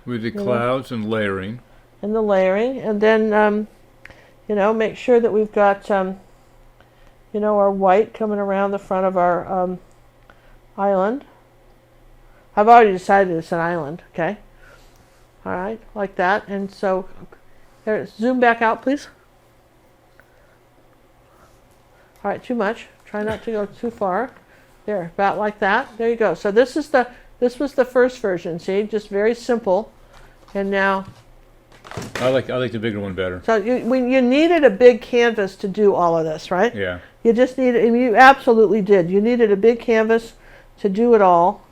With the clouds and layering. And the layering. And then, make sure that we've got... our white coming around the front of our island. I've already decided it's an island, okay? All right, like that. And so, there, zoom back out, please. All right, too much. Try not to go too far. There, about like that. There you go. So this was the first version. See, just very simple. And now. I like the bigger one better. So you needed a big canvas to do all of this, right? Yeah. You just needed, you absolutely did. You needed a big canvas to do it all.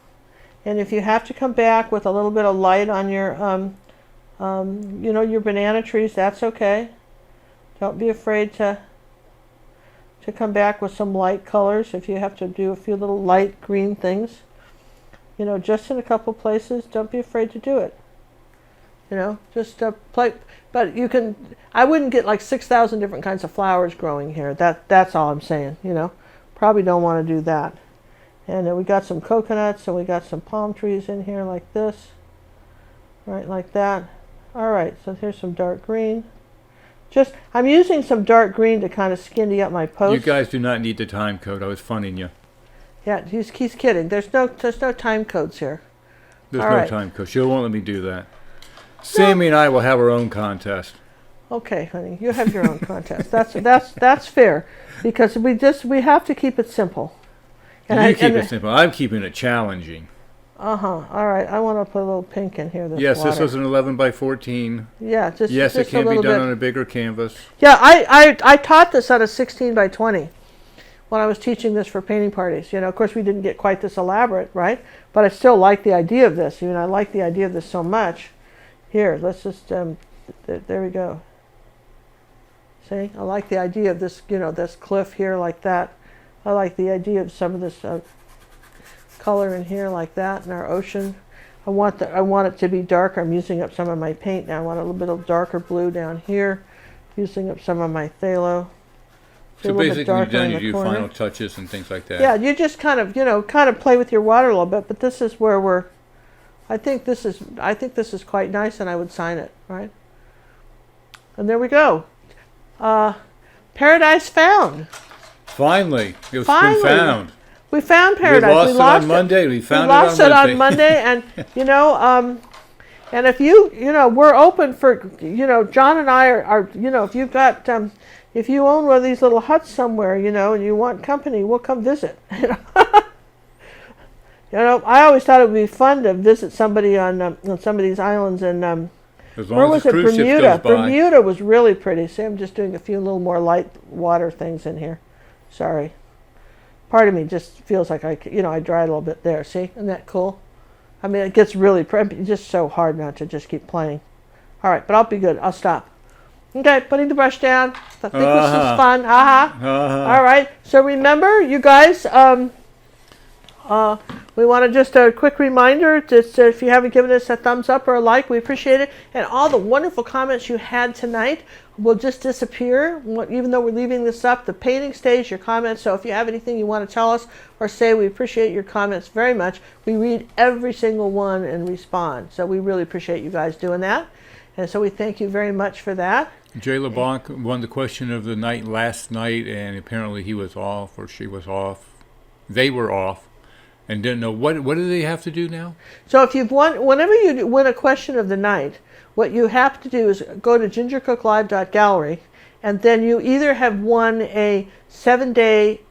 And if you have to come back with a little bit of light on your, your banana trees, that's okay. Don't be afraid to come back with some light colors if you have to do a few little light green things. Just in a couple places, don't be afraid to do it. Just play. But you can, I wouldn't get like 6,000 different kinds of flowers growing here. That's all I'm saying, Probably don't want to do that. And then we got some coconuts and we got some palm trees in here like this. Right, like that. All right, so here's some dark green. I'm using some dark green to kind of skinny up my post. You guys do not need the time code. I was funning you. Yeah, he's kidding. There's no time codes here. There's no time code. She won't let me do that. Sammy and I will have our own contest. Okay, honey, you have your own contest. That's fair, because we have to keep it simple. And you keep it simple. I'm keeping it challenging. All right. I want to put a little pink in here. Yes, this was an 11 by 14. Yeah, yes, it can be done on a bigger canvas. Yeah, I taught this on a 16 by 20 when I was teaching this for painting parties. Of course, we didn't get quite this elaborate, right? But I still like the idea of this. I like the idea of this so much. Here, let's just, there we go. See, I like the idea of this, this cliff here like that. I like the idea of some of this color in here like that in our ocean. I want it to be darker. I'm using up some of my paint now. I want a little bit of darker blue down here. Using up some of my phthalo. So basically, you're done. You do final touches and things like that. Yeah, you just kind of play with your water a little bit. But this is where I think this is quite nice, and I would sign it, right? And there we go. Paradise found. Finally, it's been found. We found paradise. We lost it on Monday. We found it on Monday, and and if we're open for John and I are if you've got if you own one of these little huts somewhere, and you want company, we'll come visit. You know, I always thought it would be fun to visit somebody on some of these islands in As where long was as it? the cruise ship Bermuda. goes by. Bermuda was really pretty. See, I'm just doing a few little more light water things in here. Sorry. Part of me just feels like I dry a little bit there. See, isn't that cool? I mean, it gets really pretty. It's just so hard not to just keep playing. All right, but I'll be good. I'll stop. Okay, putting the brush down. I think this is fun. All right. So remember, you guys, we want to just a quick reminder, just if you haven't given us a thumbs up or a like, we appreciate it. And all the wonderful comments you had tonight will just disappear. Even though we're leaving this up, the painting stays, your comments. So if you have anything you want to tell us or say, we appreciate your comments very much. We read every single one and respond. So we really appreciate you guys doing that. And so we thank you very much for that. Jay LeBlanc won the question of the night last night, and apparently he was off or she was off. They were off and didn't know what do they have to do now? So if you've won, whenever you win a question of the night, what you have to do is go to gingercooklive.gallery, and then you either have won a 7-day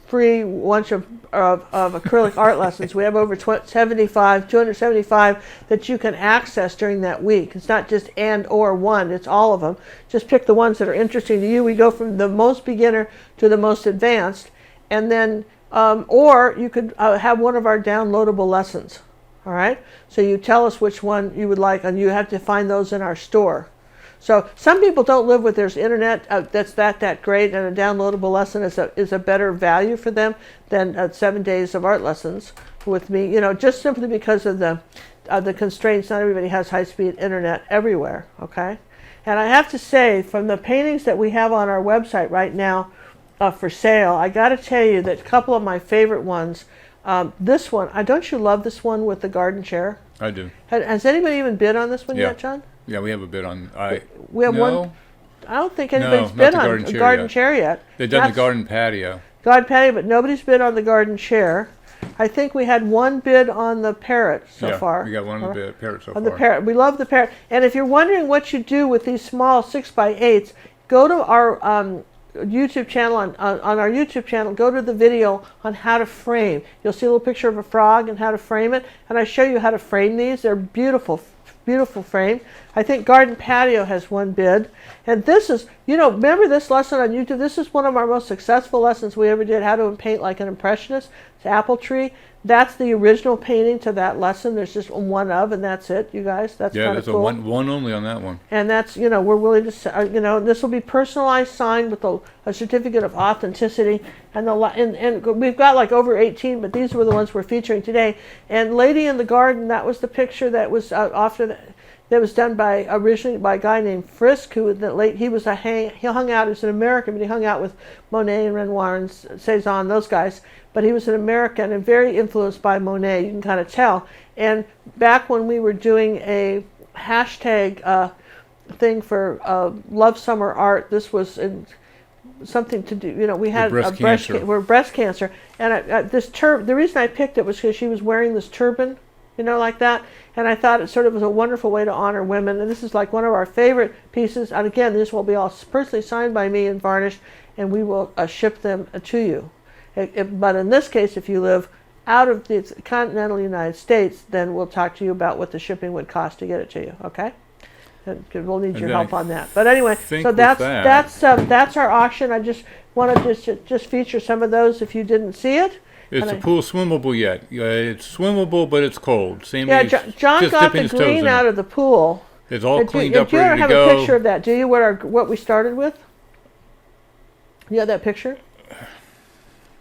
free bunch of acrylic art lessons. We have over 275 that you can access during that week. It's not just and or one, it's all of them. Just pick the ones that are interesting to you. We go from the most beginner to the most advanced, and then or you could have one of our downloadable lessons. All right, so you tell us which one you would like, and you have to find those in our store. So some people don't live with there's internet that's that great, and a downloadable lesson is a better value for them than 7 days of art lessons with me. You know, just simply because of the constraints. Not everybody has high-speed internet everywhere. Okay, and I have to say, from the paintings that we have on our website right now for sale, I got to tell you that a couple of my favorite ones. This one, don't you love this one with the garden chair? I do. Has anybody even bid on this one yet, John? Yeah, we have a bid on. We have one. I don't think anybody's bid on the garden chair yet. They've done the garden patio. Garden patio, but nobody's bid on the garden chair. I think we had one bid on the parrot so far. We got one on the parrot so far. On the parrot, we love the parrot. And if you're wondering what you do with these small 6x8s, go to our YouTube channel on our YouTube channel. Go to the video on how to frame. You'll see a little picture of a frog and how to frame it, and I show you how to frame these. They're beautiful. Beautiful frame. I think Garden Patio has one bid. And this is, remember this lesson on YouTube? This is one of our most successful lessons we ever did, how to paint like an impressionist. It's Apple Tree. That's the original painting to that lesson. There's just one of, and that's it, you guys. That's kind of cool. Yeah, there's one only on that one. And that's, we're willing to, this will be personalized, signed with a certificate of authenticity. And we've got like over 18, but these were the ones we're featuring today. And Lady in the Garden, that was the picture that was that was done originally by a guy named Frisk, he hung out as an American, but he hung out with Monet and Renoir and Cezanne, those guys. But he was an American and very influenced by Monet, you can kind of tell. And back when we were doing a hashtag thing for Love Summer Art, this was something to do, we had breast cancer. And the reason I picked it was because she was wearing this turban, like that. And I thought it sort of was a wonderful way to honor women. And this is like one of our favorite pieces. And again, this will be all personally signed by me and varnished, and we will ship them to you. But in this case, if you live out of the continental United States, then we'll talk to you about what the shipping would cost to get it to you. Okay? And we'll need your help on that. But anyway, so that's our auction. I just wanted to just feature some of those if you didn't see it. Is the pool swimmable yet? It's swimmable, but it's cold. John got the green out of the pool. It's all cleaned up, ready to go. You don't have a picture of that, do you? What we started with? You have that picture?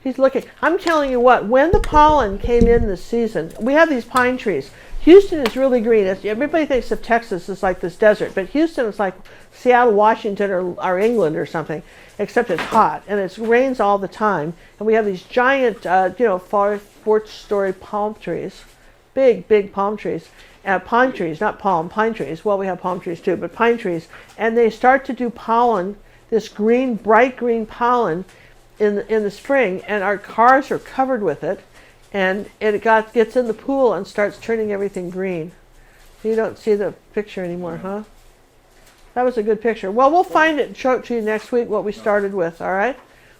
He's looking. I'm telling you what, when the pollen came in this season, we have these pine trees. Houston is really green. Everybody thinks of Texas as like this desert, but Houston is like Seattle, Washington, or England or something, except it's hot and it rains all the time. And we have these giant, 4-story palm trees, big palm trees. Pine trees, not pine trees. Well, we have palm trees too, but pine trees. And they start to do pollen, this green, bright green pollen in the spring, and our cars are covered with it. And it gets in the pool and starts turning everything green. You don't see the picture anymore, huh? That was a good picture. Well, we'll find it and show it to you next week, what we started with, all right?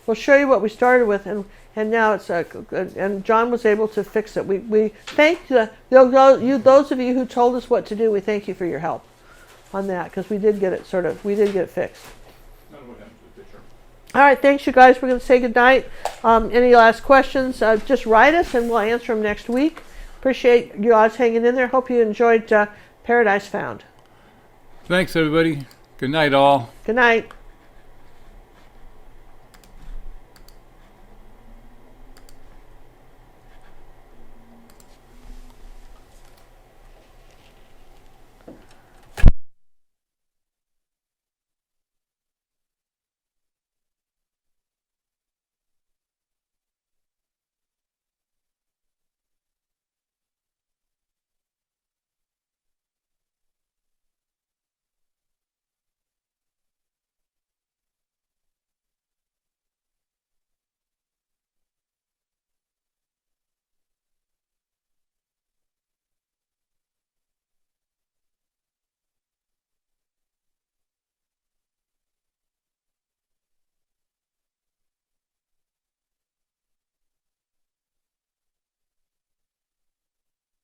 we'll show you what we started with, and now it's and John was able to fix it. We thank those of you who told us what to do. We thank you for your help on that, because we did get it fixed. All right, thanks you guys. We're going to say goodnight. Any last questions, just write us and we'll answer them next week. Appreciate you guys hanging in there. Hope you enjoyed Paradise Found. Thanks, everybody. Good night, all. Good night.